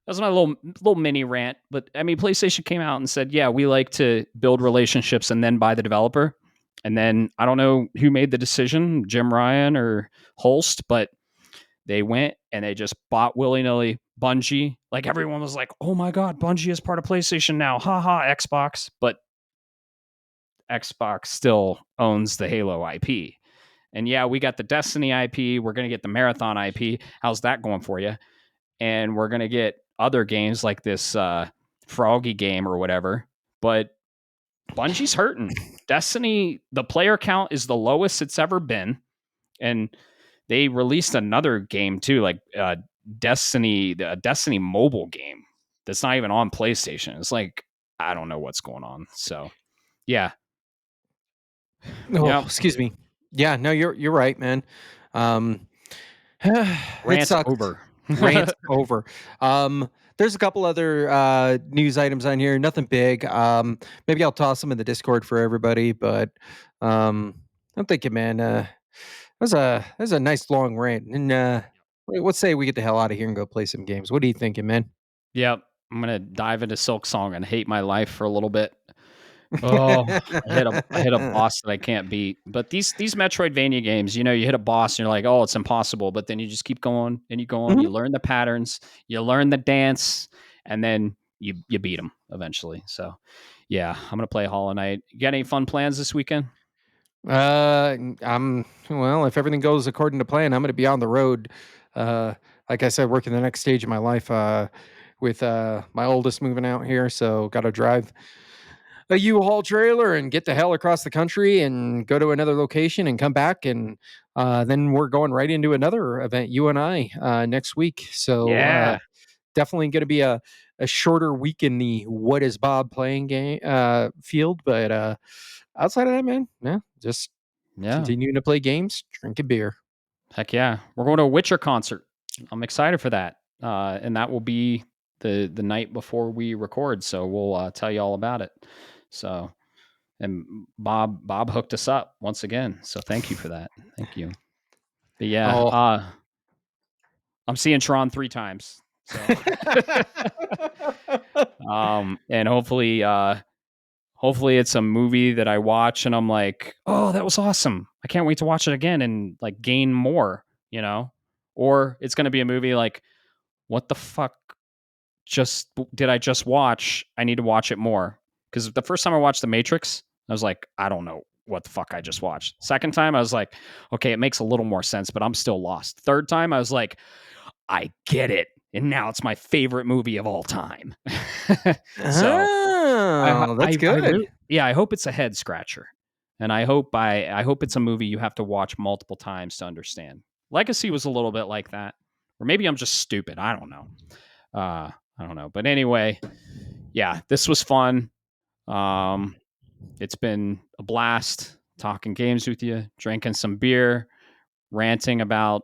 that's my little mini rant. But I mean, PlayStation came out and said, yeah, we like to build relationships and then buy the developer. And then I don't know who made the decision, Jim Ryan or Holst, but they went and they just bought willy-nilly Bungie. Like, everyone was like, oh my God, Bungie is part of PlayStation now. Haha, Xbox. But Xbox still owns the Halo IP. And yeah, we got the Destiny IP. We're going to get the Marathon IP. How's that going for you? And we're going to get other games like this Froggy game or whatever. But Bungie's hurting. Destiny, the player count is the lowest it's ever been. And they released another game too, like Destiny mobile game that's not even on PlayStation. It's like, I don't know what's going on. So yeah. Oh, Yep. excuse me. Yeah, no, you're right, man. Um, it Rant sucks. over. Rant over. There's a couple other news items on here. Nothing big. Maybe I'll toss them in the Discord for everybody. But I'm thinking, man, that's a nice long rant. And let's say we get the hell out of here and go play some games. What are you thinking, man? Yep. I'm gonna dive into Silk Song and hate my life for a little bit. Oh, I hit a boss that I can't beat. But these Metroidvania games, you know, you hit a boss and you're like, oh, it's impossible. But then you just keep going and you go on. You Mhm. learn the patterns, you learn the dance, and then you beat them eventually. So, yeah, I'm gonna play Hollow Knight. You got any fun plans this weekend? I'm well. If everything goes according to plan, I'm going to be on the road. Uh, like I said, working the next stage of my life. With my oldest moving out here, so got to drive a U-Haul trailer and get the hell across the country and go to another location and come back, and then we're going right into another event. You and I next week. So Yeah, definitely going to be a shorter week in the what is Bob playing game field, but outside of that, man, yeah, just yeah, continuing to play games, drinking beer. heck yeah. We're going to a Witcher concert. I'm excited for that, and that will be the night before we record. So we'll tell you all about it. So and Bob hooked us up once again. So thank you for that. Thank you. But yeah, Oh. I'm seeing Tron 3 times. So and hopefully it's a movie that I watch and I'm like, "Oh, that was awesome. I can't wait to watch it again and like gain more," you know? Or it's going to be a movie like, "What the fuck just did I just watch? I need to watch it more." Cuz the first time I watched The Matrix, I was like, "I don't know what the fuck I just watched." Second time I was like, "Okay, it makes a little more sense, but I'm still lost." Third time I was like, "I get it." And now it's my favorite movie of all time. So, Oh, that's I good. really, yeah, I hope it's a head scratcher. And I hope it's a movie you have to watch multiple times to understand. Legacy was a little bit like that. Or maybe I'm just stupid. I don't know. I don't know. But anyway, yeah, this was fun. Um, it's been a blast talking games with you, drinking some beer, ranting about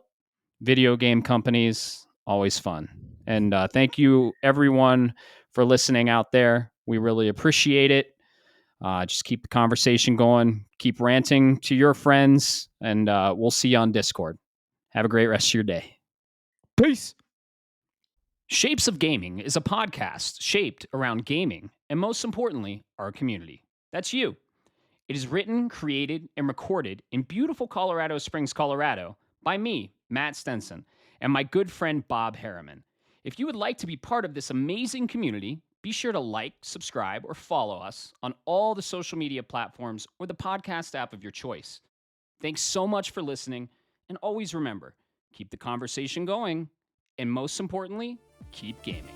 video game companies. Always fun. And thank you, everyone, for listening out there. We really appreciate it. Just keep the conversation going. Keep ranting to your friends, and we'll see you on Discord. Have a great rest of your day. Peace. Shapes of Gaming is a podcast shaped around gaming and, most importantly, our community. That's you. It is written, created, and recorded in beautiful Colorado Springs, Colorado, by me, Matt Stenson, and my good friend Bob Harriman. If you would like to be part of this amazing community, be sure to like, subscribe, or follow us on all the social media platforms or the podcast app of your choice. Thanks so much for listening, and always remember, keep the conversation going, and most importantly, keep gaming.